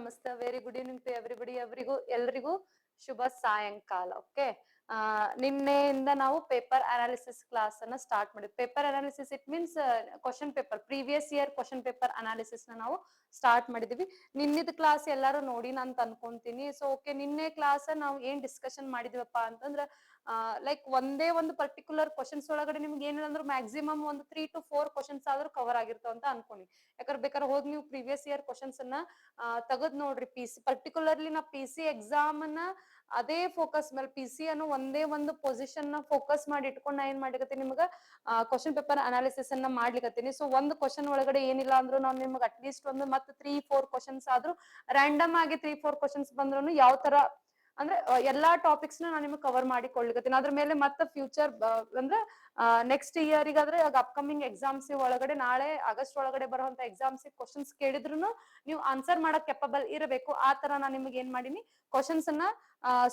ನಮಸ್ತೆ, very good evening to everybody. ಎಲ್ರಿಗೂ ಶುಭ ಸಾಯಂಕಾಲ. ಓಕೆ, ನಿನ್ನೆಯಿಂದ ನಾವು ಪೇಪರ್ ಅನಾಲಿಸಿಸ್ ಕ್ಲಾಸ್ ಅನ್ನ ಸ್ಟಾರ್ಟ್ ಮಾಡಿದ್ವಿ. Paper analysis it means question paper, previous year question paper analysis ನ ನಾವು ಸ್ಟಾರ್ಟ್ ಮಾಡಿದ್ವಿ. ನಿನ್ನಿದ ಕ್ಲಾಸ್ ಎಲ್ಲಾರು ನೋಡಿ ಅಂತ ಅನ್ಕೊಂತೀನಿ. ಸೊ ಓಕೆ, ನಿನ್ನೆ ಕ್ಲಾಸ್ ನಾವು ಏನ್ ಡಿಸ್ಕಷನ್ ಮಾಡಿದ್ವಪ್ಪ ಅಂತಂದ್ರ ಲೈಕ್ ಒಂದೇ ಒಂದು ಪರ್ಟಿಕ್ಯುಲರ್ ಕ್ವಶನ್ಸ್ ಒಳಗಡೆ ನಿಮ್ಗೆ ಏನಿಲ್ಲ ಅಂದ್ರೆ ಮ್ಯಾಕ್ಸಿಮಮ್ ಒಂದು 3 to 4 ಕ್ವಶನ್ಸ್ ಆದ್ರೂ ಕವರ್ ಆಗಿರ್ತಾವ ಅಂತ ಅನ್ಕೊಂಡಿ. ಯಾಕಂದ್ರೆ ಬೇಕಾದ್ರೆ ಹೋಗಿ ನೀವು ಪ್ರೀವಿಯಸ್ ಇಯರ್ ಕ್ವಶನ್ಸ್ ಅನ್ನ ತಗದ್ ನೋಡ್ರಿ. ಪರ್ಟಿಕ್ಯುಲರ್ಲಿ ನಾ ಪಿ ಸಿ ಎಕ್ಸಾಮ್ ಅನ್ನ ಅದೇ ಫೋಕಸ್ ಮೇಲೆ, ಪಿ ಸಿ ಅನ್ನು ಒಂದೇ ಒಂದು ಪೊಸಿಷನ್ ನ ಫೋಕಸ್ ಮಾಡಿ ಇಟ್ಕೊಂಡು ನಾ ಏನ್ ಮಾಡಿಕತ್ತೀನಿ, ನಿಮ್ಗ ಕ್ವಶನ್ ಪೇಪರ್ ಅನಾಲಿಸಿಸ್ ಅನ್ನ ಮಾಡ್ಲಿಕತ್ತೀನಿ. ಸೊ ಒಂದು ಕ್ವಶನ್ ಒಳಗಡೆ ಏನಿಲ್ಲ ಅಂದ್ರೂ ನಾವು ನಿಮ್ಗೆ ಅಟ್ಲೀಸ್ಟ್ ಒಂದು ಮತ್ತೆ 3-4 ಕ್ವಶನ್ಸ್ ಆದ್ರೂ ರ್ಯಾಂಡಮ್ ಆಗಿ 3-4 ಕ್ವಶನ್ಸ್ ಬಂದ್ರು ಯಾವ ತರ ಅಂದ್ರೆ ಎಲ್ಲಾ ಟಾಪಿಕ್ಸ್ ನಾನು ನಿಮ್ಗೆ ಕವರ್ ಮಾಡಿ ಕೊಡ್ಲಿಕತ್ತೀನಿ. ಅದ್ರ ಮೇಲೆ ಮತ್ತೆ ಫ್ಯೂಚರ್ ಅಂದ್ರೆ ನೆಕ್ಸ್ಟ್ ಇಯರ್ ಗಾದ್ರೆ ಅಪ್ಕಮಿಂಗ್ ಎಕ್ಸಾಮ್ಸ್ ಒಳಗಡೆ ನಾಳೆ ಆಗಸ್ಟ್ ಒಳಗಡೆ ಬರುವಂತ ಎಕ್ಸಾಮ್ಸ್ ಕ್ವಶನ್ಸ್ ಕೇಳಿದ್ರು ನೀವು ಆನ್ಸರ್ ಮಾಡಕ್ ಕೆಪಬಲ್ ಇರಬೇಕು. ಆ ತರ ನಾನು ನಿಮ್ಗೆ ಏನ್ ಮಾಡೀನಿ, ಕ್ವಶನ್ಸ್ ಅನ್ನ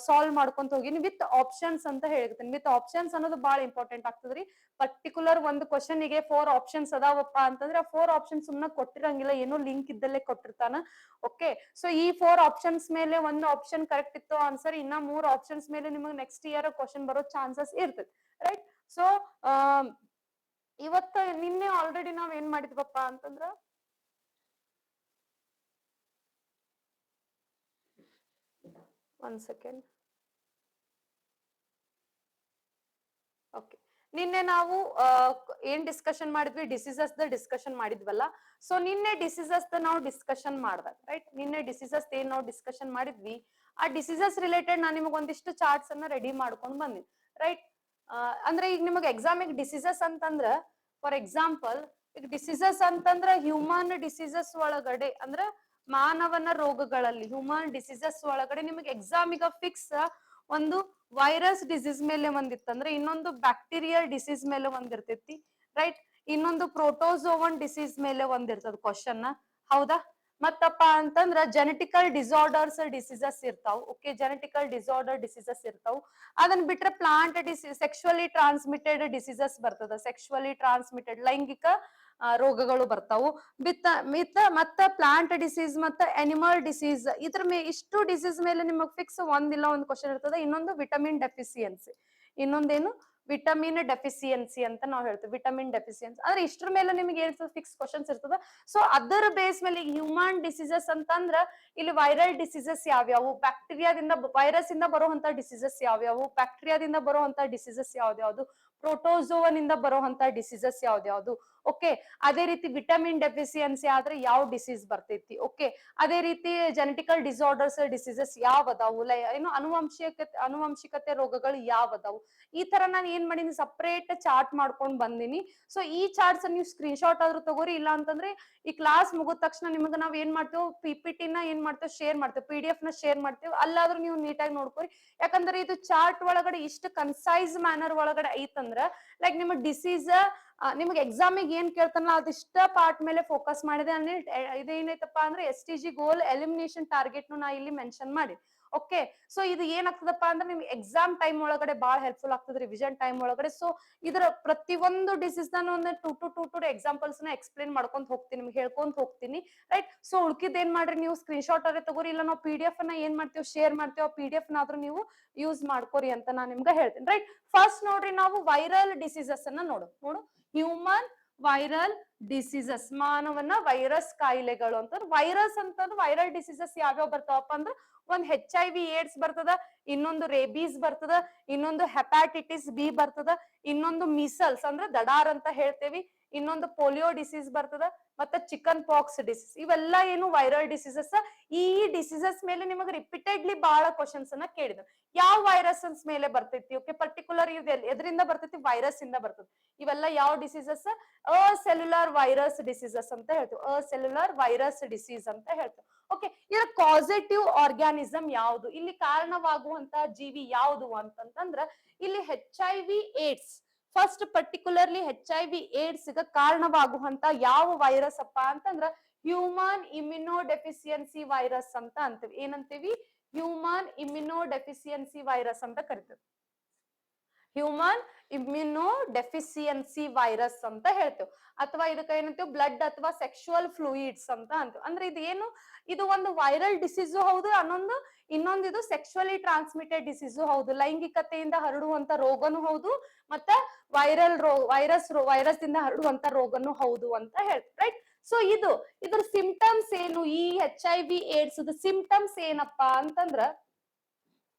ಸಾಲ್ವ್ ಮಾಡ್ಕೊಂತ ಹೋಗಿನಿ ವಿತ್ ಆಪ್ಷನ್ಸ್ ಅಂತ ಹೇಳಿರ್ತೀನಿ. ವಿತ್ ಆಪ್ಷನ್ಸ್ ಅನ್ನೋದು ಬಹಳ ಇಂಪಾರ್ಟೆಂಟ್ ಆಗ್ತದ್ರಿ. ಪರ್ಟಿಕ್ಯುಲರ್ ಒಂದು ಕ್ವಶನ್ ಗೆ 4 ಆಪ್ಷನ್ಸ್ ಅದಾವಪ್ಪ ಅಂತಂದ್ರೆ ಆ 4 ಆಪ್ಷನ್ಸ್ ಸುಮ್ನೆ ಕೊಟ್ಟಿರಂಗಿಲ್ಲ, ಏನೋ ಲಿಂಕ್ ಇದ್ದಲ್ಲೇ ಕೊಟ್ಟಿರ್ತಾನ. ಓಕೆ, ಸೊ ಈ 4 ಆಪ್ಷನ್ಸ್ ಮೇಲೆ ಒಂದು ಆಪ್ಷನ್ ಕರೆಕ್ಟ್ ಇತ್ತು ಆನ್ಸರ್, ಇನ್ನ 3 ಆಪ್ಷನ್ಸ್ ಮೇಲೆ ನಿಮಗೆ ನೆಕ್ಸ್ಟ್ ಇಯರ್ ಕ್ವಶನ್ ಬರೋ ಚಾನ್ಸಸ್ ಇರ್ತದೆ, ರೈಟ್? ಸೊ ಇವತ್ತ ನಿನ್ನೆ ಆಲ್ರೆಡಿ ನಾವ್ ಏನ್ ಮಾಡಿದ್ವಪ್ಪ ಅಂತಂದ್ರ ಒಂದ್ ಸೆಕೆಂಡ್. ಓಕೆ, ನಿನ್ನೆ ನಾವು ಏನ್ ಡಿಸ್ಕಷನ್ ಮಾಡಿದ್ವಿ, ಡಿಸೀಸಸ್ ದ ಡಿಸ್ಕಷನ್ ಮಾಡಿದ್ವಲ್ಲ. ಸೊ ನಿನ್ನೆ ಡಿಸೀಸಸ್ ನಾವು ಡಿಸ್ಕಷನ್ ಮಾಡ್ದಾಗ, ರೈಟ್? ನಿನ್ನೆ ಡಿಸೀಸಸ್ ಏನ್ ನಾವು ಡಿಸ್ಕಷನ್ ಮಾಡಿದ್ವಿ, ಆ ಡಿಸೀಸಸ್ ರಿಲೇಟೆಡ್ ನಾನು ನಿಮಗೆ ಒಂದಿಷ್ಟು ಚಾರ್ಟ್ಸ್ ಅನ್ನ ರೆಡಿ ಮಾಡ್ಕೊಂಡು ಬಂದಿದ್ವಿ, ರೈಟ್? ಅಂದ್ರೆ ಈಗ ನಿಮಗೆ ಎಕ್ಸಾಮಿಗ್ ಡಿಸೀಸಸ್ ಅಂತಂದ್ರ, ಫಾರ್ ಎಕ್ಸಾಂಪಲ್ ಈಗ ಡಿಸೀಸಸ್ ಅಂತಂದ್ರ ಹ್ಯೂಮನ್ ಡಿಸೀಸಸ್ ಒಳಗಡೆ ಅಂದ್ರ ಮಾನವನ ರೋಗಗಳಲ್ಲಿ ಹ್ಯೂಮನ್ ಡಿಸೀಸಸ್ ಒಳಗಡೆ ನಿಮಗೆ ಎಕ್ಸಾಮಿಗ ಫಿಕ್ಸ್ ಒಂದು ವೈರಸ್ ಡಿಸೀಸ್ ಮೇಲೆ ಒಂದಿತ್ತಂದ್ರೆ ಇನ್ನೊಂದು ಬ್ಯಾಕ್ಟೀರಿಯಲ್ ಡಿಸೀಸ್ ಮೇಲೆ ಒಂದಿರ್ತೈತಿ, ರೈಟ್? ಇನ್ನೊಂದು ಪ್ರೋಟೋಸೋವನ್ ಡಿಸೀಸ್ ಮೇಲೆ ಒಂದಿರ್ತದ ಕ್ವಶನ್, ಹೌದಾ? ಮತ್ತಪ್ಪ ಅಂತಂದ್ರ ಜೆನೆಟಿಕಲ್ ಡಿಸಾರ್ಡರ್ಸ್ ಡಿಸೀಸಸ್ ಇರ್ತಾವ್. ಓಕೆ, ಜೆನೆಟಿಕಲ್ ಡಿಸಾರ್ಡರ್ ಡಿಸೀಸಸ್ ಇರ್ತಾವ್. ಅದನ್ನ ಬಿಟ್ರೆ plant disease, sexually transmitted diseases ಬರ್ತದ. ಸೆಕ್ಸುವಲಿ ಟ್ರಾನ್ಸ್ಮಿಟೆಡ್ ಲೈಂಗಿಕ ರೋಗಗಳು ಬರ್ತಾವು. ಮತ್ತ ಪ್ಲಾಂಟ್ ಡಿಸೀಸ್ ಮತ್ತೆ ಅನಿಮಲ್ ಡಿಸೀಸ್, ಇದ್ರ ಇಷ್ಟು ಡಿಸೀಸ್ ಮೇಲೆ ನಿಮಗ್ ಫಿಕ್ಸ್ ಒಂದಿಲ್ಲ ಒಂದು ಕ್ವಶನ್ ಇರ್ತದೆ. ಇನ್ನೊಂದು ವಿಟಮಿನ್ ಡೆಫಿಸಿಯನ್ಸಿ, ಇನ್ನೊಂದೇನು ವಿಟಮಿನ್ ಡೆಫಿಸಿಯನ್ಸಿ ಅಂತ ನಾವು ಹೇಳ್ತೀವಿ. ವಿಟಮಿನ್ ಡೆಫಿಸಿಯನ್ಸಿ ಅಂದ್ರೆ ಇಷ್ಟ್ರ ಮೇಲೆ ನಿಮ್ಗೆ ಏನ್ ಫಿಕ್ಸ್ ಕ್ವಶನ್ಸ್ ಇರ್ತದ. ಸೊ ಅದರ ಬೇಸ್ ಮೇಲೆ ಹ್ಯೂಮನ್ ಡಿಸೀಸಸ್ ಅಂತಂದ್ರ ಇಲ್ಲಿ ವೈರಲ್ ಡಿಸೀಸಸ್ ಯಾವ್ಯಾವು, ಬ್ಯಾಕ್ಟೀರಿಯಾದಿಂದ ವೈರಸ್ ಇಂದ ಬರುವಂತ ಡಿಸೀಸಸ್ ಯಾವ್ಯಾವು, ಬ್ಯಾಕ್ಟೀರಿಯಾದಿಂದ ಬರುವಂತ ಡಿಸೀಸಸ್ ಯಾವ್ದ್ಯಾವ್ದು, ಪ್ರೋಟೋಸೋವನ್ ಇಂದ ಬರುವಂತ ಡಿಸೀಸಸ್ ಯಾವ್ದ್ಯಾವ್ದು. ಓಕೆ, ಅದೇ ರೀತಿ ವಿಟಮಿನ್ ಡೆಫಿಸಿಯನ್ಸಿ ಆದ್ರೆ ಯಾವ ಡಿಸೀಸ್ ಬರ್ತೈತಿ. ಓಕೆ, ಅದೇ ರೀತಿ ಜೆನೆಟಿಕಲ್ ಡಿಸಾರ್ಡರ್ಸ್ ಡಿಸೀಸಸ್ ಯಾವ ಅದಾವು, ಏನು ಅನುವಂಶಿಕತೆ ರೋಗಗಳು ಯಾವ ಅದಾವು. ಈ ತರ ನಾನು ಏನ್ ಮಾಡೀನಿ, ಸಪರೇಟ್ ಚಾರ್ಟ್ ಮಾಡ್ಕೊಂಡ್ ಬಂದಿನಿ. ಸೊ ಈ ಚಾರ್ಟ್ಸ್ ನೀವು ಸ್ಕ್ರೀನ್ ಶಾಟ್ ಆದ್ರೂ ತಗೋರಿ, ಇಲ್ಲ ಅಂತಂದ್ರೆ ಈ ಕ್ಲಾಸ್ ಮುಗಿದ ತಕ್ಷಣ ನಿಮ್ಗೆ ನಾವ್ ಏನ್ ಮಾಡ್ತೇವೆ, PPT ನ ಏನ್ ಮಾಡ್ತೇವೆ, ಶೇರ್ ಮಾಡ್ತೇವೆ, PDF ನ ಶೇರ್ ಮಾಡ್ತೇವೆ. ಅಲ್ಲಾದ್ರೂ ನೀವು ನೀಟಾಗಿ ನೋಡ್ಕೊರಿ. ಯಾಕಂದ್ರೆ ಇದು ಚಾರ್ಟ್ ಒಳಗಡೆ ಇಷ್ಟು ಕನ್ಸೈಸ್ ಮ್ಯಾನರ್ ಒಳಗಡೆ ಐತಂದ್ರ ಲೈಕ್ ನಿಮ್ಮ ಡಿಸೀಸ್ ನಿಮ್ಗೆ ಎಕ್ಸಾಮಿಗೆ ಏನ್ ಕೇಳ್ತಾನಲ್ಲ ಅದಿಷ್ಟ ಪಾರ್ಟ್ ಮೇಲೆ ಫೋಕಸ್ ಮಾಡಿದೆ. ಅಂದ್ರೆ ಇದೇನೈತಪ್ಪ ಅಂದ್ರೆ STG ಗೋಲ್ ಎಲಿಮಿನೇಷನ್ ಟಾರ್ಗೆಟ್ ನಾ ಇಲ್ಲಿ ಮೆನ್ಷನ್ ಮಾಡಿ. ಓಕೆ, ಸೊ ಇದು ಏನಾಗ್ತದಪ್ಪ ಅಂದ್ರೆ ನಿಮ್ಗೆ ಎಕ್ಸಾಮ್ ಟೈಮ್ ಒಳಗಡೆ ಬಹಳ ಹೆಲ್ಪ್ಫುಲ್ ಆಗ್ತದೆ, ರಿವಿಷನ್ ಟೈಮ್ ಒಳಗಡೆ. ಸೊ ಇದರ ಪ್ರತಿಯೊಂದು ಡಿಸೀಸ್ ನಾನು ಒಂದು 2 ಎಕ್ಸಾಂಪಲ್ಸ್ ನ ಎಕ್ಸ್ಪ್ಲೇನ್ ಮಾಡ್ಕೊಂತ ಹೋಗ್ತೀನಿ, ನಿಮ್ಗೆ ಹೇಳ್ಕೊಂತ ಹೋಗ್ತೀನಿ, ರೈಟ್? ಸೊ ಉಳ್ಕಿದ್ ಏನ್ ಮಾಡ್ರಿ, ನೀವು ಸ್ಕ್ರೀನ್ ಶಾಟ್ ಅಲ್ಲೇ ತಗೋರಿ, ಇಲ್ಲ ನಾವು PDF ನ ಏನ್ ಮಾಡ್ತೇವೆ, ಶೇರ್ ಮಾಡ್ತೇವೆ. PDF ನಾದ್ರೂ ನೀವು ಯೂಸ್ ಮಾಡ್ಕೋರಿ ಅಂತ ನಾನು ನಿಮ್ಗೆ ಹೇಳ್ತೀನಿ, ರೈಟ್? ಫಸ್ಟ್ ನೋಡ್ರಿ, ನಾವು ವೈರಲ್ ಡಿಸೀಸಸ್ ಅನ್ನ ನೋಡು ಹ್ಯೂಮನ್ ವೈರಲ್ ಡಿಸೀಸಸ್, ಮಾನವನ ವೈರಸ್ ಕಾಯಿಲೆಗಳು ಅಂತ. ವೈರಸ್ ಅಂತಂದ್ರೆ ವೈರಲ್ ಡಿಸೀಸಸ್ ಯಾವ್ಯಾವ ಬರ್ತಾವಪ್ಪ ಅಂದ್ರೆ ಒಂದ್ HIV ಏಡ್ಸ್ ಬರ್ತದ, ಇನ್ನೊಂದು ರೇಬೀಸ್ ಬರ್ತದ, ಇನ್ನೊಂದು ಹೆಪಾಟಿಟಿಸ್ B ಬರ್ತದ, ಇನ್ನೊಂದು ಮೀಸಲ್ಸ್ ಅಂದ್ರೆ ದಡಾರ್ ಅಂತ ಹೇಳ್ತೇವಿ, ಇನ್ನೊಂದು ಪೋಲಿಯೋ ಡಿಸೀಸ್ ಬರ್ತದ, ಮತ್ತೆ ಚಿಕನ್ ಪಾಕ್ಸ್ ಡಿಸೀಸ್. ಇವೆಲ್ಲ ಏನು ವೈರಲ್ ಡಿಸೀಸಸ್. ಈ ಡಿಸೀಸಸ್ ಮೇಲೆ ನಿಮಗೆ ರಿಪೀಟೆಡ್ಲಿ ಬಹಳ ಕ್ವಶನ್ಸ್ ಅನ್ನ ಕೇಳಿದ್ರು, ಯಾವ ವೈರಸ್ ಮೇಲೆ ಬರ್ತೈತಿ. ಓಕೆ, ಪರ್ಟಿಕ್ಯುಲರ್ ಇದು ಎದ್ರಿಂದ ಬರ್ತೈತಿ, ವೈರಸ್ ಇಂದ ಬರ್ತೈತಿ. ಇವೆಲ್ಲ ಯಾವ ಡಿಸೀಸಸ್, ಸೆಲ್ಯುಲರ್ ವೈರಸ್ ಡಿಸೀಸಸ್ ಅಂತ ಹೇಳ್ತೀವಿ, ಸೆಲ್ಯುಲರ್ ವೈರಸ್ ಡಿಸೀಸ್ ಅಂತ ಹೇಳ್ತೀವಿ. ಓಕೆ, ಇದರ ಕಾಸೇಟಿವ್ ಆರ್ಗ್ಯಾನಿಸಮ್ ಯಾವುದು, ಇಲ್ಲಿ ಕಾರಣವಾಗುವಂತ ಜೀವಿ ಯಾವುದು ಅಂತಂದ್ರ ಇಲ್ಲಿ HIV AIDS. First particularly HIV AIDS ಗ ಕಾರಣವಾಗುವಂತ ಯಾವ ವೈರಸ್ ಅಪ್ಪ ಅಂತಂದ್ರ ಹ್ಯೂಮನ್ ಇಮ್ಯುನೋ ಡೆಫಿಸಿಯನ್ಸಿ ವೈರಸ್ ಅಂತ ಅಂತೀವಿ. ಏನಂತೀವಿ? ಹ್ಯೂಮನ್ ಇಮ್ಯುನೋ ಡೆಫಿಸಿಯನ್ಸಿ ವೈರಸ್ ಅಂತ ಕರಿತೀವಿ. ಹ್ಯೂಮನ್ ಇಮ್ಯುನೋ ಡೆಫಿಸಿಯನ್ಸಿ ವೈರಸ್ ಅಂತ ಹೇಳ್ತೇವೆ, ಅಥವಾ ಇದಕ್ಕೆ ಏನಂತೀವಿ ಬ್ಲಡ್ ಅಥವಾ ಸೆಕ್ಷುವಲ್ ಫ್ಲೂಯಿಡ್ಸ್ ಅಂತ ಅಂತೀವಿ. ಅಂದ್ರೆ ಇದೇನು, ಇದು ಒಂದು ವೈರಲ್ ಡಿಸೀಸು ಹೌದು, ಇನ್ನೊಂದು ಇದು ಸೆಕ್ಷುವಲಿ ಟ್ರಾನ್ಸ್ಮಿಟೆಡ್ ಡಿಸೀಸು ಹೌದು, ಲೈಂಗಿಕತೆಯಿಂದ ಹರಡುವಂತ ರೋಗನು ಹೌದು, ಮತ್ತೆ ವೈರಸ್ ಇಂದ ಹರಡುವಂತ ರೋಗನು ಹೌದು ಅಂತ ಹೇಳ್ತೀವಿ, ರೈಟ್. ಸೊ ಇದ್ರ ಸಿಂಪ್ಟಮ್ಸ್ ಏನು, ಈ HIV AIDS ಸಿಂಪ್ಟಮ್ಸ್ ಏನಪ್ಪಾ ಅಂತಂದ್ರ,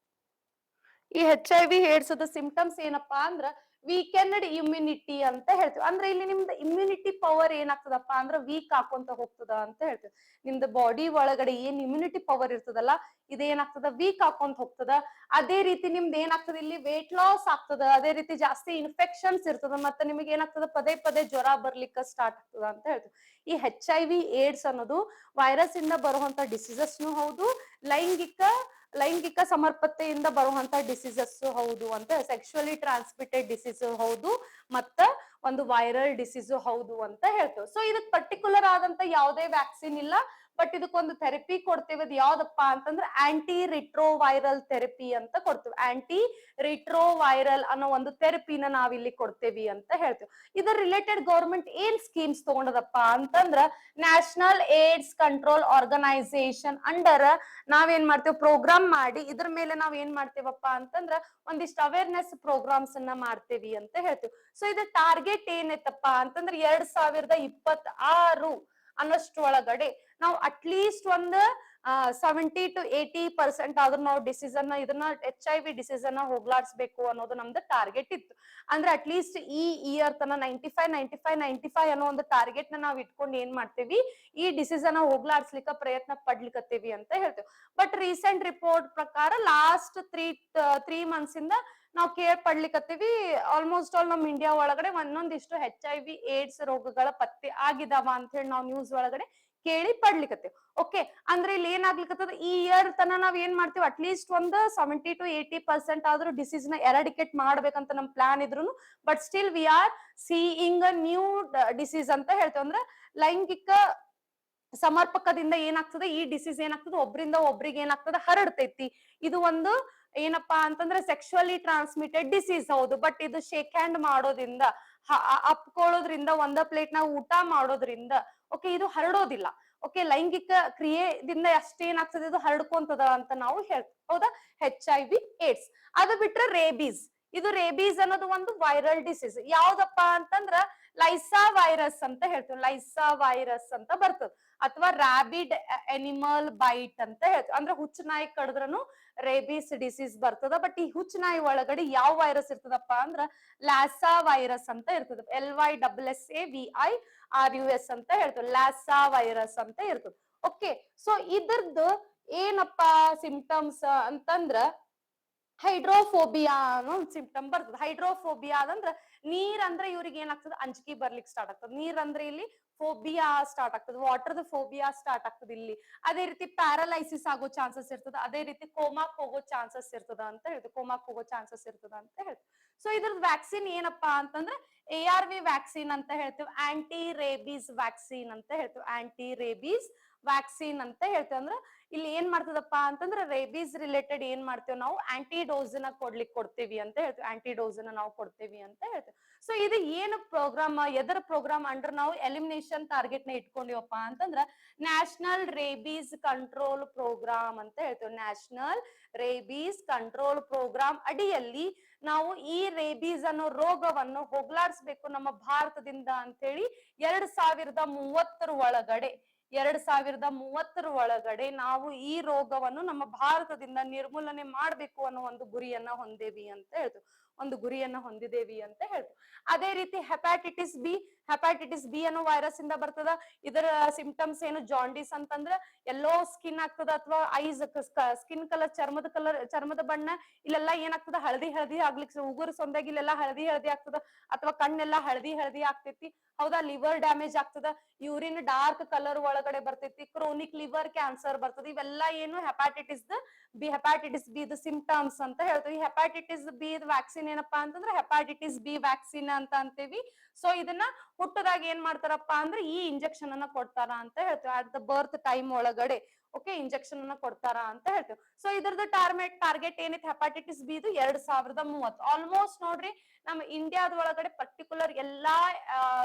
ಈ HIV AIDS ಸಿಂಪ್ಟಮ್ಸ್ ಏನಪ್ಪಾ ಅಂದ್ರ ವೀಕೆಂಡ್ ಇಮ್ಯುನಿಟಿ ಅಂತ ಹೇಳ್ತೀವಿ. ಅಂದ್ರೆ ಇಲ್ಲಿ ನಿಮ್ದು ಇಮ್ಯುನಿಟಿ ಪವರ್ ಏನಾಗ್ತದಪ್ಪ ಅಂದ್ರ ವೀಕ್ ಆಕೊಂತ ಹೋಗ್ತದ ಅಂತ ಹೇಳ್ತೀವಿ. ನಿಮ್ದು ಬಾಡಿ ಒಳಗಡೆ ಏನ್ ಇಮ್ಯುನಿಟಿ ಪವರ್ ಇರ್ತದಲ್ಲ, ಇದೇನಾಗ್ತದ ವೀಕ್ ಆಕೊಂತ ಹೋಗ್ತದ. ಅದೇ ರೀತಿ ನಿಮ್ದು ಏನಾಗ್ತದ, ಇಲ್ಲಿ ವೇಟ್ ಲಾಸ್ ಆಗ್ತದ, ಅದೇ ರೀತಿ ಜಾಸ್ತಿ ಇನ್ಫೆಕ್ಷನ್ಸ್ ಇರ್ತದ, ಮತ್ತೆ ನಿಮಗೆ ಏನಾಗ್ತದ ಪದೇ ಪದೇ ಜ್ವರ ಬರ್ಲಿಕ್ಕೆ ಸ್ಟಾರ್ಟ್ ಆಗ್ತದ ಅಂತ ಹೇಳ್ತೀವಿ. ಈ HIV AIDS ಅನ್ನೋದು ವೈರಸ್ ಇಂದ ಬರುವಂತ ಡಿಸೀಸಸ್ನು ಹೌದು, ಲೈಂಗಿಕ ಸಮರ್ಪತೆಯಿಂದ ಬರುವಂತ ಡಿಸೀಸಸ್ ಹೌದು ಅಂತ, ಸೆಕ್ಷುವಲಿ ಟ್ರಾನ್ಸ್ಮಿಟೆಡ್ ಡಿಸೀಸ್ ಹೌದು, ಮತ್ತ ಒಂದು ವೈರಲ್ ಡಿಸೀಸ್ ಹೌದು ಅಂತ ಹೇಳ್ತೇವೆ. ಸೊ ಇದಕ್ ಪರ್ಟಿಕ್ಯುಲರ್ ಆದಂತ ಯಾವುದೇ ವ್ಯಾಕ್ಸಿನ್ ಇಲ್ಲ, ಬಟ್ ಇದಕ್ಕೊಂದು ಥೆರಪಿ ಕೊಡ್ತೇವೆ. ಅದು ಯಾವ್ದಪ್ಪ ಅಂತಂದ್ರೆ ಆಂಟಿ ರಿಟ್ರೋವೈರಲ್ ಥೆರಪಿ ಅಂತ ಕೊಡ್ತೇವೆ. ಆಂಟಿ ರಿಟ್ರೋವೈರಲ್ ಅನ್ನೋ ಒಂದು ಥೆರಪಿನ ನಾವಿಲ್ಲಿ ಕೊಡ್ತೇವಿ ಅಂತ ಹೇಳ್ತೇವೆ. ಇದರ ರಿಲೇಟೆಡ್ ಗೌರ್ಮೆಂಟ್ ಏನ್ ಸ್ಕೀಮ್ಸ್ ತಗೊಂಡದಪ್ಪ ಅಂತಂದ್ರ National AIDS Control Organisation under ನಾವೇನ್ ಮಾಡ್ತೇವೆ, ಪ್ರೋಗ್ರಾಮ್ ಮಾಡಿ ಇದ್ರ ಮೇಲೆ ನಾವ್ ಏನ್ ಮಾಡ್ತೇವಪ್ಪ ಅಂತಂದ್ರ ಒಂದಿಷ್ಟು ಅವೇರ್ನೆಸ್ ಪ್ರೋಗ್ರಾಮ್ಸ್ ಅನ್ನ ಮಾಡ್ತೇವಿ ಅಂತ ಹೇಳ್ತೇವೆ. ಸೊ ಇದು ಟಾರ್ಗೆಟ್ ಏನೈತಪ್ಪ ಅಂತಂದ್ರೆ 2026 ಅನ್ನೋಷ್ಟು ಒಳಗಡೆ ನಾವು ಅಟ್ಲೀಸ್ಟ್ ಒಂದು 70 to 80% ಆದ್ರೂ ನಾವು HIV ಡಿಸೀಸ್ ಅನ್ನ ಹೋಗ್ಲಾಡ್ಸ್ಬೇಕು ಅನ್ನೋದು ನಮ್ದು ಟಾರ್ಗೆಟ್ ಇತ್ತು. ಅಂದ್ರೆ ಅಟ್ಲೀಸ್ಟ್ ಈ ಇಯರ್ ತನ 95 ಅನ್ನೋ ಒಂದು ಟಾರ್ಗೆಟ್ ನ ನಾವ್ ಇಟ್ಕೊಂಡು ಏನ್ ಮಾಡ್ತೇವಿ, ಈ ಡಿಸೀಸ್ ಅನ್ನ ಹೋಗ್ಲಾಡ್ಸ್ಲಿಕ್ಕ ಪ್ರಯತ್ನ ಪಡ್ಲಿಕತ್ತೇವಿ ಅಂತ ಹೇಳ್ತೇವೆ. ಬಟ್ ರೀಸೆಂಟ್ ರಿಪೋರ್ಟ್ ಪ್ರಕಾರ ಲಾಸ್ಟ್ 3 months ಇಂದ ನಾವು ಕೇರ್ ಪಡ್ಲಿಕತ್ತೀವಿ. ಆಲ್ಮೋಸ್ಟ್ ಆಲ್ ನಮ್ ಇಂಡಿಯಾ ಒಳಗಡೆ ಒಂದೊಂದಿಷ್ಟು HIV AIDS ರೋಗಗಳ ಪತ್ತೆ ಆಗಿದಾವ ಅಂತ ಹೇಳಿ ನಾವು ನ್ಯೂಸ್ ಒಳಗಡೆ ಕೇಳಿ ಪಡ್ಲಿಕತ್ತೇವೆ. ಓಕೆ, ಅಂದ್ರೆ ಇಲ್ಲಿ ಏನಾಗ್ಲಿಕ್ಕತ್ತದ, ಈ ಇಯರ್ ತನ ನಾವ್ ಏನ್ ಮಾಡ್ತೀವಿ, ಅಟ್ಲೀಸ್ಟ್ ಒಂದು 70 to 80% ಆದ್ರೂ ಡಿಸೀಸ್ ನ ಎರಾಡಿಕೇಟ್ ಮಾಡ್ಬೇಕಂತ ನಮ್ ಪ್ಲಾನ್ ಇದ್ರು, but still we are seeing a new disease ಅಂತ ಹೇಳ್ತೇವೆ. ಅಂದ್ರೆ ಲೈಂಗಿಕ ಸಮರ್ಪಕದಿಂದ ಏನಾಗ್ತದೆ, ಈ ಡಿಸೀಸ್ ಏನಾಗ್ತದೆ, ಒಬ್ರಿಂದ ಒಬ್ರಿಗೆ ಏನಾಗ್ತದೆ, ಹರಡ್ತೈತಿ. ಇದು ಒಂದು ಏನಪ್ಪಾ ಅಂತಂದ್ರೆ ಸೆಕ್ಷುವಲಿ ಟ್ರಾನ್ಸ್ಮಿಟೆಡ್ ಡಿಸೀಸ್ ಹೌದು, ಬಟ್ ಇದು ಶೇಕ್ ಹ್ಯಾಂಡ್ ಮಾಡೋದ್ರಿಂದ, ಅಪ್ಕೊಳ್ಳೋದ್ರಿಂದ, ಒಂದ ಪ್ಲೇಟ್ ನಾವು ಊಟ ಮಾಡೋದ್ರಿಂದ ಓಕೆ ಇದು ಹರಡೋದಿಲ್ಲ. ಓಕೆ, ಲೈಂಗಿಕ ಕ್ರಿಯೆದಿಂದ ಅಷ್ಟೇನಾಗ್ತದೆ, ಇದು ಹರಡ್ಕೊಂತದ ಅಂತ ನಾವು ಹೇಳ್ತೀವಿ. ಹೌದಾ, HIV AIDS. ಅದು ಬಿಟ್ರೆ ರೇಬೀಸ್, ಇದು ರೇಬೀಸ್ ಅನ್ನೋದು ಒಂದು ವೈರಲ್ ಡಿಸೀಸ್. ಯಾವ್ದಪ್ಪ ಅಂತಂದ್ರ ಲೈಸಾ ವೈರಸ್ ಅಂತ ಹೇಳ್ತೀವಿ. ಲೈಸಾ ವೈರಸ್ ಅಂತ ಬರ್ತದೆ, ಅಥವಾ ರಾಬಿಡ್ ಅನಿಮಲ್ ಬೈಟ್ ಅಂತ ಹೇಳ್ತೀವಿ. ಅಂದ್ರೆ ಹುಚ್ಚು ನಾಯಿ ಕಡಿದ್ರನು ರೇಬೀಸ್ ಡಿಸೀಸ್ ಬರ್ತದ. ಬಟ್ ಈ ಹುಚ್ಚು ನಾಯಿ ಒಳಗಡೆ ಯಾವ ವೈರಸ್ ಇರ್ತದಪ್ಪ ಅಂದ್ರ ಲಾಸಾ ವೈರಸ್ ಅಂತ ಇರ್ತದೆ. LYSSAVIRUS ಅಂತ ಹೇಳ್ತೀವಿ. ಲಾಸಾ ವೈರಸ್ ಅಂತ ಇರ್ತದೆ. ಓಕೆ, ಸೊ ಇದ್ರದ್ದು ಏನಪ್ಪಾ ಸಿಂಪ್ಟಮ್ಸ್ ಅಂತಂದ್ರ ಹೈಡ್ರೋಫೋಬಿಯಾ ಅನ್ನೋ ಒಂದು ಸಿಂಪ್ಟಮ್ ಬರ್ತದೆ. ಹೈಡ್ರೋಫೋಬಿಯಾ ಅದಂದ್ರ ನೀರ್ ಅಂದ್ರೆ ಇವ್ರಿಗೆ ಏನಾಗ್ತದೆ, ಅಂಜಿಕೆ ಬರ್ಲಿಕ್ಕೆ ಸ್ಟಾರ್ಟ್ ಆಗ್ತದೆ. ನೀರ್ ಅಂದ್ರೆ ಇಲ್ಲಿ ಫೋಬಿಯಾ ಸ್ಟಾರ್ಟ್ ಆಗ್ತದೆ, ವಾಟರ್ದ ಫೋಬಿಯಾ ಸ್ಟಾರ್ಟ್ ಆಗ್ತದೆ ಇಲ್ಲಿ. ಅದೇ ರೀತಿ ಪ್ಯಾರಲೈಸಿಸ್ ಆಗೋ ಚಾನ್ಸಸ್ ಇರ್ತದ, ಅದೇ ರೀತಿ ಕೋಮಾಕ್ ಹೋಗೋ ಚಾನ್ಸಸ್ ಇರ್ತದ ಅಂತ ಹೇಳ್ತೀವಿ. ಕೋಮಾಕ್ ಹೋಗೋ ಚಾನ್ಸಸ್ ಇರ್ತದ ಅಂತ ಹೇಳ್ತೀವಿ. ಸೊ ಇದ್ರದ್ದು ವ್ಯಾಕ್ಸಿನ್ ಏನಪ್ಪಾ ಅಂತಂದ್ರೆ ARV ವ್ಯಾಕ್ಸಿನ್ ಅಂತ ಹೇಳ್ತೀವಿ. ಆಂಟಿ ರೇಬೀಸ್ ವ್ಯಾಕ್ಸಿನ್ ಅಂತ ಹೇಳ್ತೀವಿ. ಆಂಟಿ ರೇಬೀಸ್ ವ್ಯಾಕ್ಸಿನ್ ಅಂತ ಹೇಳ್ತೇವೆ. ಅಂದ್ರೆ ಇಲ್ಲಿ ಏನ್ ಮಾಡ್ತದಪ್ಪ ಅಂತಂದ್ರೆ ರೇಬೀಸ್ ರಿಲೇಟೆಡ್ ಏನ್ ಮಾಡ್ತೇವೆ ನಾವು, ಆಂಟಿ ಡೋಸ್ ನ ಕೊಡ್ತೇವಿ ಅಂತ ಹೇಳ್ತೀವಿ. ಆಂಟಿ ಡೋಸ್ ನ ನಾವು ಕೊಡ್ತೇವಿ ಅಂತ ಹೇಳ್ತೇವೆ. ಸೊ ಇದು ಏನು ಪ್ರೋಗ್ರಾಮ್, ಎದರ ಪ್ರೋಗ್ರಾಮ್ ಅಂಡರ್ ನಾವು ಎಲಿಮಿನೇಷನ್ ಟಾರ್ಗೆಟ್ ನ ಇಟ್ಕೊಂಡಿವಪ್ಪ ಅಂತಂದ್ರ ನ್ಯಾಷನಲ್ ರೇಬೀಸ್ ಕಂಟ್ರೋಲ್ ಪ್ರೋಗ್ರಾಮ್ ಅಂತ ಹೇಳ್ತೇವೆ. ನ್ಯಾಷನಲ್ ರೇಬೀಸ್ ಕಂಟ್ರೋಲ್ ಪ್ರೋಗ್ರಾಮ್ ಅಡಿಯಲ್ಲಿ ನಾವು ಈ ರೇಬೀಸ್ ಅನ್ನೋ ರೋಗವನ್ನು ಹೋಗ್ಲಾಡಿಸ್ಬೇಕು ನಮ್ಮ ಭಾರತದಿಂದ ಅಂತ ಹೇಳಿ 2030 ಒಳಗಡೆ ನಾವು ಈ ರೋಗವನ್ನು ನಮ್ಮ ಭಾರತದಿಂದ ನಿರ್ಮೂಲನೆ ಮಾಡ್ಬೇಕು ಅನ್ನೋ ಒಂದು ಗುರಿಯನ್ನ ಹೊಂದೇವಿ ಅಂತ ಹೇಳ್ತು. ಒಂದು ಗುರಿಯನ್ನ ಹೊಂದಿದೇವಿ ಅಂತ ಹೇಳ್ತು. ಅದೇ ರೀತಿ ಹೆಪಾಟಿಟಿಸ್ ಬಿ ಅನ್ನೋ ವೈರಸ್ ಇಂದ ಬರ್ತದ. ಇದರ ಸಿಂಪ್ಟಮ್ಸ್ ಏನು, ಜಾಂಡಿಸ್ ಅಂತಂದ್ರೆ ಎಲ್ಲೋ ಸ್ಕಿನ್ ಆಗ್ತದ, ಅಥವಾ ಐಸ್ ಸ್ಕಿನ್ ಕಲರ್, ಚರ್ಮದ ಬಣ್ಣ ಇಲ್ಲೆಲ್ಲ ಏನಾಗ್ತದ, ಹಳದಿ ಆಗ್ಲಿಕ್ಕೆ, ಉಗುರು ಸೊಂದಾಗಿ ಇಲ್ಲೆಲ್ಲ ಹಳದಿ ಆಗ್ತದ, ಅಥವಾ ಕಣ್ಣೆಲ್ಲ ಹಳದಿ ಆಗ್ತೈತಿ. ಹೌದಾ, ಲಿವರ್ ಡ್ಯಾಮೇಜ್ ಆಗ್ತದ, ಯೂರಿನ್ ಡಾರ್ಕ್ ಕಲರ್ ಒಳಗಡೆ ಬರ್ತೈತಿ, ಕ್ರೋನಿಕ್ ಲಿವರ್ ಕ್ಯಾನ್ಸರ್ ಬರ್ತದೆ. ಇವೆಲ್ಲ ಏನು ಹೆಪಾಟಿಟಿಸ್ ಬಿ ಸಿಂಪ್ಟಮ್ಸ್ ಅಂತ ಹೇಳ್ತೀವಿ. ಹೆಪಾಟಿಟಿಸ್ ಬಿ ವ್ಯಾಕ್ಸಿನ್ ಏನಪ್ಪಾ ಅಂತಂದ್ರೆ ಹೆಪಾಟಿಟಿಸ್ ಬಿ ವ್ಯಾಕ್ಸಿನ್ ಅಂತ ಅಂತೀವಿ. ಸೊ ಇದನ್ನ ಹುಟ್ಟದಾಗ ಏನ್ ಮಾಡ್ತಾರಪ್ಪ ಅಂದ್ರೆ ಈ ಇಂಜೆಕ್ಷನ್ ಅನ್ನ ಕೊಡ್ತಾರ ಅಂತ ಹೇಳ್ತೀವಿ. ಅಟ್ ದ ಬರ್ತ್ ಟೈಮ್ ಒಳಗಡೆ ಓಕೆ ಇಂಜೆಕ್ಷನ್ ಅನ್ನ ಕೊಡ್ತಾರ ಅಂತ ಹೇಳ್ತೇವೆ. ಸೊ ಇದ್ರದ್ದು ಟಾರ್ಗೆಟ್ ಏನೈತಿ ಹೆಪಾಟೈಟಿಸ್ ಬಿ ಇದು 2030 ಆಲ್ಮೋಸ್ಟ್ ನೋಡ್ರಿ ನಮ್ಮ ಇಂಡಿಯಾದ ಒಳಗಡೆ ಪರ್ಟಿಕ್ಯುಲರ್ ಎಲ್ಲಾ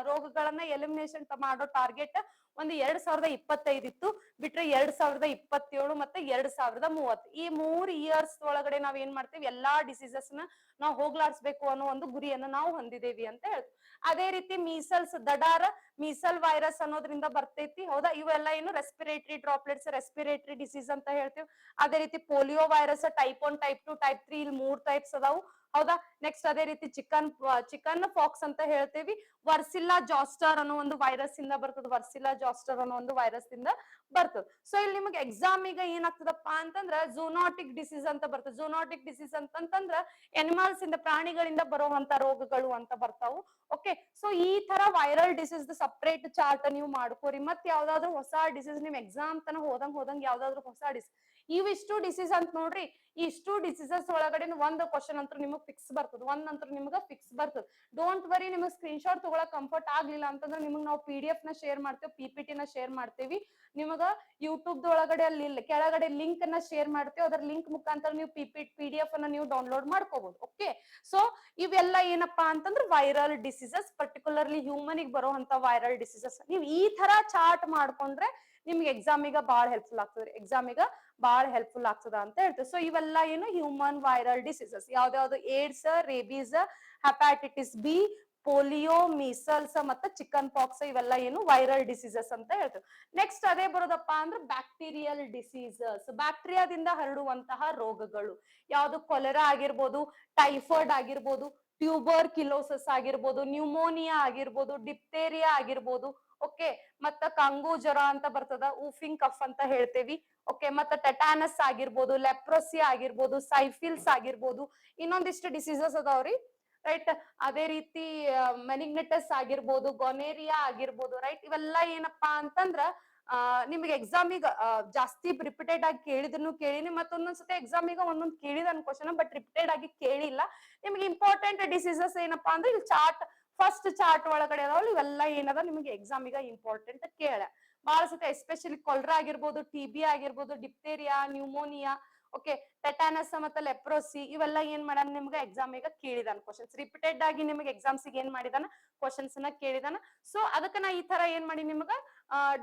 ರೋಗಗಳನ್ನ ಎಲಿಮಿನೇಷನ್ ಮಾಡೋ ಟಾರ್ಗೆಟ್ ಒಂದು 2025 ಇತ್ತು, ಬಿಟ್ರೆ 2027 ಮತ್ತೆ 2030 ಈ 3 ಇಯರ್ಸ್ ಒಳಗಡೆ ನಾವ್ ಏನ್ ಮಾಡ್ತೀವಿ ಎಲ್ಲಾ ಡಿಸೀಸಸ್ ನ ನಾವು ಹೋಗ್ಲಾಡ್ಸ್ಬೇಕು ಅನ್ನೋ ಒಂದು ಗುರಿಯನ್ನ ನಾವು ಹೊಂದಿದೇವಿ ಅಂತ ಹೇಳ್ತೀವಿ. ಅದೇ ರೀತಿ ಮೀಸಲ್ಸ್ ದಡಾರ ಮೀಸಲ್ ವೈರಸ್ ಅನ್ನೋದ್ರಿಂದ ಬರ್ತೈತಿ ಹೌದಾ, ಇವೆಲ್ಲ ಏನು ರೆಸ್ಪಿರೇಟರಿ ಡ್ರಾಪ್ಲೆಟ್ಸ್ ರೆಸ್ಪಿರೇಟರಿ ಡಿಸೀಸ್ ಅಂತ ಹೇಳ್ತೀವಿ. ಅದೇ ರೀತಿ polio virus type 1 type 2 type 3 ಇಲ್ಲಿ 3 ಟೈಪ್ಸ್ ಅದಾವು ಹೌದಾ. ನೆಕ್ಸ್ಟ್ ಅದೇ ರೀತಿ ಚಿಕನ್ ಪಾಕ್ಸ್ ಅಂತ ಹೇಳ್ತೀವಿ. ವರ್ಸಿಲ್ಲಾ ಜಾಸ್ಟರ್ ಅನ್ನೋ ಒಂದು ವೈರಸ್ ಇಂದ ಬರ್ತದೆ, ವರ್ಸಿಲ್ಲಾ ಜಾಸ್ಟರ್ ಅನ್ನೋ ಒಂದು ವೈರಸ್ ಇಂದ ಬರ್ತದೆ. ಸೊ ಇಲ್ಲಿ ನಿಮಗೆ ಎಕ್ಸಾಮ್ ಈಗ ಏನಾಗ್ತದಪ್ಪ ಅಂತಂದ್ರ ಝೂನಾಟಿಕ್ ಡಿಸೀಸ್ ಅಂತ ಬರ್ತದೆ. ಝೂನಾಟಿಕ್ ಡಿಸೀಸ್ ಅಂತಂದ್ರ ಎನಿಮಲ್ಸ್ ಇಂದ ಪ್ರಾಣಿಗಳಿಂದ ಬರುವಂತ ರೋಗಗಳು ಅಂತ ಬರ್ತಾವು. ಓಕೆ, ಸೊ ಈ ತರ ವೈರಲ್ ಡಿಸೀಸ್ ಸಪರೇಟ್ ಚಾರ್ಟ್ ನೀವು ಮಾಡ್ಕೋರಿ. ಮತ್ ಯಾವ್ದಾದ್ರು ಹೊಸ ಡಿಸೀಸ್ ನಿಮ್ ಎಕ್ಸಾಮ್ ತನ ಹೋದಂಗ್ ಯಾವ್ದಾದ್ರು ಹೊಸ ಡಿಸೀಸ್ ಇವಿಷ್ಟು ಡಿಸೀಸ್ ಅಂತ ನೋಡ್ರಿ. ಇಷ್ಟು ಡಿಸೀಸಸ್ ಒಳಗಡೆ ಒಂದು ಕ್ವಶನ್ ಅಂತ ನಿಮಗ್ ಫಿಕ್ಸ್ ಬರ್ತದೆ, ಒಂದ್ ನಂತರ ನಿಮ್ಗ ಫಿಕ್ಸ್ ಬರ್ತದೆ. ಡೋಂಟ್ ವರಿ, ನಿಮ್ಗೆ ಸ್ಕ್ರೀನ್ ಶಾಟ್ ತಗೊಳಕ್ ಕಂಫರ್ಟ್ ಆಗ್ಲಿಲ್ಲ ಅಂತಂದ್ರೆ ನಿಮ್ಗೆ ನಾವು PDF ನ ಶೇರ್ ಮಾಡ್ತೇವೆ, PPT ನ ಶೇರ್ ಮಾಡ್ತೇವಿ. ನಿಮಗ ಯೂಟ್ಯೂಬ್ ಒಳಗಡೆ ಅಲ್ಲಿ ಕೆಳಗಡೆ ಲಿಂಕ್ ಅನ್ನ ಶೇರ್ ಮಾಡ್ತೇವೆ. ಅದರ ಲಿಂಕ್ ಮುಖಾಂತರ ನೀವು PDF ಅನ್ನ ನೀವು ಡೌನ್ಲೋಡ್ ಮಾಡ್ಕೋಬಹುದು. ಓಕೆ, ಸೊ ಇವೆಲ್ಲ ಏನಪ್ಪಾ ಅಂತಂದ್ರೆ ವೈರಲ್ ಡಿಸೀಸಸ್, ಪರ್ಟಿಕ್ಯುಲರ್ಲಿ ಹ್ಯೂಮನ್ ಗೆ ಬರುವಂತ ವೈರಲ್ ಡಿಸೀಸಸ್. ನೀವು ಈ ತರ ಚಾರ್ಟ್ ಮಾಡ್ಕೊಂಡ್ರೆ ನಿಮ್ಗೆ ಎಕ್ಸಾಮಿಗ ಬಾಳ ಹೆಲ್ಪ್ಫುಲ್ ಆಗ್ತದೆ, ಎಕ್ಸಾಮಿಗ ಬಾಳ ಹೆಲ್ಪ್ಫುಲ್ ಆಗ್ತದ ಅಂತ ಹೇಳ್ತೇವೆ. ಸೊ ಇವೆಲ್ಲ ಏನು ಹ್ಯೂಮನ್ ವೈರಲ್ ಡಿಸೀಸಸ್, ಯಾವ್ದಾವ್ದು AIDS, rabies, hepatitis B, polio, measles ಮತ್ತೆ ಚಿಕನ್ ಪಾಕ್ಸ್, ಇವೆಲ್ಲ ಏನು ವೈರಲ್ ಡಿಸೀಸಸ್ ಅಂತ ಹೇಳ್ತೇವೆ. ನೆಕ್ಸ್ಟ್ ಅದೇ ಬರೋದಪ್ಪ ಅಂದ್ರೆ ಬ್ಯಾಕ್ಟೀರಿಯಲ್ ಡಿಸೀಸಸ್, ಬ್ಯಾಕ್ಟೀರಿಯಾದಿಂದ ಹರಡುವಂತಹ ರೋಗಗಳು. ಯಾವ್ದು ಕೊಲೆರಾ ಆಗಿರ್ಬೋದು, ಟೈಫಾಯ್ಡ್ ಆಗಿರ್ಬೋದು, ಟ್ಯೂಬರ್ ಕಿಲೋಸಿಸ್ ಆಗಿರ್ಬೋದು, ನ್ಯೂಮೋನಿಯಾ ಆಗಿರ್ಬೋದು, ಡಿಪ್ತೇರಿಯಾ ಆಗಿರ್ಬೋದು. ಓಕೆ, ಮತ್ತ ಕಂಗು ಜ್ವರ ಅಂತ ಬರ್ತದ, ಊಫಿಂಗ್ ಕಫ್ ಅಂತ ಹೇಳ್ತೇವಿ. ಓಕೆ, ಮತ್ತೆ ಟೆಟಾನಸ್ ಆಗಿರ್ಬೋದು, ಲೆಪ್ರೋಸಿ ಆಗಿರ್ಬೋದು, ಸೈಫಿಲ್ಸ್ ಆಗಿರ್ಬೋದು, ಇನ್ನೊಂದಿಷ್ಟು ಡಿಸೀಸಸ್ ಅದಾವ್ರಿ ರೈಟ್. ಅದೇ ರೀತಿ ಮೆನಿಗ್ನೆಟಸ್ ಆಗಿರ್ಬೋದು, ಗೊನೇರಿಯಾ ಆಗಿರ್ಬೋದು ರೈಟ್. ಇವೆಲ್ಲ ಏನಪ್ಪಾ ಅಂತಂದ್ರ ನಿಮ್ಗೆ ಎಕ್ಸಾಮಿಗ ಜಾಸ್ತಿ ರಿಪೀಟೆಡ್ ಆಗಿ ಕೇಳಿದ್ರು ಕೇಳಿನಿ, ಮತ್ತೊಂದೊಂದ್ಸತಿ ಎಕ್ಸಾಮಿಗ ಒಂದೊಂದು ಕೇಳಿದ ಕ್ವಶನ್ ಬಟ್ ರಿಪೀಟೆಡ್ ಆಗಿ ಕೇಳಿಲ್ಲ. ನಿಮ್ಗೆ ಇಂಪಾರ್ಟೆಂಟ್ ಡಿಸೀಸಸ್ ಏನಪ್ಪಾ ಅಂದ್ರೆ ಇಲ್ಲಿ ಚಾರ್ಟ್ ಫಸ್ಟ್ ಚಾರ್ಟ್ ಒಳಗಡೆ ಅದಾವಲ್ಲ ಇವೆಲ್ಲ ಏನದ ನಿಮಗೆ ಎಕ್ಸಾಮಿಗ ಇಂಪಾರ್ಟೆಂಟ್ ಕೇಳ ಬಹಳ ಸತಿ, ಎಸ್ಪೆಷಲಿ ಕೊಲ್ರಾ ಆಗಿರ್ಬೋದು, TB ಆಗಿರ್ಬೋದು, ಡಿಪ್ತೇರಿಯಾ, ನ್ಯೂಮೋನಿಯಾ, ಓಕೆ, ಟೆಟಾನಸ್ ಮತ್ತೆ ಲೆಪ್ರೋಸಿ, ಇವೆಲ್ಲ ಏನ್ ಮಾಡ್ಯಾನ ನಿಮ್ಗೆ ಎಕ್ಸಾಮಿಗ ಕೇಳಿದಾನ ಕ್ವಶನ್ಸ್. ರಿಪೀಟೆಡ್ ಆಗಿ ನಿಮ್ಗೆ ಎಕ್ಸಾಮ್ಸ್ ಏನ್ ಮಾಡಿದಾನ ಕ್ವಶನ್ಸ್ ನ ಕೇಳಿದಾನ. ಸೊ ಅದಕ್ಕೆ ನಾ ಈ ತರ ಏನ್ ಮಾಡಿ ನಿಮ್ಗ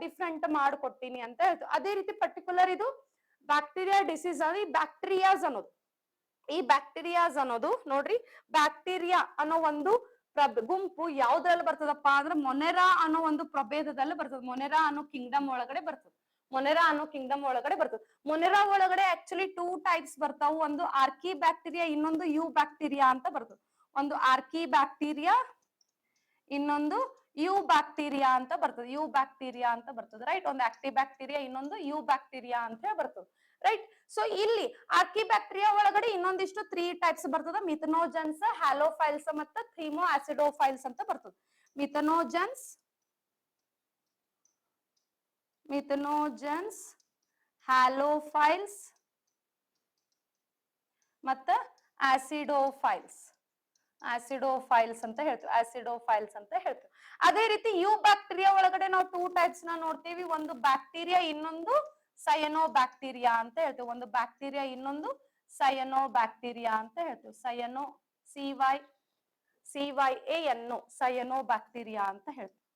ಡಿಫ್ರೆಂಟ್ ಮಾಡ್ಕೊಟ್ಟಿನಿ ಅಂತ ಹೇಳ್ತು. ಅದೇ ರೀತಿ ಪರ್ಟಿಕ್ಯುಲರ್ ಇದು ಬ್ಯಾಕ್ಟೀರಿಯಾ ಡಿಸೀಸ್ ಅಂದ್ರೆ ಈ ಬ್ಯಾಕ್ಟೀರಿಯಾಸ್ ಅನ್ನೋದು, ಈ ಬ್ಯಾಕ್ಟೀರಿಯಾಸ್ ಅನ್ನೋದು ನೋಡ್ರಿ, ಬ್ಯಾಕ್ಟೀರಿಯಾ ಅನ್ನೋ ಒಂದು ಗುಂಪು ಯಾವ್ದ್ರಲ್ಲಿ ಬರ್ತದಪ್ಪ ಅಂದ್ರೆ ಮೊನೆರಾ ಅನ್ನೋ ಒಂದು ಪ್ರಭೇದದಲ್ಲಿ ಬರ್ತದೆ. ಮೊನೆರಾ ಅನ್ನೋ ಕಿಂಗ್ಡಮ್ ಒಳಗಡೆ ಬರ್ತದೆ, ಮೊನೆರಾ ಅನ್ನೋ ಕಿಂಗ್ಡಮ್ ಒಳಗಡೆ ಬರ್ತದೆ. ಮೊನೆರಾ ಒಳಗಡೆ ಆಕ್ಚುಲಿ 2 ಟೈಪ್ಸ್ ಬರ್ತಾವು, ಒಂದು ಆರ್ಕಿ ಬ್ಯಾಕ್ಟೀರಿಯಾ, ಇನ್ನೊಂದು ಯು ಬ್ಯಾಕ್ಟೀರಿಯಾ ಅಂತ ಬರ್ತದೆ. ಒಂದು ಆರ್ಕಿ ಬ್ಯಾಕ್ಟೀರಿಯಾ, ಇನ್ನೊಂದು ಯು ಬ್ಯಾಕ್ಟೀರಿಯಾ ಅಂತ ಬರ್ತದೆ, ಯು ಬ್ಯಾಕ್ಟೀರಿಯಾ ಅಂತ ಬರ್ತದೆ ರೈಟ್. ಒಂದು ಆಕ್ಟಿವ್ ಬ್ಯಾಕ್ಟೀರಿಯಾ, ಇನ್ನೊಂದು ಯು ಬ್ಯಾಕ್ಟೀರಿಯಾ ಅಂತ ಬರ್ತದೆ ರೈಟ್. ಸೊ ಇಲ್ಲಿ ಆರ್ಕಿ ಬ್ಯಾಕ್ಟೀರಿಯಾ ಒಳಗಡೆ ಇನ್ನೊಂದಿಷ್ಟು 3 ಟೈಪ್ಸ್ ಬರ್ತದ, ಮಿಥನೋಜನ್ಸ್, ಹ್ಯಾಲೋಫೈಲ್ಸ್ ಮತ್ತೆ ಥೀಮೋ ಆಸಿಡೋಫೈಲ್ಸ್ ಅಂತ ಬರ್ತದೆ. ಮಿಥನೋಜನ್ಸ್, ಹ್ಯಾಲೋಫೈಲ್ಸ್ ಮತ್ತೆ ಆಸಿಡೋಫೈಲ್ಸ್ ಅಂತ ಹೇಳ್ತೀವಿ, ಆಸಿಡೋಫೈಲ್ಸ್ ಅಂತ ಹೇಳ್ತೀವಿ. ಅದೇ ರೀತಿ ಯು ಬ್ಯಾಕ್ಟೀರಿಯಾ ಒಳಗಡೆ ನಾವು 2 ಟೈಪ್ಸ್ ನ ನೋಡ್ತೀವಿ, ಒಂದು ಬ್ಯಾಕ್ಟೀರಿಯಾ, ಇನ್ನೊಂದು ಸಯನೋ ಬ್ಯಾಕ್ಟೀರಿಯಾ ಅಂತ ಹೇಳ್ತೀವಿ. ಒಂದು ಬ್ಯಾಕ್ಟೀರಿಯಾ, ಇನ್ನೊಂದು ಸಯನೋ ಬ್ಯಾಕ್ಟೀರಿಯಾ ಅಂತ ಹೇಳ್ತೀವಿ. ಸಯನೋ CYANO ಸಯನೋ ಬ್ಯಾಕ್ಟೀರಿಯಾ ಅಂತ ಹೇಳ್ತೀವಿ.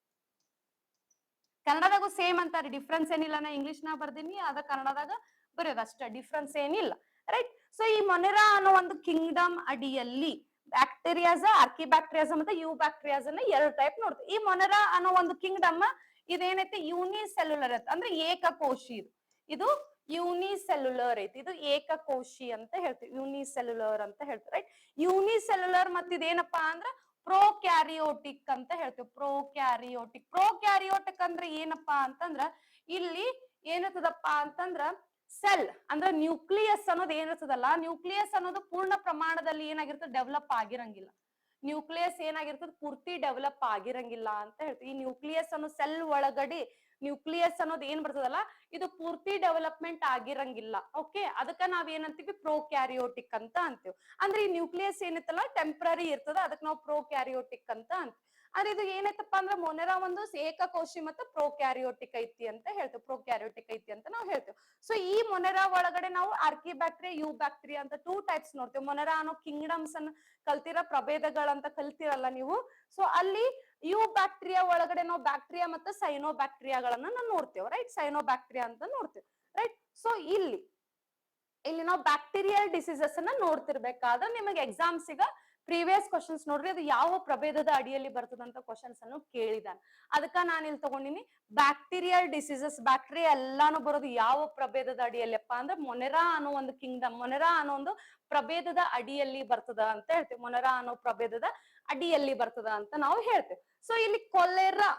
ಕನ್ನಡದಾಗೂ ಸೇಮ್ ಅಂತಾರೆ, ಡಿಫ್ರೆನ್ಸ್ ಏನಿಲ್ಲ. ನಾ ಇಂಗ್ಲಿಷ್ ನ ಬರ್ದೀನಿ, ಅದ ಕನ್ನಡದಾಗ ಬರೆಯೋದು ಅಷ್ಟೇ, ಡಿಫ್ರೆನ್ಸ್ ಏನಿಲ್ಲ ರೈಟ್. ಸೊ ಈ ಮೊನೆರಾ ಅನ್ನೋ ಒಂದು ಕಿಂಗ್ಡಮ್ ಅಡಿಯಲ್ಲಿ ಬ್ಯಾಕ್ಟೀರಿಯಾಸ್, ಆರ್ಕಿ ಬ್ಯಾಕ್ಟೀರಿಯಾಸ್ ಮತ್ತೆ ಯು ಬ್ಯಾಕ್ಟೀರಿಯಾಸ್ ಅನ್ನ 2 ಟೈಪ್ ನೋಡ್ತೀವಿ. ಈ ಮೊನೆರಾ ಅನ್ನೋ ಒಂದು ಕಿಂಗ್ಡಮ್ ಇದೇನೈತಿ ಯೂನಿಸೆಲ್ಯುಲರ್ ಐತಿ, ಅಂದ್ರೆ ಏಕಕೋಶಿ. ಇದು ಯೂನಿಸೆಲ್ಯುಲರ್ ಐತಿ, ಇದು ಏಕಕೋಶಿ ಅಂತ ಹೇಳ್ತೀವಿ, ಯೂನಿಸೆಲ್ಯುಲರ್ ಅಂತ ಹೇಳ್ತೀವಿ ರೈಟ್. ಯೂನಿಸೆಲ್ಯುಲರ್ ಮತ್ತೆ ಇದೇನಪ್ಪಾ ಅಂದ್ರ ಪ್ರೋಕ್ಯಾರಿಯೋಟಿಕ್ ಅಂತ ಹೇಳ್ತೀವಿ. ಪ್ರೋಕ್ಯಾರಿಯೋಟಿಕ್ ಅಂದ್ರೆ ಏನಪ್ಪಾ ಅಂತಂದ್ರ ಇಲ್ಲಿ ಏನಿರ್ತದಪ್ಪ ಅಂತಂದ್ರ ಸೆಲ್ ಅಂದ್ರೆ ನ್ಯೂಕ್ಲಿಯಸ್ ಅನ್ನೋದು ಏನಿರ್ತದಲ್ಲ, ನ್ಯೂಕ್ಲಿಯಸ್ ಅನ್ನೋದು ಪೂರ್ಣ ಪ್ರಮಾಣದಲ್ಲಿ ಏನಾಗಿರ್ತದೆ ಡೆವಲಪ್ ಆಗಿರಂಗಿಲ್ಲ. ನ್ಯೂಕ್ಲಿಯಸ್ ಏನಾಗಿರ್ತದೆ ಪೂರ್ತಿ ಡೆವಲಪ್ ಆಗಿರಂಗಿಲ್ಲ ಅಂತ ಹೇಳ್ತೀವಿ. ಈ ನ್ಯೂಕ್ಲಿಯಸ್ ಅನ್ನೋ ಸೆಲ್ ಒಳಗಡೆ ನ್ಯೂಕ್ಲಿಯಸ್ ಅನ್ನೋದು ಏನ್ ಬರ್ತದಲ್ಲ ಇದು ಪೂರ್ತಿ ಡೆವಲಪ್ಮೆಂಟ್ ಆಗಿರಂಗಿಲ್ಲ. ಓಕೆ, ಅದಕ್ಕ ನಾವ್ ಏನಂತೀವಿ ಪ್ರೋಕ್ಯಾರಿಯೋಟಿಕ್ ಅಂತ ಅಂತೀವಿ. ಅಂದ್ರೆ ಈ ನ್ಯೂಕ್ಲಿಯಸ್ ಏನಿತ್ತಲ್ಲ ಟೆಂಪ್ರರಿ ಇರ್ತದ, ಅದಕ್ಕೆ ನಾವು ಪ್ರೋಕ್ಯಾರಿಯೋಟಿಕ್ ಅಂತ ಅಂತೀವಿ. ಆದ್ರೆ ಇದು ಏನೈತಪ್ಪ ಅಂದ್ರೆ ಮೊನೆರಾ ಒಂದು ಏಕಕೋಶಿ ಮತ್ತು ಪ್ರೋಕ್ಯಾರಿಯೋಟಿಕ್ ಐತಿ ಅಂತ ಹೇಳ್ತೇವೆ, ಪ್ರೋಕ್ಯಾರಿಯೋಟಿಕ್ ಐತಿ ಅಂತ ನಾವು ಹೇಳ್ತೇವೆ. ಸೊ ಈ ಮೊನೆರಾ ಒಳಗಡೆ ನಾವು ಆರ್ಕಿ ಬ್ಯಾಕ್ಟೀರಿಯಾ, ಯು ಬ್ಯಾಕ್ಟೀರಿಯಾ ಅಂತ 2 ಟೈಪ್ಸ್ ನೋಡ್ತೇವೆ. ಮೊನೆರಾ ಅನ್ನೋ ಕಿಂಗ್ಡಮ್ಸ್ ಅನ್ನ ಕಲ್ತಿರ, ಪ್ರಭೇದಗಳಂತ ಕಲ್ತಿರಲ್ಲ ನೀವು. ಸೊ ಅಲ್ಲಿ ಯು ಬ್ಯಾಕ್ಟೀರಿಯಾ ಒಳಗಡೆ ನಾವು ಬ್ಯಾಕ್ಟೀರಿಯಾ ಮತ್ತು ಸೈನೋ ಬ್ಯಾಕ್ಟೀರಿಯಾಗಳನ್ನ ನಾವು ನೋಡ್ತೇವೆ, ರೈಟ್. ಸೈನೋ ಬ್ಯಾಕ್ಟೀರಿಯಾ ಅಂತ ನೋಡ್ತೇವೆ, ರೈಟ್. ಸೊ ಇಲ್ಲಿ ನಾವು ಬ್ಯಾಕ್ಟೀರಿಯಲ್ ಡಿಸೀಸಸ್ ಅನ್ನ ನೋಡ್ತಿರ್ಬೇಕಾದ್ರೆ ನಿಮಗೆ ಎಕ್ಸಾಮ್ಸ್ ಈಗ ಪ್ರೀವಿಯಸ್ ಕ್ವಶನ್ಸ್ ನೋಡ್ರಿ, ಅದು ಯಾವ ಪ್ರಭೇದದ ಅಡಿಯಲ್ಲಿ ಬರ್ತದಂತ ಕ್ವಶನ್ಸ್ ಅನ್ನು ಕೇಳಿದಾನೆ. ಅದಕ್ಕ ನಾನು ಇಲ್ಲಿ ತಗೊಂಡಿನಿ ಬ್ಯಾಕ್ಟೀರಿಯಲ್ ಡಿಸೀಸಸ್. ಬ್ಯಾಕ್ಟೀರಿಯಾ ಎಲ್ಲಾನು ಬರೋದು ಯಾವ ಪ್ರಭೇದದ ಅಡಿಯಲ್ಲಪ್ಪ ಅಂದ್ರೆ ಮೊನೆರಾ ಅನ್ನೋ ಒಂದು ಕಿಂಗ್ಡಮ್, ಮೊನೆರಾ ಅನ್ನೋ ಒಂದು ಪ್ರಭೇದದ ಅಡಿಯಲ್ಲಿ ಬರ್ತದ ಅಂತ ಹೇಳ್ತೇವೆ. ಮೊನೆರಾ ಅನ್ನೋ ಪ್ರಭೇದದ ಅಡಿಯಲ್ಲಿ ಬರ್ತದ ಅಂತ ನಾವು ಹೇಳ್ತೇವೆ. ಸೊ ಇಲ್ಲಿ ಕೊಲೆರಾ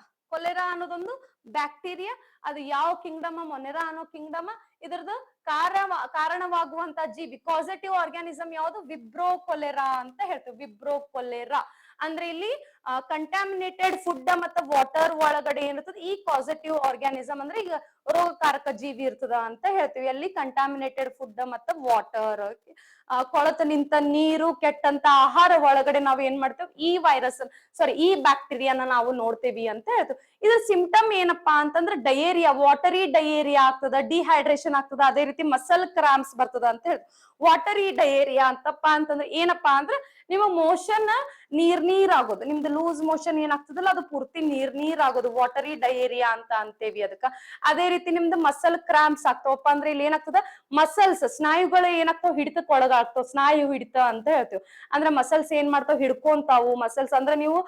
ಅನ್ನೋದೊಂದು ಬ್ಯಾಕ್ಟೀರಿಯಾ. ಅದು ಯಾವ ಕಿಂಗ್ಡಮ್? ಮೊನೆರಾ ಅನ್ನೋ ಕಿಂಗ್ಡಮ್. ಇದ್ರದ್ದು ಕಾರಣವಾಗುವಂತ ಜೀವಿ, ಕಾಸೇಟಿವ್ ಆರ್ಗ್ಯಾನಿಸಮ್ ಯಾವುದು? ವಿಬ್ರೋ ಕೊಲೆರಾ ಅಂತ ಹೇಳ್ತೇವೆ. ವಿಬ್ರೋ ಕೊಲೆರಾ ಅಂದ್ರೆ ಇಲ್ಲಿ ಕಂಟಾಮಿನೇಟೆಡ್ ಫುಡ್ ಮತ್ತು ವಾಟರ್ ಒಳಗಡೆ ಏನಿರ್ತದೆ ಈ ಕಾಸೇಟಿವ್ ಆರ್ಗ್ಯಾನಿಸಮ್ ಅಂದ್ರೆ ಈಗ ರೋಗಕಾರಕ ಜೀವಿ ಇರ್ತದ ಅಂತ ಹೇಳ್ತೀವಿ. ಅಲ್ಲಿ ಕಂಟಾಮಿನೇಟೆಡ್ ಫುಡ್ ಮತ್ತು ವಾಟರ್, ಕೊಳತ ನಿಂತ ನೀರು, ಕೆಟ್ಟಂತ ಆಹಾರ ಒಳಗಡೆ ನಾವು ಏನ್ ಮಾಡ್ತೇವೆ? ಈ ವೈರಸ್, ಈ ಬ್ಯಾಕ್ಟೀರಿಯಾನ ನಾವು ನೋಡ್ತೇವಿ ಅಂತ ಹೇಳ್ತೇವೆ. ಇದು ಸಿಂಪ್ಟಮ್ ಏನಪ್ಪಾ ಅಂತಂದ್ರೆ ಡಯೇರಿಯಾ, ವಾಟರಿ ಡಯೇರಿಯಾ ಆಗ್ತದ, ಡಿಹೈಡ್ರೇಷನ್ ಆಗ್ತದ, ಅದೇ ರೀತಿ ಮಸಲ್ ಕ್ರಾಂಪ್ಸ್ ಬರ್ತದ ಅಂತ ಹೇಳ್ತೇವೆ. ವಾಟರಿ ಡಯೇರಿಯಾ ಅಂತಪ್ಪಾ ಅಂತಂದ್ರೆ ಏನಪ್ಪಾ ಅಂದ್ರೆ ನಿಮ್ಮ ಮೋಷನ್ ನೀರ್ ಆಗೋದು, ನಿಮ್ದು ಲೂಸ್ ಮೋಷನ್ ಏನಾಗ್ತದಲ್ಲ ಅದು ಪೂರ್ತಿ ನೀರ್ ಆಗೋದು, ವಾಟರಿ ಡಯೇರಿಯಾ ಅಂತ ಅಂತೇವಿ ಅದಕ್ಕ. ಅದೇ ರೀತಿ ನಿಮ್ದು ಮಸಲ್ ಕ್ರಾಂಪ್ಸ್ ಆಗ್ತಾವಪ್ಪ ಅಂದ್ರೆ ಇಲ್ಲಿ ಏನಾಗ್ತದ? ಮಸಲ್ಸ್, ಸ್ನಾಯುಗಳು ಏನಾಗ್ತಾವ? ಹಿಡಿತಕ್ಕೆ ಒಳಗಾಗ್ತಾವ, ಸ್ನಾಯು ಹಿಡಿತ ಅಂತ ಹೇಳ್ತೇವೆ. ಅಂದ್ರೆ ಮಸಲ್ಸ್ ಏನ್ ಮಾಡ್ತಾವ? ಹಿಡ್ಕೊಂತಾವು. ಮಸಲ್ಸ್ ಅಂದ್ರೆ ನೀವು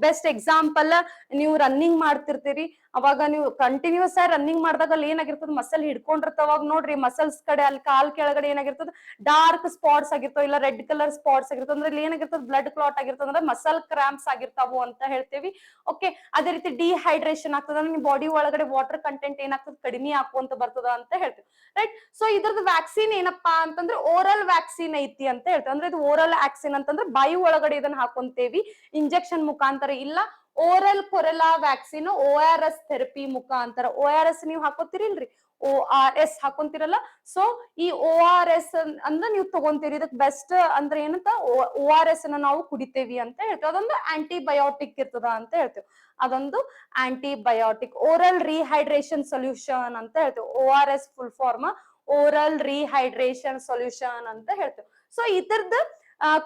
ಬೆಸ್ಟ್ ಎಕ್ಸಾಂಪಲ್, ನೀವು ರನ್ನಿಂಗ್ ಮಾಡ್ತಿರ್ತೀರಿ, ಅವಾಗ ನೀವು ಕಂಟಿನ್ಯೂಸ್ ಆಗಿ ರನ್ನಿಂಗ್ ಮಾಡಿದಾಗ ಅಲ್ಲಿ ಏನಾಗಿರ್ತದ? ಮಸಲ್ ಹಿಡ್ಕೊಂಡಿರ್ತಾವ. ಅವಾಗ ನೋಡ್ರಿ ಮಸಲ್ಸ್ ಕಡೆ ಅಲ್ಲಿ ಕಾಲ್ ಕೆಳಗಡೆ ಏನಾಗಿರ್ತದ? ಡಾರ್ಕ್ ಸ್ಪಾಟ್ಸ್ ಆಗಿರ್ತಾವ, ಇಲ್ಲ ರೆಡ್ ಕಲರ್ ಸ್ಪಾಟ್ಸ್ ಆಗಿರ್ತವೆ. ಅಂದ್ರೆ ಇಲ್ಲಿ ಏನಾಗಿರ್ತದ? ಬ್ಲಡ್ ಕ್ಲಾಟ್ ಆಗಿರ್ತದೆ, ಅಂದ್ರೆ ಮಸಲ್ ಕ್ರಾಂಪ್ಸ್ ಆಗಿರ್ತಾವು ಅಂತ ಹೇಳ್ತೇವಿ. ಓಕೆ. ಅದೇ ರೀತಿ ಡಿಹೈಡ್ರೇಷನ್ ಆಗ್ತದ, ನಿಮ್ ಬಾಡಿ ಒಳಗಡೆ ವಾಟರ್ ಕಂಟೆಂಟ್ ಏನಾಗ್ತದೆ? ಕಡಿಮೆ ಆಗುವಂತ ಬರ್ತದ ಅಂತ ಹೇಳ್ತೇವೆ, ರೈಟ್. ಸೊ ಇದ್ರದ್ದು ವ್ಯಾಕ್ಸಿನ್ ಏನಪ್ಪಾ ಅಂತಂದ್ರೆ ಓರಲ್ ವ್ಯಾಕ್ಸಿನ್ ಐತಿ ಅಂತ ಹೇಳ್ತೇವೆ. ಅಂದ್ರೆ ಇದು ಓರಲ್ ವ್ಯಾಕ್ಸಿನ್ ಅಂತಂದ್ರೆ ಬಾಯಿ ಒಳಗಡೆ ಇದನ್ನ ಹಾಕೊಂತೇವಿ ಇಂಜೆಕ್ಷನ್ ಮುಖಾಂತರ, ಇಲ್ಲ ಓರಲ್ ಕೊರೆಲಾ ವ್ಯಾಕ್ಸಿನ್ ORS ಥೆರಪಿ ಮುಖಾಂತರ. ORS ನೀವು ಹಾಕೋತಿರಿಲ್ರಿ, ORS ಹಾಕೊಂತಿರಲ್ಲ. ಸೊ ಈ ORS ಅಂದ್ರೆ ನೀವು ತಗೊಂತೀರಿ. ಇದಕ್ ಬೆಸ್ಟ್ ಅಂದ್ರೆ ಏನಂತ ORS ಅನ್ನ ನಾವು ಕುಡಿತೇವಿ ಅಂತ ಹೇಳ್ತೇವೆ. ಅದೊಂದು ಆಂಟಿಬಯೋಟಿಕ್ ಇರ್ತದ ಅಂತ ಹೇಳ್ತೇವೆ. ಅದೊಂದು ಆಂಟಿಬಯೋಟಿಕ್, ಓರಲ್ ರಿಹೈಡ್ರೇಷನ್ ಸೊಲ್ಯೂಷನ್ ಅಂತ ಹೇಳ್ತೇವೆ. ORS full form oral rehydration solution ಅಂತ ಹೇಳ್ತೇವೆ. ಸೊ ಇದ್ರದ್ದು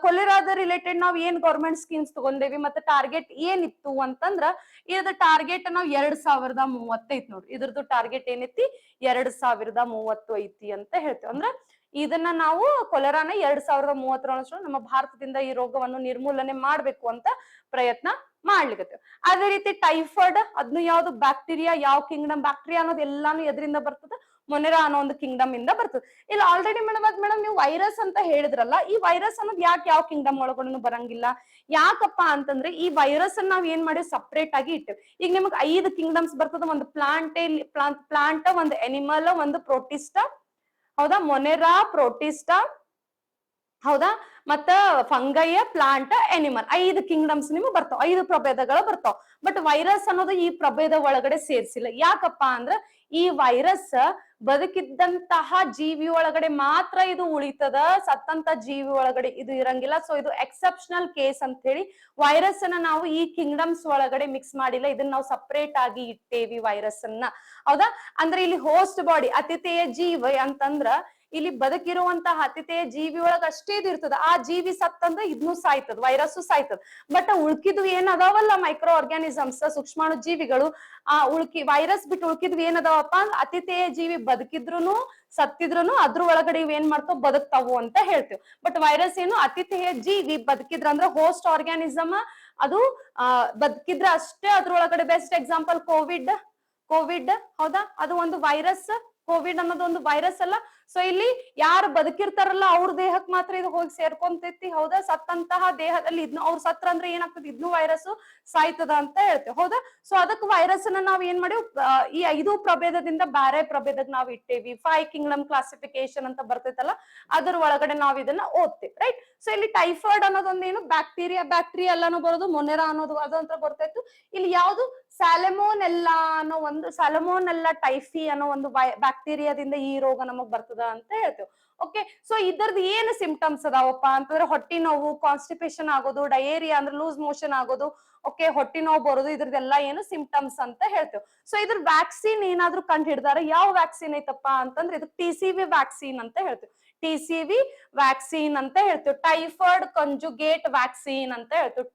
ಕೊಲೆರಾದ ರಿಲೇಟೆಡ್ ನಾವ್ ಏನ್ ಗೌರ್ಮೆಂಟ್ ಸ್ಕೀಮ್ಸ್ ತಗೊಂಡೇವಿ ಮತ್ತೆ ಟಾರ್ಗೆಟ್ ಏನಿತ್ತು ಅಂತಂದ್ರ, ಇದ್ರ ಟಾರ್ಗೆಟ್ ನಾವ್ 2030 ಐತಿ ನೋಡ್ರಿ. ಇದ್ರದ್ದು ಟಾರ್ಗೆಟ್ ಏನೈತಿ? 2030 ಐತಿ ಅಂತ ಹೇಳ್ತೇವೆ. ಅಂದ್ರ ಇದನ್ನ ನಾವು ಕೊಲೆರಾನ 2030 ನಮ್ಮ ಭಾರತದಿಂದ ಈ ರೋಗವನ್ನು ನಿರ್ಮೂಲನೆ ಮಾಡ್ಬೇಕು ಅಂತ ಪ್ರಯತ್ನ ಮಾಡ್ಲಿಕ್ಕೆ. ಅದೇ ರೀತಿ ಟೈಫಾಯ್ಡ್, ಅದನ್ನು ಯಾವ್ದು? ಬ್ಯಾಕ್ಟೀರಿಯಾ. ಯಾವ ಕಿಂಗ್ಡಮ್? ಬ್ಯಾಕ್ಟೀರಿಯಾ ಅನ್ನೋದು ಎಲ್ಲಾನು ಎದರಿಂದ ಬರ್ತದ? ಮೊನೆರಾ ಅನ್ನೋ ಒಂದು ಕಿಂಗ್ಡಮ್ ಇಂದ ಬರ್ತದೆ. ಇಲ್ಲ ಆಲ್ರೆಡಿ ಮೇಡಮ್ ನೀವು ವೈರಸ್ ಅಂತ ಹೇಳಿದ್ರಲ್ಲ, ಈ ವೈರಸ್ ಅನ್ನೋದು ಯಾಕೆ ಯಾವ ಕಿಂಗ್ಡಮ್ ಒಳಗಡೆ ಬರಂಗಿಲ್ಲ? ಯಾಕಪ್ಪ ಅಂತಂದ್ರೆ ಈ ವೈರಸ್ ಅನ್ನ ನಾವ್ ಏನ್ ಮಾಡಿ ಸಪ್ರೇಟ್ ಆಗಿ ಇಟ್ಟೇವೆ. ಈಗ ನಿಮ್ಗೆ 5 ಕಿಂಗ್ಡಮ್ಸ್ ಬರ್ತದ. ಒಂದು ಪ್ಲಾಂಟ್, ಒಂದು ಎನಿಮಲ್, ಒಂದು ಪ್ರೋಟಿಸ್ಟಾ, ಹೌದಾ, ಮೊನೆರಾ, ಪ್ರೋಟಿಸ್ಟಾ, ಹೌದಾ, ಮತ್ತ ಫಂಗೈ, ಪ್ಲಾಂಟ್, ಎನಿಮಲ್. 5 ಕಿಂಗ್ಡಮ್ಸ್ ನಿಮ್ಗೆ ಬರ್ತಾವ, 5 ಪ್ರಭೇದಗಳು ಬರ್ತಾವ. ಬಟ್ ವೈರಸ್ ಅನ್ನೋದು ಈ ಪ್ರಭೇದ ಒಳಗಡೆ ಸೇರ್ಸಿಲ್ಲ. ಯಾಕಪ್ಪ ಅಂದ್ರ ಈ ವೈರಸ್ ಬದುಕಿದ್ದಂತಹ ಜೀವಿ ಒಳಗಡೆ ಮಾತ್ರ ಇದು ಉಳಿತದ, ಸತ್ತಂತ ಜೀವಿ ಒಳಗಡೆ ಇದು ಇರಂಗಿಲ್ಲ. ಸೊ ಇದು ಎಕ್ಸೆಪ್ಷನಲ್ ಕೇಸ್ ಅಂತ ಹೇಳಿ ವೈರಸ್ ಅನ್ನ ನಾವು ಈ ಕಿಂಗ್ಡಮ್ಸ್ ಒಳಗಡೆ ಮಿಕ್ಸ್ ಮಾಡಿಲ್ಲ. ಇದನ್ನ ನಾವು ಸಪರೇಟ್ ಆಗಿ ಇಟ್ಟೇವಿ ವೈರಸ್ ಅನ್ನ, ಹೌದಾ. ಅಂದ್ರೆ ಇಲ್ಲಿ ಹೋಸ್ಟ್ ಬಾಡಿ, ಅತಿಥೇಯ ಜೀವಿ ಅಂತಂದ್ರ ಇಲ್ಲಿ ಬದುಕಿರುವಂತಹ ಅತಿಥೇಯ ಜೀವಿ ಒಳಗ ಅಷ್ಟೇ ಇದು ಇರ್ತದ. ಆ ಜೀವಿ ಸತ್ತಂದ್ರೆ ಇದನ್ನು ಸಾಯ್ತದ, ವೈರಸ್ ಸಾಯ್ತದ. ಬಟ್ ಉಳ್ಕಿದ್ವು ಏನ್ ಅದಾವಲ್ಲ ಮೈಕ್ರೋ ಆರ್ಗ್ಯಾನಿಸಮ್ಸ್, ಸೂಕ್ಷ್ಮಾಣು ಜೀವಿಗಳು, ವೈರಸ್ ಬಿಟ್ಟು ಉಳ್ಕಿದ್ವಿ ಏನ್ ಅದಾವಪ್ಪ ಅಂದ್ರೆ ಅತಿಥೇಯ ಜೀವಿ ಬದುಕಿದ್ರುನು ಸತ್ತಿದ್ರುನು ಅದ್ರ ಒಳಗಡೆ ಇವ್ ಏನ್ ಮಾಡ್ತಾವ? ಬದುಕ್ತಾವು ಅಂತ ಹೇಳ್ತೇವೆ. ಬಟ್ ವೈರಸ್ ಏನು? ಅತಿಥೇಯ ಜೀವಿ ಬದುಕಿದ್ರ ಅಂದ್ರೆ ಹೋಸ್ಟ್ ಆರ್ಗ್ಯಾನಿಸಮ್ ಅದು ಬದುಕಿದ್ರ ಅಷ್ಟೇ ಅದ್ರೊಳಗಡೆ. ಬೆಸ್ಟ್ ಎಕ್ಸಾಂಪಲ್ ಕೋವಿಡ್, ಹೌದಾ, ಅದು ಒಂದು ವೈರಸ್. ಕೋವಿಡ್ ಅನ್ನೋದು ಒಂದು ವೈರಸ್ ಅಲ್ಲ. ಸೊ ಇಲ್ಲಿ ಯಾರು ಬದುಕಿರ್ತಾರಲ್ಲ ಅವ್ರ ದೇಹಕ್ಕೆ ಮಾತ್ರ ಇದು ಹೋಗಿ ಸೇರ್ಕೊಂತೈತಿ, ಹೌದಾ. ಸತ್ತಂತಹ ದೇಹದಲ್ಲಿ ಇದ್ನು ಅವ್ರು ಸತ್ರ ಅಂದ್ರೆ ಏನಾಗ್ತದೆ? ಇದ್ನು ವೈರಸ್ ಸಾಯ್ತದ ಅಂತ ಹೇಳ್ತೇವೆ, ಹೌದಾ. ಸೊ ಅದಕ್ಕೆ ವೈರಸ್ ಅನ್ನ ನಾವ್ ಏನ್ ಮಾಡಿವ್? ಈ 5 ಪ್ರಭೇದದಿಂದ ಬೇರೆ ಪ್ರಭೇದಕ್ಕೆ ನಾವ್ ಇಟ್ಟೇವಿ. 5 ಕಿಂಗ್ಡಮ್ ಕ್ಲಾಸಿಫಿಕೇಶನ್ ಅಂತ ಬರ್ತೈತಲ್ಲ, ಅದ್ರ ಒಳಗಡೆ ನಾವ್ ಇದನ್ನ ಓದ್ತೇವೆ, ರೈಟ್. ಸೊ ಇಲ್ಲಿ ಟೈಫಾಯ್ಡ್ ಅನ್ನೋದೊಂದು ಏನು? ಬ್ಯಾಕ್ಟೀರಿಯಾ ಎಲ್ಲಾನು ಬರೋದು. ಮೊನೆರಾ ಅನ್ನೋದು ಅದಂತ ಬರ್ತಾಯಿತ್ತು. ಇಲ್ಲಿ ಯಾವ್ದು? ಸ್ಯಾಲಮೋನೆಲ್ಲಾ ಟೈಫಿ ಅನ್ನೋ ಒಂದು ಬ್ಯಾಕ್ಟೀರಿಯಾದಿಂದ ಈ ರೋಗ ನಮಗ್ ಬರ್ತದ ಅಂತ ಹೇಳ್ತೇವೆ. ಓಕೆ, ಸೊ ಇದ್ರದ್ದು ಏನು ಸಿಂಪ್ಟಮ್ಸ್ ಅದಾವಪ್ಪ ಅಂತಂದ್ರೆ ಹೊಟ್ಟಿ ನೋವು, ಕಾನ್ಸ್ಟಿಪೇಷನ್ ಆಗೋದು, ಡಯೇರಿಯಾ ಅಂದ್ರೆ ಲೂಸ್ ಮೋಷನ್ ಆಗೋದು, ಓಕೆ, ಹೊಟ್ಟಿ ನೋವು ಬರೋದು, ಇದ್ರದ್ದೆಲ್ಲ ಏನು ಸಿಂಪ್ಟಮ್ಸ್ ಅಂತ ಹೇಳ್ತೇವೆ. ಸೊ ಇದ್ರ ವ್ಯಾಕ್ಸಿನ್ ಏನಾದ್ರೂ ಕಂಡು ಹಿಡ್ದಾರ. ಯಾವ ವ್ಯಾಕ್ಸಿನ್ ಐತಪ್ಪ ಅಂತಂದ್ರೆ ಇದು TCV ವ್ಯಾಕ್ಸಿನ್ ಅಂತ ಹೇಳ್ತೇವೆ. TCV ವ್ಯಾಕ್ಸಿನ್ ಅಂತ ಹೇಳ್ತೇವೆ. ಟೈಫಾಯ್ಡ್ ಕಂಜುಗೇಟ್ ವ್ಯಾಕ್ಸಿನ್ ಅಂತ ಹೇಳ್ತೇವೆ.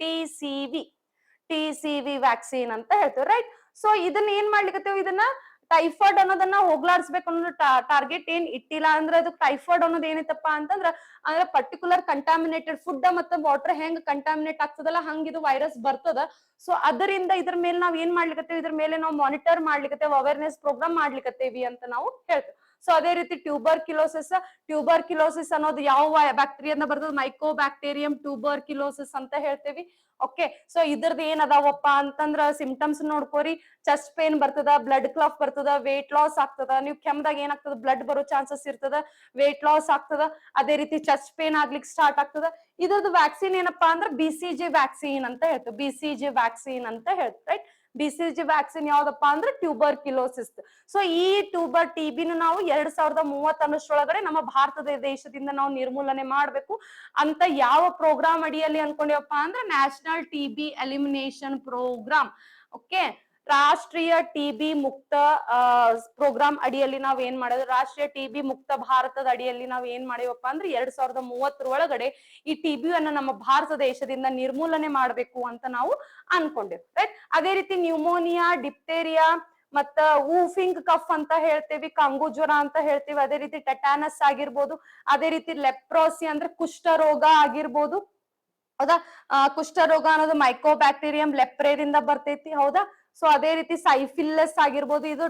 TCV ವ್ಯಾಕ್ಸಿನ್ ಅಂತ ಹೇಳ್ತೇವೆ, ರೈಟ್. ಸೊ ಇದನ್ನ ಏನ್ ಮಾಡ್ಲಿಕ್ಕತ್ತೇವೆ, ಇದನ್ನ ಟೈಫಾಯ್ಡ್ ಅನ್ನೋದನ್ನ ಹೋಗ್ಲಾಡ್ಸ್ಬೇಕು ಅನ್ನೋ ಟಾರ್ಗೆಟ್ ಏನ್ ಇಟ್ಟಿಲ್ಲ. ಅಂದ್ರೆ ಅದು ಟೈಫಾಯ್ಡ್ ಅನ್ನೋದು ಏನೈತಪ್ಪ ಅಂತಂದ್ರ ಅಂದ್ರೆ ಪರ್ಟಿಕ್ಯುಲರ್ ಕಂಟಾಮಿನೇಟೆಡ್ ಫುಡ್ ಮತ್ತೆ ವಾಟರ್ ಹೆಂಗ್ ಕಂಟಾಮಿನೇಟ್ ಆಗ್ತದಲ್ಲ ಹಂಗ ಇದು ವೈರಸ್ ಬರ್ತದ. ಸೊ ಅದರಿಂದ ಇದ್ರ ಮೇಲೆ ನಾವ್ ಏನ್ ಮಾಡ್ಲಿಕ್ಕತ್ತೇವೆ, ಇದ್ರ ಮೇಲೆ ನಾವು ಮಾನಿಟರ್ ಮಾಡ್ಲಿಕ್ಕತ್ತೇವೆ, ಅವೇರ್ನೆಸ್ ಪ್ರೋಗ್ರಾಮ್ ಮಾಡ್ಲಿಕ್ಕತ್ತೇವಿ ಅಂತ ನಾವು ಹೇಳ್ತೇವೆ. ಸೊ ಅದೇ ರೀತಿ ಟ್ಯೂಬರ್ಕ್ಯುಲೋಸಿಸ್ ಅನ್ನೋದು ಯಾವ ಬ್ಯಾಕ್ಟೀರಿಯಾದ ಬರ್ತದೆ, ಮೈಕೋ ಬ್ಯಾಕ್ಟೀರಿಯಂ ಟ್ಯೂಬರ್ಕ್ಯುಲೋಸಿಸ್ ಅಂತ ಹೇಳ್ತೇವಿ. ಓಕೆ, ಸೊ ಇದ್ರದ್ದು ಏನ್ ಅದಾವಪ್ಪ ಅಂತಂದ್ರ ಸಿಂಪ್ಟಮ್ಸ್ ನೋಡ್ಕೋರಿ. ಚೆಸ್ಟ್ ಪೇನ್ ಬರ್ತದ, ಬ್ಲಡ್ ಕ್ಲಾಫ್ ಬರ್ತದ, ವೇಟ್ ಲಾಸ್ ಆಗ್ತದ. ನೀವು ಕೆಮ್ಮದಾಗ ಏನಾಗ್ತದ, ಬ್ಲಡ್ ಬರೋ ಚಾನ್ಸಸ್ ಇರ್ತದ, ವೇಟ್ ಲಾಸ್ ಆಗ್ತದ. ಅದೇ ರೀತಿ ಚೆಸ್ಟ್ ಪೇನ್ ಆಗ್ಲಿಕ್ಕೆ ಸ್ಟಾರ್ಟ್ ಆಗ್ತದ. ಇದ್ರದ್ದು ವ್ಯಾಕ್ಸಿನ್ ಏನಪ್ಪಾ ಅಂದ್ರೆ BCG ವ್ಯಾಕ್ಸಿನ್ ಅಂತ ಹೇಳ್ತೇವೆ. BCG ವ್ಯಾಕ್ಸಿನ್ ಅಂತ ಹೇಳ್ತೇವೆ, ರೈಟ್. BCG ವ್ಯಾಕ್ಸಿನ್ ಯಾವ್ದಪ್ಪ ಅಂದ್ರೆ ಟ್ಯೂಬರ್ಕ್ಯುಲೋಸಿಸ್. ಸೊ ಈ TB ನಾವು 2030 ನಮ್ಮ ಭಾರತದ ದೇಶದಿಂದ ನಾವು ನಿರ್ಮೂಲನೆ ಮಾಡ್ಬೇಕು ಅಂತ ಯಾವ ಪ್ರೋಗ್ರಾಮ್ ಅಡಿಯಲ್ಲಿ ಅನ್ಕೊಂಡಿವಪ್ಪ ಅಂದ್ರೆ national TB elimination programme. Okay, ರಾಷ್ಟ್ರೀಯ TB ಮುಕ್ತ ಪ್ರೋಗ್ರಾಮ್ ಅಡಿಯಲ್ಲಿ ನಾವ್ ಏನ್ ಮಾಡೋದು, ರಾಷ್ಟ್ರೀಯ TB ಮುಕ್ತ ಭಾರತದ ಅಡಿಯಲ್ಲಿ ನಾವ್ ಏನ್ ಮಾಡಿವಪ್ಪ ಅಂದ್ರೆ 2030 ಈ TB ಅನ್ನ ನಮ್ಮ ಭಾರತ ದೇಶದಿಂದ ನಿರ್ಮೂಲನೆ ಮಾಡ್ಬೇಕು ಅಂತ ನಾವು ಅನ್ಕೊಂಡಿವಿ, ರೈಟ್. ಅದೇ ರೀತಿ ನ್ಯೂಮೋನಿಯಾ, ಡಿಪ್ತೇರಿಯಾ ಮತ್ತ ಊಫಿಂಗ್ ಕಫ್ ಅಂತ ಹೇಳ್ತೇವಿ, ಕಾಂಗು ಜ್ವರ ಅಂತ ಹೇಳ್ತೀವಿ. ಅದೇ ರೀತಿ ಟೆಟಾನಸ್ ಆಗಿರ್ಬೋದು, ಅದೇ ರೀತಿ ಲೆಪ್ರೋಸಿ ಅಂದ್ರೆ ಕುಷ್ಠರೋಗ ಆಗಿರ್ಬೋದು, ಹೌದಾ. ಕುಷ್ಠರೋಗ ಅನ್ನೋದು ಮೈಕೋಬ್ಯಾಕ್ಟೀರಿಯಂ ಲೆಪ್ರೇದಿಂದ ಬರ್ತೈತಿ, ಹೌದಾ. ಸೊ ಅದೇ ರೀತಿ ಸೈಫಿಲ್ಲಸ್ ಆಗಿರ್ಬೋದು, ಇದು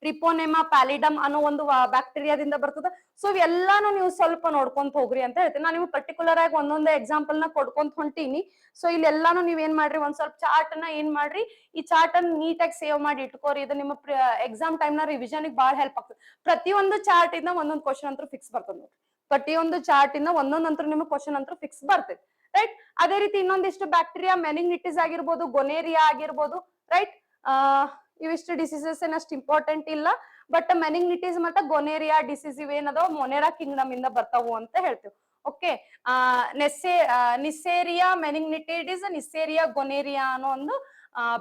ಟ್ರಿಪೋನೆಮಾ ಪ್ಯಾಲಿಡಮ್ ಅನ್ನೋ ಒಂದು ಬ್ಯಾಕ್ಟೀರಿಯಾದಿಂದ ಬರ್ತದ. ಸೊ ಇವೆಲ್ಲಾನು ನೀವು ಸ್ವಲ್ಪ ನೋಡ್ಕೊಂತ ಹೋಗ್ರಿ ಅಂತ ಹೇಳ್ತೀನಿ. ನಾನು ನಿಮ್ಗೆ ಪರ್ಟಿಕ್ಯುಲರ್ ಆಗಿ ಒಂದೊಂದೇ ಎಕ್ಸಾಂಪಲ್ ನ ಕೊಡ್ಕೊಂತ ಹೊಂಟೀನಿ. ಸೊ ಇಲ್ಲಿ ಎಲ್ಲಾನು ನೀವ್ ಏನ್ ಮಾಡ್ರಿ, ಒಂದ್ ಸ್ವಲ್ಪ ಚಾರ್ಟ್ ನ ಏನ್ ಮಾಡ್ರಿ, ಈ ಚಾರ್ಟ್ ಅನ್ನ ನೀಟಾಗಿ ಸೇವ್ ಮಾಡಿ ಇಟ್ಕೋರಿ. ಇದು ನಿಮ್ಮ ಎಕ್ಸಾಮ್ ಟೈಮ್ ನ ರಿವಿಷನ್ ಬಹಳ ಹೆಲ್ಪ್ ಆಗ್ತದೆ. ಪ್ರತಿಯೊಂದು ಚಾರ್ಟ್ ಇಂದ ಒಂದೊಂದು ಕ್ವಶನ್ ಅಂತೂ ಫಿಕ್ಸ್ ಬರ್ತದೆ ನೋಡ್ರಿ. ಪ್ರತಿಯೊಂದು ಚಾರ್ಟ್ ಇಂದ ಒಂದೊಂದಂತೂ ನಿಮಗೆ ಕ್ವಶನ್ ಅಂತೂ ಫಿಕ್ಸ್ ಬರ್ತೈತಿ, ರೈಟ್. ಅದೇ ರೀತಿ ಇನ್ನೊಂದಿಷ್ಟು ಬ್ಯಾಕ್ಟೀರಿಯಾ, ಮೆನಿಂಗಿಟಿಸ್ ಆಗಿರ್ಬೋದು, ಗೊನೇರಿಯಾ ಆಗಿರ್ಬೋದು, ರೈಟ್. ಇವಿಷ್ಟು ಡಿಸೀಸಸ್ ಏನಷ್ಟು ಇಂಪಾರ್ಟೆಂಟ್ ಇಲ್ಲ. ಬಟ್ ಮೆನಿಂಗಿಟಿಸ್ ಮತ್ತೆ ಗೊನೇರಿಯಾ ಡಿಸೀಸ್ ಇವೇನದೋ ಮೊನೆರಾ ಕಿಂಗ್ಡಮ್ ಇಂದ ಬರ್ತಾವು ಅಂತ ಹೇಳ್ತೇವೆ. ಓಕೆ, ನಿಸೇರಿಯಾ ಮೆನಿಂಗಿಟಿಸ್, ನಿಸೇರಿಯಾ ಗೊನೇರಿಯಾ ಅನ್ನೋ ಒಂದು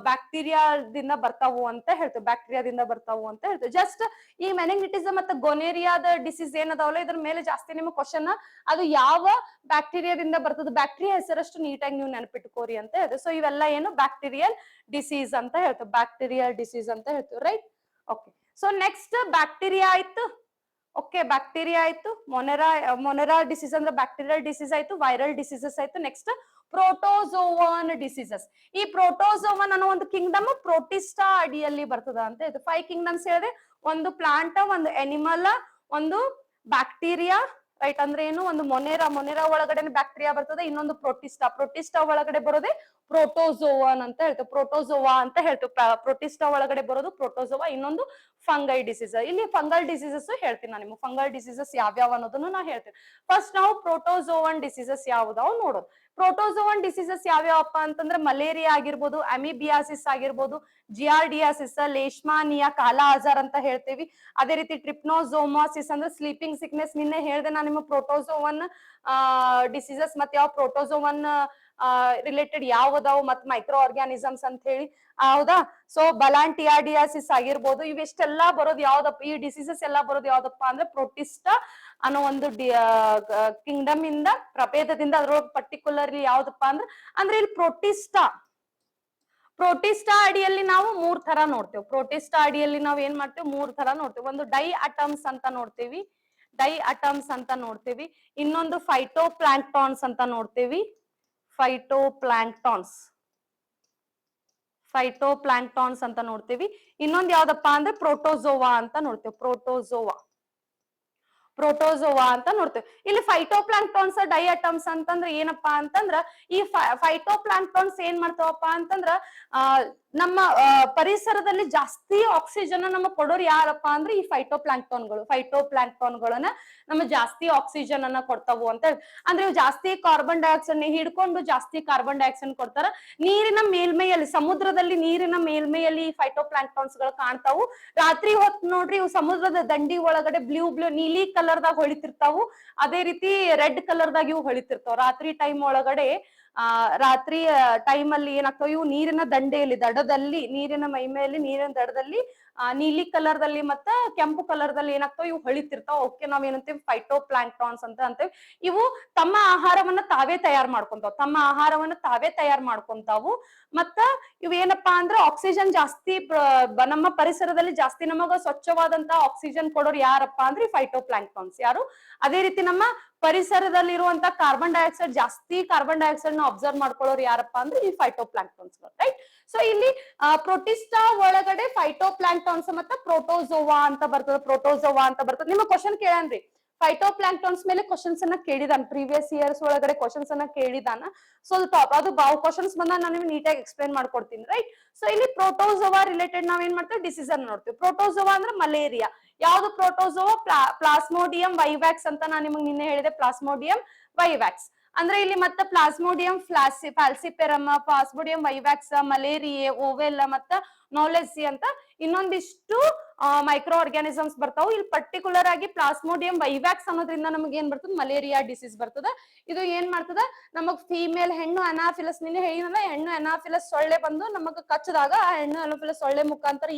ಬ್ಯಾಕ್ಟೀರಿಯಾದಿಂದ ಬರ್ತಾವು ಅಂತ ಹೇಳ್ತೇವೆ. ಬ್ಯಾಕ್ಟೀರಿಯಾದಿಂದ ಬರ್ತಾವು ಅಂತ ಹೇಳ್ತೇವೆ. ಜಸ್ಟ್ ಈ ಮೆನಿಂಗಿಟಿಸ್ ಮತ್ತೆ ಗೊನೇರಿಯಾದ ಡಿಸೀಸ್ ಏನದಾವಲ್ಲ, ಇದ್ರ ಮೇಲೆ ಜಾಸ್ತಿ ನಿಮ್ಗೆ ಕ್ವಶನ್ ಅದು ಯಾವ ಬ್ಯಾಕ್ಟೀರಿಯಾದಿಂದ ಬರ್ತದೆ, ಬ್ಯಾಕ್ಟೀರಿಯಾ ಹೆಸರಷ್ಟು ನೀಟಾಗಿ ನೀವು ನೆನಪಿಟ್ಕೋರಿ ಅಂತ ಹೇಳ್ತೇವೆ. ಸೊ ಇವೆಲ್ಲ ಏನು ಬ್ಯಾಕ್ಟೀರಿಯಲ್ ಡಿಸೀಸ್ ಅಂತ ಹೇಳ್ತೇವೆ, ಬ್ಯಾಕ್ಟೀರಿಯಲ್ ಡಿಸೀಸ್ ಅಂತ ಹೇಳ್ತೇವೆ, right. Okay, so next bacteria ಆಯ್ತು. ಓಕೆ, ಬ್ಯಾಕ್ಟೀರಿಯಾ ಆಯ್ತು, ಮೊನೆರಾ ಡಿಸೀಸ್ ಅಂದ್ರೆ ಬ್ಯಾಕ್ಟೀರಿಯಲ್ ಡಿಸೀಸ್ ಆಯ್ತು, ವೈರಲ್ ಡಿಸೀಸಸ್ ಆಯ್ತು. Next protozoan diseases. ಈ ಪ್ರೋಟೋಜೋವನ್ ಅನ್ನೋ ಒಂದು ಕಿಂಗ್ಡಮ್ ಪ್ರೋಟಿಸ್ಟಾ ಅಡಿಯಲ್ಲಿ ಬರ್ತದ ಅಂತ ಇದು. 5 ಕಿಂಗ್ಡಮ್ಸ್ ಹೇಳಿದೆ. ಒಂದು ಪ್ಲಾಂಟ್, ಒಂದು ಎನಿಮಲ್, ಒಂದು ಬ್ಯಾಕ್ಟೀರಿಯಾ, ರೈಟ್. ಅಂದ್ರೆ ಏನು, ಒಂದು ಮೊನೆರಾ ಒಳಗಡೆ ಬ್ಯಾಕ್ಟೀರಿಯಾ ಬರ್ತದೆ, ಇನ್ನೊಂದು ಪ್ರೋಟಿಸ್ಟಾ ಒಳಗಡೆ ಬರೋದೇ ಪ್ರೋಟೋಜೋವನ್ ಅಂತ ಹೇಳ್ತೇವೆ. ಪ್ರೋಟೋಜೋವಾ ಅಂತ ಹೇಳ್ತೇವೆ. ಪ್ರೋಟಿಸ್ಟಾ ಒಳಗಡೆ ಬರೋದು ಪ್ರೋಟೋಜೋವಾ. ಇನ್ನೊಂದು ಫಂಗೈ ಡಿಸೀಸ್. ಇಲ್ಲಿ ಫಂಗಲ್ ಡಿಸೀಸಸ್ ಹೇಳ್ತೀನಿ ನಾನು ನಿಮ್ಗೆ. ಫಂಗಲ್ ಡಿಸೀಸಸ್ ಯಾವ್ಯಾವ ಅನ್ನೋದನ್ನು ನಾ ಹೇಳ್ತೀನಿ. ಫಸ್ಟ್ ನಾವು ಪ್ರೋಟೋಜೋವನ್ ಡಿಸೀಸಸ್ ಯಾವ್ದಾವ್ ನೋಡೋದು. ಪ್ರೋಟೋಜೋವನ್ ಡಿಸೀಸಸ್ ಯಾವ್ಯಾವಪ್ಪ ಅಂತಂದ್ರೆ ಮಲೇರಿಯಾ ಆಗಿರ್ಬೋದು, ಅಮಿಬಿಯಾಸಿಸ್ ಆಗಿರ್ಬೋದು, ಜಿಯಾರ್ಡಿಯಾಸಿಸ್, ಲೇಷ್ಮಾನಿಯಾ, ಕಾಲಾ ಆಜಾರ್ ಅಂತ ಹೇಳ್ತೇವಿ. ಅದೇ ರೀತಿ ಟ್ರಿಪ್ನೋಜೋಮಾಸಿಸ್ ಅಂದ್ರೆ ಸ್ಲೀಪಿಂಗ್ ಸಿಕ್ನೆಸ್. ನಿನ್ನೆ ಹೇಳ್ದೆ ನಾನು ನಿಮ್ಮ ಪ್ರೋಟೋಜೋವನ್ ಡಿಸೀಸಸ್ ಮತ್ತೆ ಯಾವ ಪ್ರೋಟೋಜೋವನ್ ರಿಲೇಟೆಡ್ ಯಾವ್ದಾವ್ ಮತ್ ಮೈಕ್ರೋ ಆರ್ಗ್ಯಾನಿಸಮ್ಸ್ ಅಂತ ಹೇಳಿ, ಹೌದಾ. ಸೊ ಬಲಾಂಟಿಯಾಡಿಯಾಸಿಸ್ ಆಗಿರ್ಬೋದು, ಇವೆಷ್ಟೆಲ್ಲಾ ಬರೋದು ಯಾವ್ದಪ್ಪ, ಈ ಡಿಸೀಸಸ್ ಎಲ್ಲಾ ಬರೋದು ಯಾವ್ದಪ್ಪ ಅಂದ್ರೆ ಪ್ರೋಟಿಸ್ಟಾ ಅನ್ನೋ ಒಂದು ಕಿಂಗ್ಡಮ್ ಇಂದ, ಪ್ರಭೇದದಿಂದ. ಅದ್ರೊಳಗೆ ಪರ್ಟಿಕ್ಯುಲರ್ಲಿ ಯಾವ್ದಪ್ಪ ಅಂದ್ರೆ ಇಲ್ಲಿ ಪ್ರೋಟಿಸ್ಟಾ ಅಡಿಯಲ್ಲಿ ನಾವು 3 ತರ ನೋಡ್ತೇವೆ. ಪ್ರೋಟಿಸ್ಟಾ ಅಡಿಯಲ್ಲಿ ನಾವ್ ಏನ್ ಮಾಡ್ತೇವೆ, 3 ತರ ನೋಡ್ತೇವೆ. ಒಂದು ಡೈ ಅಟಮ್ಸ್ ಅಂತ ನೋಡ್ತೇವಿ, ಇನ್ನೊಂದು ಫೈಟೋಪ್ಲಾಂಕ್ಟಾನ್ಸ್ ಅಂತ ನೋಡ್ತೇವಿ, ಫೈಟೋಪ್ಲಾಂಕ್ಟಾನ್ಸ್ ಅಂತ ನೋಡ್ತೇವಿ. ಇನ್ನೊಂದು ಯಾವ್ದಪ್ಪ ಅಂದ್ರೆ ಪ್ರೋಟೋಜೋವಾ ಅಂತ ನೋಡ್ತೇವೆ. ಪ್ರೋಟೋಜೋವಾ ಅಂತ ನೋಡ್ತೇವೆ. ಇಲ್ಲಿ ಫೈಟೋಪ್ಲಾಂಕ್ಟಾನ್ಸ್, ಡೈ ಅಟಮ್ಸ್ ಅಂತಂದ್ರೆ ಏನಪ್ಪಾ ಅಂತಂದ್ರ, ಈ ಫೈಟೋಪ್ಲಾಂಕ್ಟಾನ್ಸ್ ಏನ್ ಮಾಡ್ತಾವಪ್ಪ ಅಂತಂದ್ರ ನಮ್ಮ ಪರಿಸರದಲ್ಲಿ ಜಾಸ್ತಿ ಆಕ್ಸಿಜನ್ ನಮಗ್ ಕೊಡೋರು ಯಾರಪ್ಪ ಅಂದ್ರೆ ಈ ಫೈಟೋ ಪ್ಲಾಂಕ್ಟೋನ್ಗಳನ್ನ ನಮ್ಮ ಜಾಸ್ತಿ ಆಕ್ಸಿಜನ್ ಅನ್ನ ಕೊಡ್ತಾವು ಅಂತ ಅಂದ್ರೆ ಇವು ಜಾಸ್ತಿ ಕಾರ್ಬನ್ ಡೈಆಕ್ಸೈಡ್ ಹಿಡ್ಕೊಂಡು ಜಾಸ್ತಿ ಕಾರ್ಬನ್ ಡೈಆಕ್ಸೈಡ್ ಕೊಡ್ತಾರ. ನೀರಿನ ಮೇಲ್ಮೈಯಲ್ಲಿ, ಸಮುದ್ರದಲ್ಲಿ ನೀರಿನ ಮೇಲ್ಮೈಯಲ್ಲಿ ಫೈಟೋ ಪ್ಲಾಂಕ್ಟೋನ್ಸ್ ಗಳು ಕಾಣ್ತಾವು. ರಾತ್ರಿ ಹೊತ್ತು ನೋಡ್ರಿ ಇವು ಸಮುದ್ರದ ದಂಡಿ ಒಳಗಡೆ ಬ್ಲೂ ನೀಲಿ ಕಲರ್ದಾಗ ಹೊಳಿತಿರ್ತಾವು. ಅದೇ ರೀತಿ ರೆಡ್ ಕಲರ್ದಾಗ ಇವು ಹೊಳಿತಿರ್ತಾವ. ರಾತ್ರಿ ಟೈಮ್ ಒಳಗಡೆ ರಾತ್ರಿ ಟೈಮ್ ಅಲ್ಲಿ ಏನಾಗ್ತಾವ, ಇವು ನೀರಿನ ದಂಡೆಯಲ್ಲಿ, ದಡದಲ್ಲಿ, ನೀರಿನ ಮೈಮೇಲೆ ನೀರಿನ ದಡದಲ್ಲಿ ನೀಲಿ ಕಲರ್ ದಲ್ಲಿ ಮತ್ತ ಕೆಂಪು ಕಲರ್ ದಲ್ಲಿ ಏನಾಗ್ತಾವ, ಇವು ಹೊಳಿತಿರ್ತಾವ. ಓಕೆ, ನಾವ್ ಏನಂತೀವಿ ಫೈಟೋ ಪ್ಲಾಂಕ್ಟಾನ್ಸ್ ಅಂತ ಅಂತೇವಿ. ಇವು ತಮ್ಮ ಆಹಾರವನ್ನ ತಾವೇ ತಯಾರು ಮಾಡ್ಕೊಂತಾವು. ಮತ್ತ ಇವ್ ಏನಪ್ಪಾ ಅಂದ್ರೆ ಆಕ್ಸಿಜನ್ ಜಾಸ್ತಿ ನಮ್ಮ ಪರಿಸರದಲ್ಲಿ ಜಾಸ್ತಿ ನಮಗ ಸ್ವಚ್ಛವಾದಂತಹ ಆಕ್ಸಿಜನ್ ಕೊಡೋರು ಯಾರಪ್ಪಾ ಅಂದ್ರೆ ಫೈಟೋ ಪ್ಲಾಂಕ್ಟಾನ್ಸ್. ಯಾರು? ಅದೇ ರೀತಿ ನಮ್ಮ ಪರಿಸರದಲ್ಲಿರುವಂತ ಕಾರ್ಬನ್ ಡೈಆಕ್ಸೈಡ್ ನ ಅಬ್ಸರ್ವ್ ಮಾಡ್ಕೊಳ್ಳೋರು ಯಾರಪ್ಪ ಅಂದ್ರೆ ಈ ಫೈಟೋ ಪ್ಲಾಂಕ್ಟಾನ್ಸ್, ರೈಟ್? ಸೊ ಇಲ್ಲಿ ಪ್ರೋಟಿಸ್ಟಾ ಒಳಗಡೆ ಫೈಟೋ ಪ್ಲಾಂಕ್ಟಾನ್ಸ್ ಮತ್ತೆ ಪ್ರೋಟೋಜೋವಾ ಅಂತ ಬರ್ತದೆ. ನಿಮ್ಮ ಕ್ವಶನ್ ಕೇಳನ್ರಿ, ಫೈಟೋ ಪ್ಲಾಂಕ್ಟಾನ್ಸ್ ಮೇಲೆ ಕ್ವಶನ್ಸ್ ಅನ್ನ ಕೇಳಿದಾನ, ಪ್ರೀವಿಯಸ್ ಇಯರ್ಸ್ ಒಳಗಡೆ ಕ್ವಶನ್ಸ್ ಅನ್ನ ಕೇಳಿದಾನ. ಸೊ ಅದು ಕ್ವಶನ್ಸ್ ಬಂದ ನಾನು ನಿಮ್ಗೆ ನೀಟಾಗಿ ಎಕ್ಸ್ಪ್ಲೇನ್ ಮಾಡ್ಕೊಡ್ತೀನಿ, ರೈಟ್? ಸೊ ಇಲ್ಲಿ ಪ್ರೋಟೋಜೋವಾ ರಿಲೇಟೆಡ್ ನಾವ್ ಏನ್ ಮಾಡ್ತೇವೆ, ಡಿಸೀಸ್ ಅನ್ನ ನೋಡ್ತೀವಿ. ಪ್ರೋಟೋಜೋವಾ ಅಂದ್ರೆ ಮಲೇರಿಯಾ. ಯಾವ್ದು ಪ್ರೋಟೋಜೋವಾ? ಪ್ಲಾಸ್ಮೋಡಿಯಂ ವೈವ್ಯಾಕ್ಸ್ ಅಂತ ನಾನು ನಿಮ್ಗೆ ನಿನ್ನೆ ಹೇಳಿದೆ, ಪ್ಲಾಸ್ಮೋಡಿಯಂ ವೈವ್ಯಾಕ್ಸ್. ಅಂದ್ರೆ ಇಲ್ಲಿ ಮತ್ತೆ ಪ್ಲಾಸ್ಮೋಡಿಯಂ ಫ್ಯಾಲ್ಸಿಪೆರಮ್, ಪ್ಲಾಸ್ಮೋಡಿಯಂ ವೈವ್ಯಾಕ್ಸ್, ಮಲೇರಿಯೆ, ಓವೆಲ್ ಮತ್ತ ನೋಲೆಸಿ ಅಂತ ಇನ್ನೊಂದಿಷ್ಟು ಮೈಕ್ರೋ ಆರ್ಗ್ಯಾನಿಸಮ್ಸ್ ಬರ್ತಾವು. ಇಲ್ಲಿ ಪರ್ಟಿಕ್ಯುಲರ್ ಆಗಿ ಪ್ಲಾಸ್ಮೋಡಿಯಂ ವೈವ್ಯಾಕ್ಸ್ ಅನ್ನೋದ್ರಿಂದ ನಮಗೆ ಏನ್ ಬರ್ತದೆ, ಮಲೇರಿಯಾ ಡಿಸೀಸ್ ಬರ್ತದ. ಇದು ಏನ್ ಮಾಡ್ತದ, ನಮಗ್ ಫೀಮೇಲ್ ಹೆಣ್ಣು ಅನಾಫಿಲಸ್, ನಿನ್ನೆ ಹೇಳಿನಲ್ಲ, ಹೆಣ್ಣು ಅನಾಫಿಲಸ್ ಸೊಳ್ಳೆ ಬಂದು ನಮಗ್ ಕಚ್ಚದಾಗ ಆ ಹೆಣ್ಣು ಅನಾಫಿಲಸ್ ಸೊಳ್ಳೆ ಮುಖಾಂತರ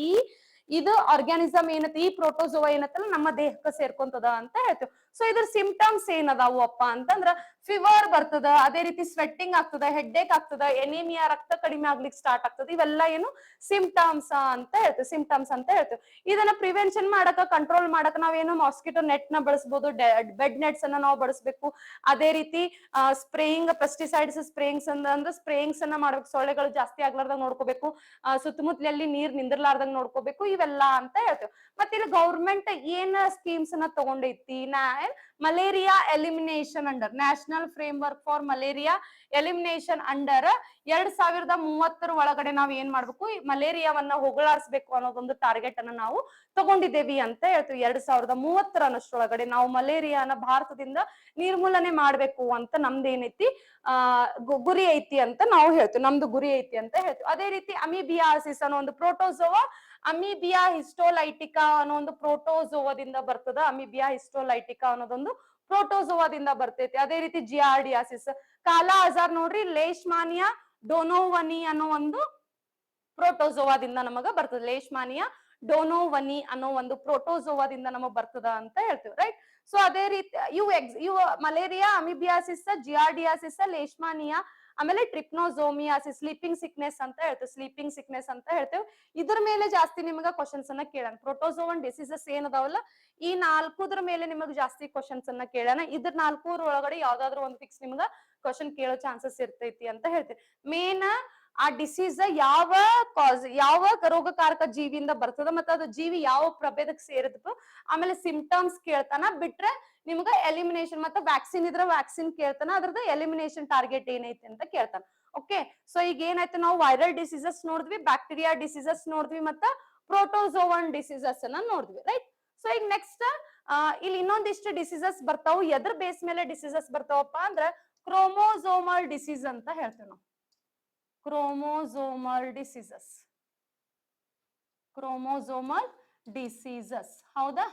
ಇದು ಆರ್ಗ್ಯಾನಿಸಮ್ ಏನತ್ತೆ, ಈ ಪ್ರೋಟೋಜೋವಾ ಏನತ್ತಲ್ಲ ನಮ್ಮ ದೇಹಕ್ಕೆ ಸೇರ್ಕೊಂತದ ಅಂತ ಹೇಳ್ತೇವೆ. ಸೊ ಇದ್ರ ಸಿಂಪ್ಟಮ್ಸ್ ಏನದಾವು ಅಪ್ಪ ಅಂತಂದ್ರ ಫೀವರ್ ಬರ್ತದ, ಅದೇ ರೀತಿ ಸ್ವೆಟ್ಟಿಂಗ್ ಆಗ್ತದ, ಹೆಡ್ಡೇಕ್ ಆಗ್ತದ, ಎನಿಮಿಯಾ ರಕ್ತ ಕಡಿಮೆ ಆಗ್ಲಿಕ್ಕೆ ಸ್ಟಾರ್ಟ್ ಆಗ್ತದ. ಇವೆಲ್ಲ ಏನು ಸಿಂಪ್ಟಮ್ಸ್ ಅಂತ ಹೇಳ್ತೇವೆ. ಇದನ್ನ ಪ್ರಿವೆನ್ಷನ್ ಮಾಡಕ, ಕಂಟ್ರೋಲ್ ಮಾಡಕ ನಾವೇನು ಮಾಸ್ಕಿಟೋ ನೆಟ್ ನ ಬಳಸಬಹುದು, ಬೆಡ್ ನೆಟ್ಸ್ ಅನ್ನ ನಾವು ಬಳಸಬೇಕು. ಅದೇ ರೀತಿ ಸ್ಪ್ರೇಯಿಂಗ್, ಪೆಸ್ಟಿಸೈಡ್ಸ್ ಸ್ಪ್ರೇಯಿಂಗ್ಸ್ ಅನ್ನ ಮಾಡ್ಬೇಕು, ಸೊಳ್ಳೆಗಳು ಜಾಸ್ತಿ ಆಗ್ಲಾರ್ದಾಗ ನೋಡ್ಕೋಬೇಕು, ಸುತ್ತಮುತ್ತಲಲ್ಲಿ ನೀರ್ ನಿಂದಿರ್ಲಾರ್ದಂಗ್ ನೋಡ್ಕೋಬೇಕು, ಇವೆಲ್ಲ ಅಂತ ಹೇಳ್ತೇವೆ. ಮತ್ತೆ ಇಲ್ಲಿ ಗೌರ್ಮೆಂಟ್ ಏನ್ ಸ್ಕೀಮ್ಸ್ ಅನ್ನ ತಗೊಂಡೈತಿ, malaria elimination under national framework for malaria elimination under 2030 ಒಳಗಡೆ ನಾವ್ ಏನ್ ಮಾಡ್ಬೇಕು, ಮಲೇರಿಯಾವನ್ನ ಹೋಗಲಾಡಿಸ್ಬೇಕು ಅನ್ನೋದೊಂದು ಟಾರ್ಗೆಟ್ ಅನ್ನ ನಾವು ತಗೊಂಡಿದ್ದೇವಿ ಅಂತ ಹೇಳ್ತೀವಿ. 2030 ನಾವು ಮಲೇರಿಯಾನ ಭಾರತದಿಂದ ನಿರ್ಮೂಲನೆ ಮಾಡ್ಬೇಕು ಅಂತ ನಮ್ದೇನೈತಿ ಗುರಿ ಐತಿ ಅಂತ ನಾವು ಹೇಳ್ತೀವಿ. ಅದೇ ರೀತಿ ಅಮೀಬಿಯಾಸಿಸ್ ಅನ್ನೋ ಒಂದು ಪ್ರೋಟೋಜೋವಾ, ಅಮೀಬಿಯಾ ಹಿಸ್ಟೋಲೈಟಿಕಾ ಅನ್ನೋ ಒಂದು ಪ್ರೋಟೋಜೋವಾದಿಂದ ಬರ್ತದ. ಅಮೀಬಿಯಾ ಹಿಸ್ಟೋಲೈಟಿಕಾ ಅನ್ನೋದೊಂದು ಪ್ರೋಟೋಜೋವಾದಿಂದ ಬರ್ತೈತಿ. ಅದೇ ರೀತಿ ಜಿಯಾರ್ಡಿಯಾಸಿಸ್, ಕಾಲಾ ಅಜಾರ್ ನೋಡ್ರಿ, ಲೇಶ್ಮಾನಿಯಾ ಡೊನೋವನಿ ಅನ್ನೋ ಒಂದು ಪ್ರೋಟೋಜೋವಾದಿಂದ ನಮಗ ಬರ್ತದೆ. ಲೇಶ್ಮಾನಿಯಾ ಡೊನೋವನಿ ಅನ್ನೋ ಒಂದು ಪ್ರೋಟೋಜೋವಾದಿಂದ ನಮಗ್ ಬರ್ತದ ಅಂತ ಹೇಳ್ತೀವಿ, ರೈಟ್? ಸೊ ಅದೇ ರೀತಿ ಇವು ಮಲೇರಿಯಾ, ಅಮಿಬಿಯಾಸಿಸ್, ಜಿಯಾರ್ಡಿಯಾಸಿಸ್, ಲೇಶ್ಮಾನಿಯಾ, ಆಮೇಲೆ ಟ್ರಿಪ್ನೋಸೋಮಿಯಾಸಿಸ್, ಸ್ಲೀಪಿಂಗ್ ಸಿಕ್ನೆಸ್ ಅಂತ ಹೇಳ್ತೇವೆ. ಇದ್ರ ಮೇಲೆ ಜಾಸ್ತಿ ನಿಮಗ ಕ್ವಶನ್ಸ್ ಅನ್ನ ಕೇಳೋಣ. ಪ್ರೋಟೋಜೋವನ್ ಡಿಸೀಸಸ್ ಏನದಾವಲ್ಲ, ಈ 4 ಮೇಲೆ ನಿಮಗ್ ಜಾಸ್ತಿ ಕ್ವಶನ್ಸ್ ಅನ್ನ ಕೇಳೋಣ. ಇದ್ರ 4 ಒಳಗಡೆ ಯಾವ್ದಾದ್ರು ಒಂದು ಫಿಕ್ಸ್ ನಿಮ್ಗ ಕ್ವಶನ್ ಕೇಳೋ ಚಾನ್ಸಸ್ ಇರ್ತೈತಿ ಅಂತ ಹೇಳ್ತೇವೆ. ಮೇನ್ ಆ ಡಿಸೀಸ್ ಯಾವ ರೋಗಕಾರಕ ಜೀವಿಯಿಂದ ಬರ್ತದ, ಮತ್ತೆ ಅದು ಜೀವಿ ಯಾವ ಪ್ರಭೇದಕ್ಕೆ ಸೇರಿದ್ವು, ಆಮೇಲೆ ಸಿಂಪ್ಟಮ್ಸ್ ಕೇಳ್ತಾನ. ಬಿಟ್ರೆ ನಿಮ್ಗ ಎಲಿಮಿನೇಷನ್ ಮತ್ತೆ ವ್ಯಾಕ್ಸಿನ್ ಇದ್ರ ವ್ಯಾಕ್ಸಿನ್ ಕೇಳ್ತಾನ, ಅದ್ರದ್ದು ಎಲಿಮಿನೇಷನ್ ಟಾರ್ಗೆಟ್ ಏನೈತಿ ಅಂತ ಕೇಳ್ತಾನ. ಓಕೆ, ಸೊ ಈಗ ಏನಾಯ್ತು, ನಾವು ವೈರಲ್ ಡಿಸೀಸಸ್ ನೋಡಿದ್ವಿ, ಬ್ಯಾಕ್ಟೀರಿಯಾ ಡಿಸೀಸಸ್ ನೋಡಿದ್ವಿ, ಮತ್ತೆ ಪ್ರೋಟೋಜೋವನ್ ಡಿಸೀಸಸ್ ಅನ್ನ ನೋಡಿದ್ವಿ, ರೈಟ್? ಸೊ ಈಗ ನೆಕ್ಸ್ಟ್ ಇಲ್ಲಿ ಇನ್ನೊಂದಿಷ್ಟು ಡಿಸೀಸಸ್ ಬರ್ತಾವು. ಎದ್ರ ಬೇಸ್ ಮೇಲೆ ಡಿಸೀಸಸ್ ಬರ್ತಾವಪ್ಪ ಅಂದ್ರೆ ಕ್ರೋಮೋಸೋಮಲ್ ಡಿಸೀಸ್ ಅಂತ ಹೇಳ್ತೇವೆ ನಾವು. ಕ್ರೋಮೋಸೋಮಲ್ ಡಿಸೀಸಸ್, ಹೌದಾ?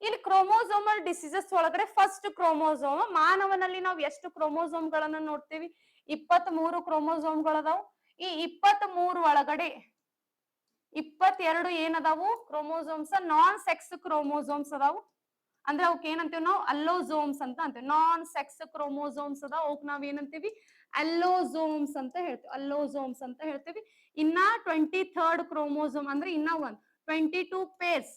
ಇಲ್ಲಿ ಕ್ರೋಮೋಸೋಮಲ್ ಡಿಸೀಸಸ್ ಒಳಗಡೆ ಫಸ್ಟ್ ಕ್ರೋಮೋಸೋಮ್, ಮಾನವನಲ್ಲಿ ನಾವು ಎಷ್ಟು ಕ್ರೋಮೋಸೋಮ್ ಗಳನ್ನ ನೋಡ್ತೀವಿ? 23 ಕ್ರೋಮೋಸೋಮ್ ಗಳದಾವು. ಈ 23 ಒಳಗಡೆ 22 ಏನದಾವು ಕ್ರೋಮೋಸೋಮ್ಸ್, ನಾನ್ ಸೆಕ್ಸ್ ಕ್ರೋಮೋಸೋಮ್ಸ್ ಅದಾವು. ಅಂದ್ರೆ ಅವಕ್ ಏನಂತೀವಿ ನಾವು, ಅಲ್ಲೋಸೋಮ್ಸ್ ಅಂತ ಅಂತೀವಿ. ನಾನ್ ಸೆಕ್ಸ್ ಕ್ರೋಮೋಸೋಮ್ಸ್ ಅದಾವ, ಅವಕ್ ನಾವ್ ಏನಂತೀವಿ, ಅಲ್ಲೋಸೋಮ್ಸ್ ಅಂತ ಹೇಳ್ತೀವಿ. ಇನ್ನ 23rd ಕ್ರೋಮೋಸೋಮ್ ಅಂದ್ರೆ ಇನ್ನ 22 ಪೇರ್ಸ್.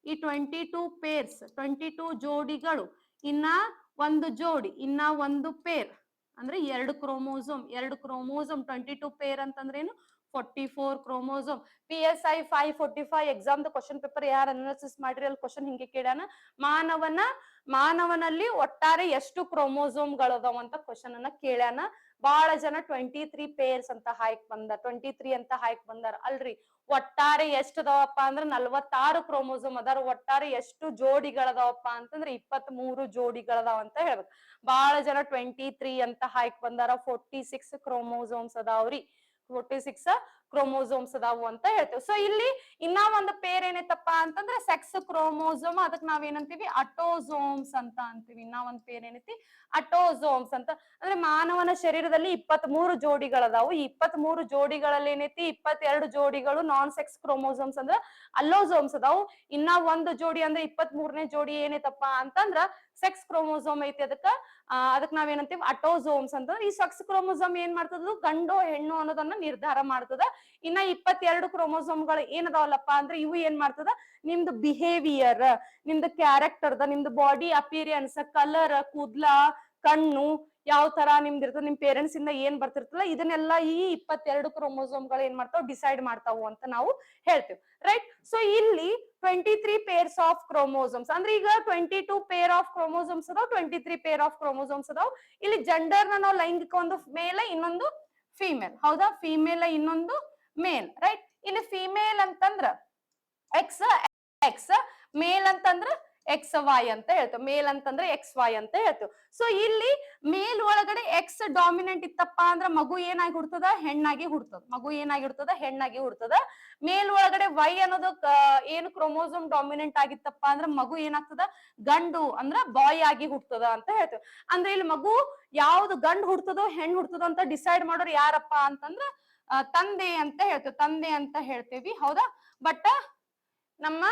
ಈ 22 ಜೋಡಿಗಳು, ಇನ್ನ ಒಂದು ಜೋಡಿ, ಇನ್ನ ಒಂದು ಪೇರ್ ಅಂದ್ರೆ 2 ಕ್ರೋಮೋಸೋಮ್ 22 ಪೇರ್ ಅಂತಂದ್ರೆ ಏನು, 44 chromosome. PSI 545 exam the question paper ಯಾರು ಅನಾಲಿಸಿಸ್ ಮಾಡ್ರಿ ಅಲ್ಲಿ ಕ್ವಶನ್ ಹಿಂಗೆ ಕೇಳ್ಯಾನ, ಮಾನವನಲ್ಲಿ ಒಟ್ಟಾರೆ ಎಷ್ಟು ಕ್ರೋಮೋಸೋಮ್ಗಳದಾವ ಅಂತ ಕ್ವಶನ್ ಅನ್ನ ಕೇಳ್ಯಾನ. ಬಹಳ ಜನ 23 ಪೇರ್ಸ್ ಅಂತ ಹಾಯ್ಕ್ ಬಂದಾರ, 23 ಅಂತ ಹಾಯ್ಕ್ ಬಂದಾರ. ಅಲ್ರಿ ಒಟ್ಟಾರೆ ಎಷ್ಟ್ ಅದಾವಪ್ಪ ಅಂದ್ರ 46 ಕ್ರೋಮೋಸೋಮ್ ಅದಾರ. ಒಟ್ಟಾರೆ ಎಷ್ಟು ಜೋಡಿಗಳದಾವಪ್ಪ ಅಂತಂದ್ರ 23 ಜೋಡಿಗಳದಾವ ಅಂತ ಹೇಳ್ಬೇಕು. ಬಹಳ ಜನ 23 ಅಂತ ಹಾಯ್ಕ್ ಬಂದಾರ. 46 ಕ್ರೋಮೋಸೋಮ್ಸ್ ಅದಾವ್ರಿ, 46 ಕ್ರೋಮೋಸೋಮ್ಸ್ ಅದಾವು ಅಂತ ಹೇಳ್ತೇವೆ. ಸೊ ಇಲ್ಲಿ ಇನ್ನ ಒಂದು ಪೇರ್ ಏನೈತಪ್ಪ ಅಂತಂದ್ರೆ ಸೆಕ್ಸ್ ಕ್ರೋಮೋಸೋಮ್, ಅದಕ್ಕೆ ನಾವೇನಂತೀವಿ ಅಟೋಸೋಮ್ಸ್ ಅಂತ ಅಂತೀವಿ. ಇನ್ನ ಒಂದ್ ಪೇರ್ ಏನೈತಿ ಅಟೋಸೋಮ್ಸ್ ಅಂತ. ಅಂದ್ರೆ ಮಾನವನ ಶರೀರದಲ್ಲಿ 23 ಜೋಡಿಗಳದಾವು. ಈ 23 ಜೋಡಿಗಳಲ್ಲಿ ಏನೈತಿ 22 ಜೋಡಿಗಳು ನಾನ್ ಸೆಕ್ಸ್ ಕ್ರೋಮೋಸೋಮ್ಸ್ ಅಂದ್ರ ಅಲ್ಲೋಸೋಮ್ಸ್ ಅದಾವು. ಇನ್ನ ಒಂದು ಜೋಡಿ ಅಂದ್ರೆ 23ನೇ ಜೋಡಿ ಏನೈತಪ್ಪ ಅಂತಂದ್ರ ಸೆಕ್ಸ್ ಕ್ರೋಮೋಸೋಮ್ ಐತಿ. ಅದಕ್ಕೆ ನಾವೇನಂತೀವಿ ಅಟೋಸೋಮ್ಸ್ ಅಂತ. ಈ ಸೆಕ್ಸ್ ಕ್ರೋಮೋಸೋಮ್ ಏನ್ ಮಾಡ್ತದ, ಗಂಡು ಹೆಣ್ಣು ಅನ್ನೋದನ್ನ ನಿರ್ಧಾರ ಮಾಡ್ತದ. ಇನ್ನ 22 ಕ್ರೋಮೋಸೋಮ್ಗಳು ಏನದಾವಲ್ಲಪ್ಪ ಅಂದ್ರೆ ಇವು ಏನ್ ಮಾಡ್ತದ, ನಿಮ್ದು ಬಿಹೇವಿಯರ್, ನಿಮ್ದು ಕ್ಯಾರೆಕ್ಟರ್, ನಿಮ್ದು ಬಾಡಿ ಅಪಿರಿಯನ್ಸ್, ಕಲರ್, ಕೂದ್ಲ, ಕಣ್ಣು ಯಾವ ತರ ನಿಮ್ದು ಇರ್ತದ, ನಿಮ್ ಪೇರೆಂಟ್ಸ್ ಇಂದ ಏನ್ ಬರ್ತಿರ್ತಲ್ಲ, ಇದನ್ನೆಲ್ಲ ಈ 22 ಕ್ರೋಮೋಸೋಮ್ಗಳು ಏನ್ ಮಾಡ್ತಾವ, ಡಿಸೈಡ್ ಮಾಡ್ತಾವು ಅಂತ ನಾವು ಹೇಳ್ತೇವೆ. ರೈಟ್. ಸೊ ಇಲ್ಲಿ 23 ಪೇರ್ಸ್ ಆಫ್ ಕ್ರೋಮೋಸೋಮ್ಸ್ ಅಂದ್ರೆ ಈಗ 22 ಪೇರ್ ಆಫ್ ಕ್ರೋಮೋಸೋಮ್ಸ್ ಅದಾವ, 23 ಪೇರ್ ಆಫ್ ಕ್ರೋಮೋಸೋಮ್ಸ್ ಅದಾವ. ಇಲ್ಲಿ ಜೆಂಡರ್ ನ ನಾವು ಲೈಂಗಿಕ, ಒಂದು ಮೇಲ್, ಇನ್ನೊಂದು ಫಿಮೇಲ್. ಹೌದಾ, ಫಿಮೇಲ್ ಇನ್ನೊಂದು ಮೇಲ್. ರೈಟ್. ಇಲ್ಲಿ ಫಿಮೇಲ್ ಅಂತಂದ್ರ ಎಕ್ಸ್ ಎಕ್ಸ್, ಮೇಲ್ ಅಂತಂದ್ರ ಎಕ್ಸ್ ವೈ ಅಂತ ಹೇಳ್ತೇವೆ. ಮೇಲ್ ಅಂತಂದ್ರೆ ಎಕ್ಸ್ ವೈ ಅಂತ ಹೇಳ್ತೇವೆ. ಸೊ ಇಲ್ಲಿ ಮೇಲ್ ಒಳಗಡೆ ಎಕ್ಸ್ ಡಾಮಿನೆಂಟ್ ಇತ್ತಪ್ಪ ಅಂದ್ರ ಮಗು ಏನಾಗಿ ಹುಡ್ತದ, ಹೆಣ್ಣಾಗಿ ಹುಡ್ತದ. ಮಗು ಏನಾಗಿ ಹುಡ್ತದ, ಹೆಣ್ಣಾಗಿ ಹುಡ್ತದ. ಮೇಲ್ ಒಳಗಡೆ ವೈ ಅನ್ನೋದು ಏನು ಕ್ರೋಮೋಸೋಮ್ ಡಾಮಿನೆಂಟ್ ಆಗಿತ್ತಪ್ಪ ಅಂದ್ರ ಮಗು ಏನಾಗ್ತದ, ಗಂಡು ಅಂದ್ರ ಬಾಯ್ ಆಗಿ ಹುಡ್ತದ ಅಂತ ಹೇಳ್ತೇವೆ. ಅಂದ್ರೆ ಇಲ್ಲಿ ಮಗು ಯಾವ್ದು ಗಂಡು ಹುಡ್ತದೋ ಹೆಣ್ಣು ಹುಡ್ತದೋ ಅಂತ ಡಿಸೈಡ್ ಮಾಡೋರು ಯಾರಪ್ಪ ಅಂತಂದ್ರ ತಂದೆ ಅಂತ ಹೇಳ್ತೇವೆ. ತಂದೆ ಅಂತ ಹೇಳ್ತೇವಿ. ಹೌದಾ. ಬಟ್ ನಮ್ಮ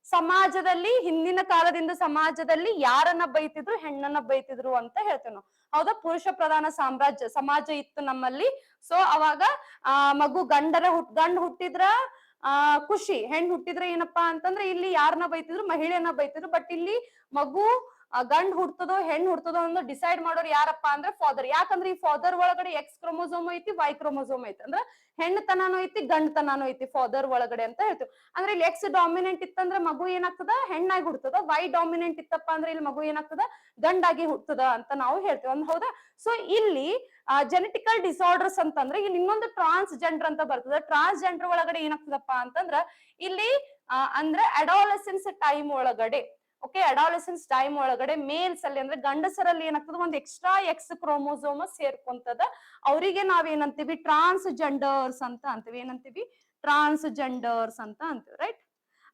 ಸಮಾಜದಲ್ಲಿ, ಹಿಂದಿನ ಕಾಲದಿಂದ ಸಮಾಜದಲ್ಲಿ ಯಾರನ್ನ ಬೈತಿದ್ರು, ಹೆಣ್ಣನ್ನ ಬೈತಿದ್ರು ಅಂತ ಹೇಳ್ತೇವೆ ನಾವು. ಹೌದಾ. ಪುರುಷ ಪ್ರಧಾನ ಸಮಾಜ ಇತ್ತು ನಮ್ಮಲ್ಲಿ. ಸೊ ಅವಾಗ ಮಗು ಗಂಡ್ ಹುಟ್ಟಿದ್ರ ಖುಷಿ, ಹೆಣ್ಣು ಹುಟ್ಟಿದ್ರೆ ಏನಪ್ಪಾ ಅಂತಂದ್ರೆ ಇಲ್ಲಿ ಯಾರನ್ನ ಬೈತಿದ್ರು, ಮಹಿಳೆಯನ್ನ ಬೈತಿದ್ರು. ಬಟ್ ಇಲ್ಲಿ ಮಗು ಗಂಡ್ ಹುಡ್ತದೋ ಹೆಣ್ಣು ಹುಡ್ತದೋ ಅನ್ನೋ ಡಿಸೈಡ್ ಮಾಡೋರು ಯಾರಪ್ಪ ಅಂದ್ರೆ ಫಾದರ್. ಯಾಕಂದ್ರೆ ಈ ಫಾದರ್ ಒಳಗಡೆ ಎಕ್ಸ್ ಕ್ರೋಮೋಸೋಮ್ ಐತಿ, ವೈ ಕ್ರೋಮೋಸೋಮ್ ಐತಿ. ಅಂದ್ರೆ ಹೆಣ್ಣು ತನಾನು ಐತಿ, ಗಂಡ್ ತನಾನು ಐತಿ ಫಾದರ್ ಒಳಗಡೆ ಅಂತ ಹೇಳ್ತೀವಿ. ಅಂದ್ರೆ ಇಲ್ಲಿ ಎಕ್ಸ್ ಡಾಮಿನೆಂಟ್ ಇತ್ತಂದ್ರೆ ಮಗು ಏನಾಗ್ತದ, ಹೆಣ್ಣಾಗಿ ಹುಡ್ತದ. ವೈ ಡಾಮಿನೆಂಟ್ ಇತ್ತಪ್ಪ ಅಂದ್ರೆ ಇಲ್ಲಿ ಮಗು ಏನಾಗ್ತದ, ಗಂಡಾಗಿ ಹುಡ್ತದ ಅಂತ ನಾವು ಹೇಳ್ತೇವೆ. ಹೌದಾ. ಸೊ ಇಲ್ಲಿ ಜೆನೆಟಿಕಲ್ ಡಿಸಾರ್ಡರ್ಸ್ ಅಂತಂದ್ರೆ ಇಲ್ಲಿ ಇನ್ನೊಂದು ಟ್ರಾನ್ಸ್ಜೆಂಡರ್ ಅಂತ ಬರ್ತದೆ. ಟ್ರಾನ್ಸ್ಜೆಂಡರ್ ಒಳಗಡೆ ಏನಾಗ್ತದಪ್ಪ ಅಂತಂದ್ರ ಇಲ್ಲಿ ಅಂದ್ರೆ ಅಡಾಲಸೆನ್ಸ್ ಟೈಮ್ ಒಳಗಡೆ, ಓಕೆ, ಅಡಾಲಸೆನ್ಸ್ ಟೈಮ್ ಒಳಗಡೆ ಮೇಲ್ಸ್ ಅಲ್ಲಿ ಅಂದ್ರೆ ಗಂಡಸರಲ್ಲಿ ಏನಾಗ್ತದ, ಒಂದು ಎಕ್ಸ್ಟ್ರಾ ಎಕ್ಸ್ ಕ್ರೋಮೋಸೋಮ್ ಸೇರ್ಕೊಂತದ. ಅವರಿಗೆ ನಾವೇನಂತೀವಿ ಟ್ರಾನ್ಸ್ಜೆಂಡರ್ಸ್ ಅಂತ ಅಂತೀವಿ. ಏನಂತೀವಿ, ಟ್ರಾನ್ಸ್ಜೆಂಡರ್ಸ್ ಅಂತ ಅಂತೀವಿ. ರೈಟ್.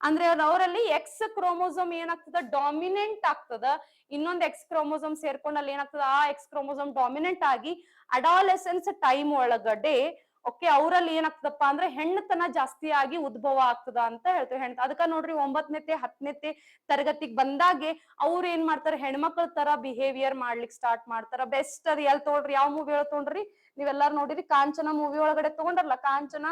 ಅಂದ್ರೆ ಅವರಲ್ಲಿ ಎಕ್ಸ್ ಕ್ರೋಮೋಸೋಮ್ ಏನಾಗ್ತದ, ಡಾಮಿನೆಂಟ್ ಆಗ್ತದ. ಇನ್ನೊಂದು ಎಕ್ಸ್ ಕ್ರೋಮೋಸೋಮ್ ಸೇರ್ಕೊಂಡು ಅಲ್ಲಿ ಏನಾಗ್ತದ, ಆ ಎಕ್ಸ್ ಕ್ರೋಮೋಸೋಮ್ ಡಾಮಿನೆಂಟ್ ಆಗಿ ಅಡಾಲಸೆನ್ಸ್ ಟೈಮ್ ಒಳಗಡೆ ಓಕೆ ಅವರಲ್ಲಿ ಏನಾಗ್ತದಪ್ಪ ಅಂದ್ರೆ ಹೆಣ್ಣತನ ಜಾಸ್ತಿ ಆಗಿ ಉದ್ಭವ ಆಗ್ತದ ಅಂತ ಹೇಳ್ತೇವೆ. ಅದಕ್ಕ ನೋಡ್ರಿ 9ನೇ 10ನೇ ತರಗತಿಗೆ ಬಂದಾಗೆ ಅವ್ರು ಏನ್ ಮಾಡ್ತಾರೆ, ಹೆಣ್ಮಕ್ಳ ತರ ಬಿಹೇವಿಯರ್ ಮಾಡ್ಲಿಕ್ಕೆ ಸ್ಟಾರ್ಟ್ ಮಾಡ್ತಾರ. ಬೆಸ್ಟ್ ಅದು ಎಲ್ ತಗೊಂಡ್ರಿ, ಯಾವ ಮೂವಿ ಒಳಗ್ ತಗೊಂಡ್ರಿ, ನೀವೆಲ್ಲಾರು ನೋಡಿರಿ. ಕಾಂಚನ ಮೂವಿ ಒಳಗಡೆ ತಗೊಂಡ್ರಲ್ಲ, ಕಾಂಚನ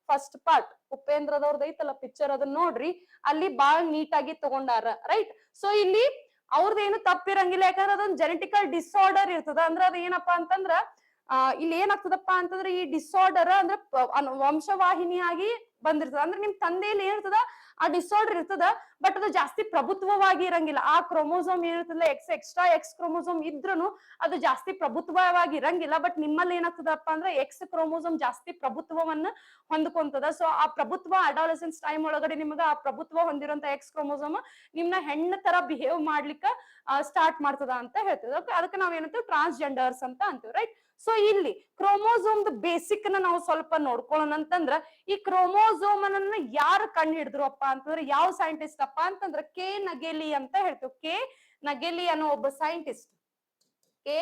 ಫಸ್ಟ್ ಪಾರ್ಟ್ ಉಪೇಂದ್ರದವ್ರದ್ದು ಐತಲ್ಲ ಪಿಕ್ಚರ್, ಅದನ್ನ ನೋಡ್ರಿ. ಅಲ್ಲಿ ಬಾಳ್ ನೀಟಾಗಿ ತಗೊಂಡಾರ. ರೈಟ್. ಸೊ ಇಲ್ಲಿ ಅವ್ರದ್ದೇನು ತಪ್ಪಿರಂಗಿಲ್ಲ, ಯಾಕಂದ್ರೆ ಅದೊಂದು ಜೆನೆಟಿಕಲ್ ಡಿಸಾರ್ಡರ್ ಇರ್ತದ. ಅಂದ್ರೆ ಅದ ಏನಪ್ಪಾ ಅಂತಂದ್ರ ಇಲ್ಲಿ ಏನಾಗ್ತದಪ್ಪ ಅಂತಂದ್ರೆ ಈ ಡಿಸಾರ್ಡರ್ ಅಂದ್ರೆ ವಂಶವಾಹಿನಿಯಾಗಿ ಬಂದಿರ್ತದ. ಅಂದ್ರೆ ನಿಮ್ ತಂದೆಯಲ್ಲಿ ಏನಿರ್ತದ ಆ ಡಿಸಾರ್ಡರ್ ಇರ್ತದ, ಬಟ್ ಅದು ಜಾಸ್ತಿ ಪ್ರಭುತ್ವವಾಗಿ ಇರಂಗಿಲ್ಲ. ಆ ಕ್ರೋಮೋಸೋಮ್ ಏನಿರ್ತದ, ಎಕ್ಸ್ಟ್ರಾ ಎಕ್ಸ್ ಕ್ರೋಮೋಸೋಮ್ ಇದ್ರೂ ಅದು ಜಾಸ್ತಿ ಪ್ರಭುತ್ವವಾಗಿ ಇರಂಗಿಲ್ಲ. ಬಟ್ ನಿಮ್ಮಲ್ಲಿ ಏನಾಗ್ತದಪ್ಪ ಅಂದ್ರೆ ಎಕ್ಸ್ ಕ್ರೋಮೋಸೋಮ್ ಜಾಸ್ತಿ ಪ್ರಭುತ್ವವನ್ನ ಹೊಂದ್ಕೊಂತದ. ಸೊ ಆ ಪ್ರಭುತ್ವ ಅಡಾಲಸೆನ್ಸ್ ಟೈಮ್ ಒಳಗಡೆ ನಿಮಗ ಆ ಪ್ರಭುತ್ವ ಹೊಂದಿರುವಂತ ಎಕ್ಸ್ ಕ್ರೋಮೋಸೋಮ್ ನಿಮ್ನ ಹೆಣ್ಣು ತರ ಬಿಹೇವ್ ಮಾಡ್ಲಿಕ್ಕ ಸ್ಟಾರ್ಟ್ ಮಾಡ್ತದ ಅಂತ ಹೇಳ್ತೇವೆ. ಅದಕ್ಕೆ ನಾವ್ ಏನಂತೀವಿ ಟ್ರಾನ್ಸ್ಜೆಂಡರ್ಸ್ ಅಂತ ಅಂತೀವಿ. ರೈಟ್. ಸೊ ಇಲ್ಲಿ ಕ್ರೋಮೋಸೋಮ್ ಬೇಸಿಕ್ ನ ನಾವು ಸ್ವಲ್ಪ ನೋಡ್ಕೊಳ್ಳೋಣ ಅಂತಂದ್ರ, ಈ ಕ್ರೋಮೋಸೋಮ್ ಅನ್ನ ಯಾರು ಕಂಡು ಹಿಡಿದ್ರು ಅಪ್ಪ ಅಂತಂದ್ರೆ, ಯಾವ ಸೈಂಟಿಸ್ಟ್ ಅಪ್ಪ ಅಂತಂದ್ರ ಕೆ ನಗೆಲಿ ಅಂತ ಹೇಳ್ತೇವೆ. ಕೆ ನಗೆಲಿ ಅನ್ನೋ ಒಬ್ಬ ಸೈಂಟಿಸ್ಟ್, ಕೆ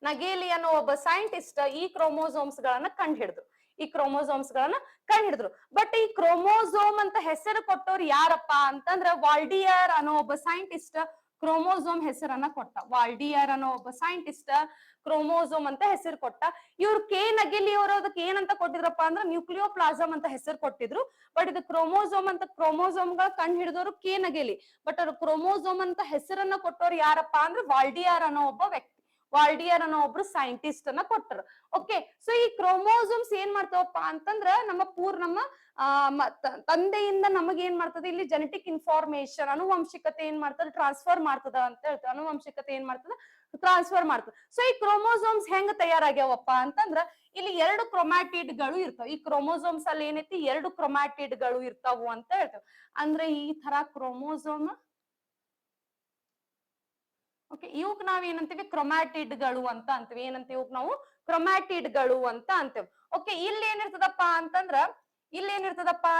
ನಗೆಲಿ ಅನ್ನೋ ಒಬ್ಬ ಸೈಂಟಿಸ್ಟ್ ಈ ಕ್ರೋಮೋಸೋಮ್ಸ್ ಗಳನ್ನ ಕಂಡು ಹಿಡಿದ್ರು. ಈ ಕ್ರೋಮೋಸೋಮ್ಸ್ ಗಳನ್ನ ಕಂಡು ಹಿಡಿದ್ರು. ಬಟ್ ಈ ಕ್ರೋಮೋಸೋಮ್ ಅಂತ ಹೆಸರು ಕೊಟ್ಟವ್ರು ಯಾರಪ್ಪ ಅಂತಂದ್ರ ವಾಲ್ಡಿಯರ್ ಅನ್ನೋ ಒಬ್ಬ ಸೈಂಟಿಸ್ಟ್ ಕ್ರೋಮೋಸೋಮ್ ಹೆಸರನ್ನ ಕೊಟ್ಟ. ವಾಲ್ಡಿಯರ್ ಅನ್ನೋ ಒಬ್ಬ ಸೈಂಟಿಸ್ಟ್ ಕ್ರೋಮೋಸೋಮ್ ಅಂತ ಹೆಸರು ಕೊಟ್ಟ. ಇವ್ರು ಕೆ ನಗೆಲಿ ಅವರು ಅದಕ್ಕೆ ಏನಂತ ಕೊಟ್ಟಿದ್ರಪ್ಪ ಅಂದ್ರೆ ನ್ಯೂಕ್ಲಿಯೋಪ್ಲಾಸಮ್ ಅಂತ ಹೆಸರು ಕೊಟ್ಟಿದ್ರು. ಬಟ್ ಇದು ಕ್ರೋಮೋಸೋಮ್ ಅಂತ ಕ್ರೋಮೋಸೋಮ್ಗಳ ಕಂಡು ಹಿಡಿದವರು ಕೆ ನಗೆಲಿ. ಬಟ್ ಅವ್ರು ಕ್ರೋಮೋಸೋಮ್ ಅಂತ ಹೆಸರನ್ನ ಕೊಟ್ಟವ್ರು ಯಾರಪ್ಪ ಅಂದ್ರೆ ವಾಲ್ಡಿಯರ್ ಅನ್ನೋ ಒಬ್ಬ ವ್ಯಕ್ತಿ. ವಾಲ್ಡಿಯರ್ ಅನ್ನೋ ಒಬ್ರು ಸೈಂಟಿಸ್ಟ್ ಅನ್ನ ಕೊಟ್ಟರು. ಓಕೆ, ಸೊ ಈ ಕ್ರೋಮೋಸೋಮ್ಸ್ ಏನ್ ಮಾಡ್ತಾವಪ್ಪ ಅಂತಂದ್ರ ನಮ್ಮ ತಂದೆಯಿಂದ ನಮಗ್ ಏನ್ ಮಾಡ್ತದೆ ಇಲ್ಲಿ ಜೆನೆಟಿಕ್ ಇನ್ಫಾರ್ಮೇಶನ್ ಅನುವಂಶಿಕತೆ ಏನ್ ಮಾಡ್ತದ ಟ್ರಾನ್ಸ್ಫರ್ ಮಾಡ್ತದ ಅಂತ ಹೇಳ್ತದೆ. ಅನುವಂಶಿಕತೆ ಏನ್ ಮಾಡ್ತದ ಟ್ರಾನ್ಸ್ಫರ್ ಮಾಡ್ತದೆ. ಸೊ ಈ ಕ್ರೋಮೋಸೋಮ್ಸ್ ಹೆಂಗ್ ತಯಾರಾಗ್ಯಾವಪ್ಪ ಅಂತಂದ್ರ ಇಲ್ಲಿ 2 ಕ್ರೊಮ್ಯಾಟಿಡ್ ಗಳು ಇರ್ತಾವ. ಈ ಕ್ರೋಮೋಸೋಮ್ಸ್ ಅಲ್ಲಿ ಏನೈತಿ 2 ಕ್ರೊಮ್ಯಾಟಿಡ್ ಗಳು ಇರ್ತಾವು ಅಂತ ಹೇಳ್ತೇವೆ. ಅಂದ್ರೆ ಈ ತರ ಕ್ರೋಮೋಸೋಮ್, ಓಕೆ, ಇವಕ್ ನಾವ್ ಏನಂತೀವಿ ಕ್ರೊಮ್ಯಾಟಿಡ್ ಗಳು ಅಂತ ಅಂತೀವಿ. ಏನಂತೀವಿ ಇವಕ್ ನಾವು ಕ್ರೊಮ್ಯಾಟಿಡ್ ಗಳು ಅಂತ ಅಂತೇವೆ. ಓಕೆ, ಇಲ್ಲಿ ಏನಿರ್ತದಪ್ಪ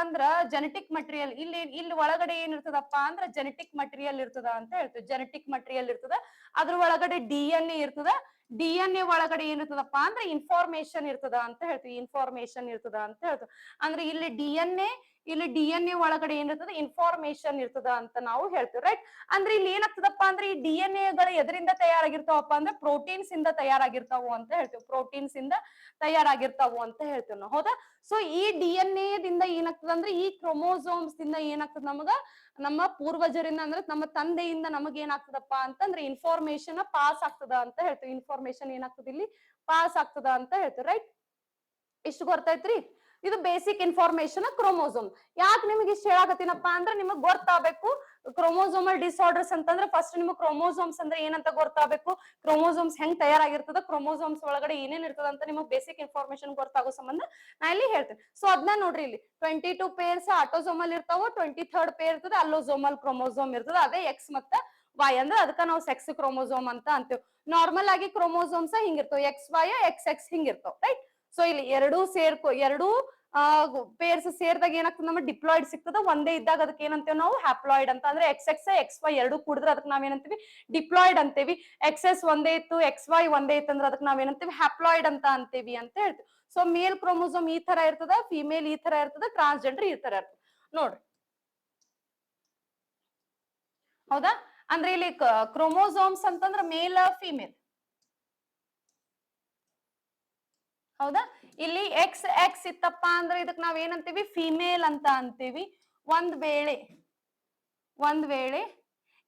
ಅಂದ್ರ ಜೆನೆಟಿಕ್ ಮಟೀರಿಯಲ್, ಇಲ್ಲಿ ಒಳಗಡೆ ಏನಿರ್ತದಪ್ಪ ಅಂದ್ರ ಜೆನೆಟಿಕ್ ಮಟೀರಿಯಲ್ ಇರ್ತದ ಅಂತ ಹೇಳ್ತೀವಿ. ಜೆನೆಟಿಕ್ ಮಟೀರಿಯಲ್ ಇರ್ತದ, ಅದ್ರ ಒಳಗಡೆ DNA ಇರ್ತದ. DNA ಒಳಗಡೆ ಏನಿರ್ತದಪ್ಪ ಅಂದ್ರೆ ಇನ್ಫಾರ್ಮೇಶನ್ ಇರ್ತದ ಅಂತ ಹೇಳ್ತೀವಿ. ಇನ್ಫಾರ್ಮೇಶನ್ ಇರ್ತದ ಅಂತ ಹೇಳ್ತೀವಿ. ಅಂದ್ರೆ ಇಲ್ಲಿ DNA ಒಳಗಡೆ ಏನಿರ್ತದ ಇನ್ಫಾರ್ಮೇಶನ್ ಇರ್ತದ ಅಂತ ನಾವು ಹೇಳ್ತೀವಿ. ರೈಟ್, ಅಂದ್ರೆ ಇಲ್ಲಿ ಏನಾಗ್ತದಪ್ಪ ಅಂದ್ರೆ ಈ DNA ಗಳು ಎದರಿಂದ ತಯಾರಾಗಿರ್ತಾವಪ್ಪ ಅಂದ್ರೆ ಪ್ರೋಟೀನ್ಸ್ ಇಂದ ತಯಾರಾಗಿರ್ತಾವು ಅಂತ ಹೇಳ್ತೀವಿ. ಪ್ರೋಟೀನ್ಸ್ ಇಂದ ತಯಾರಾಗಿರ್ತಾವು ಅಂತ ಹೇಳ್ತೀವಿ ನಾವು. ಹೌದಾ? ಸೊ ಈ DNA ದಿಂದ ಏನಾಗ್ತದ ಅಂದ್ರೆ ಈ ಕ್ರೋಮೋಸೋಮ್ಸ್ ದಿಂದ ಏನಾಗ್ತದ ನಮ್ಮ ಪೂರ್ವಜರಿಂದ ಅಂದ್ರೆ ನಮ್ಮ ತಂದೆಯಿಂದ ನಮಗ್ ಏನಾಗ್ತದಪ್ಪ ಅಂತಂದ್ರೆ ಇನ್ಫಾರ್ಮೇಶನ್ ಪಾಸ್ ಆಗ್ತದ ಅಂತ ಹೇಳ್ತೀವಿ. ಇನ್ಫಾರ್ಮೇಶನ್ ಏನಾಗ್ತದ ಇಲ್ಲಿ ಪಾಸ್ ಆಗ್ತದ ಅಂತ ಹೇಳ್ತೀವಿ. ರೈಟ್, ಇಷ್ಟು ಗೊತ್ತೈತ್ರಿ. ಇದು ಬೇಸಿಕ್ ಇನ್ಫಾರ್ಮೇಶನ್ ಕ್ರೋಮೋಸೋಮ್. ಯಾಕೆ ನಿಮ್ಗೆ ಇಷ್ಟ ಹೇಳಕತ್ತೀನಪ್ಪ ಅಂದ್ರೆ ನಿಮಗ್ ಗೊತ್ತಾಗಬೇಕು ಕ್ರೋಮೋಸೋಮಲ್ ಡಿಸಾರ್ಡರ್ಸ್ ಅಂತಂದ್ರೆ ಫಸ್ಟ್ ನಿಮ್ಗೆ ಕ್ರೋಮೋಸೋಮ್ಸ್ ಅಂದ್ರೆ ಏನಂತ ಗೊತ್ತಾಗಬೇಕು, ಕ್ರೋಮೋಸೋಮ್ಸ್ ಹೆಂಗ್ ತಯಾರಾಗಿರ್ತದ, ಕ್ರೋಮೋಸೋಮ್ಸ್ ಒಳಗಡೆ ಏನೇನ್ ಇರ್ತದ ಅಂತ ನಿಮಗೆ ಬೇಸಿಕ್ ಇನ್ಫಾರ್ಮೇಶನ್ ಗೊತ್ತಾಗೋ ಸಂಬಂಧ ನಾ ಇಲ್ಲಿ ಹೇಳ್ತೇನೆ. ಸೊ ಅದನ್ನ ನೋಡ್ರಿ, ಇಲ್ಲಿ 22 ಪೇರ್ಸ್ ಆಟೋಸೋಮಲ್ ಇರ್ತಾವ, 23rd ಪೇರ್ ಇರ್ತದೆ ಅಲ್ಲೋಸೋಮಲ್ ಕ್ರೋಮೋಸೋಮ್ ಇರ್ತದ. ಅದೇ ಎಕ್ಸ್ ಮತ್ತ ವೈ ಅಂದ್ರೆ ಅದಕ್ಕ ನಾವು ಸೆಕ್ಸ್ ಕ್ರೋಮೋಸೋಮ್ ಅಂತ ಅಂತೀವಿ. ನಾರ್ಮಲ್ ಆಗಿ ಕ್ರೋಮೋಸೋಮ್ಸ್ ಹಿಂಗಿರ್ತಾವ, ಎಕ್ಸ್ ವೈ ಎಕ್ಸ್ ಎಕ್ಸ್ ಹಿಂಗಿರ್ತಾವ. ರೈಟ್, ಸೊ ಇಲ್ಲಿ ಎರಡು ಪೇರ್ಸ್ ಸೇರ್ದಾಗ ಏನಾಗ್ತದೆ ನಮಗೆ ಡಿಪ್ಲಾಯ್ಡ್ ಸಿಗ್ತದ. ಒಂದೇ ಇದ್ದಾಗ ಅದಕ್ಕೆ ಏನಂತೇವೆ ನಾವು ಹ್ಯಾಪ್ಲಾಯ್ಡ್ ಅಂತ. ಅಂದ್ರೆ ಎಕ್ಸ್ ಎಕ್ಸ್ ಎಕ್ಸ್ ವೈ ಎರಡು ಕೂಡಿದ್ರೆ ಅದಕ್ಕೆ ನಾವೇನಂತೀವಿ ಡಿಪ್ಲಾಯ್ಡ್ ಅಂತೇವಿ. ಎಕ್ಸ್ ಎಸ್ ಒಂದೇ ಇತ್ತು, ಎಕ್ಸ್ ವೈ ಒಂದೇ ಇತ್ತು ಅಂದ್ರೆ ಅದಕ್ಕೆ ನಾವೇನಂತೀವಿ ಹ್ಯಾಪ್ಲಾಯ್ಡ್ ಅಂತ ಅಂತೀವಿ ಅಂತ ಹೇಳ್ತೀವಿ. ಸೊ ಮೇಲ್ ಕ್ರೋಮೋಸೋಮ್ ಈ ತರ ಇರ್ತದ, ಫಿಮೇಲ್ ಈ ತರ ಇರ್ತದ, ಟ್ರಾನ್ಸ್ಜೆಂಡರ್ ಈ ತರ ಇರ್ತದ. ನೋಡ್ರಿ, ಹೌದಾ? ಅಂದ್ರೆ ಇಲ್ಲಿ ಕ್ರೋಮೋಸೋಮ್ಸ್ ಅಂತಂದ್ರೆ ಮೇಲ್ ಫಿಮೇಲ್. ಹೌದಾ? ಇಲ್ಲಿ ಎಕ್ಸ್ ಎಕ್ಸ್ ಇತ್ತಪ್ಪ ಅಂದ್ರೆ ಇದಕ್ ನಾವ್ ಏನಂತೀವಿ ಫಿಮೇಲ್ ಅಂತ ಅಂತೀವಿ. ಒಂದ್ ವೇಳೆ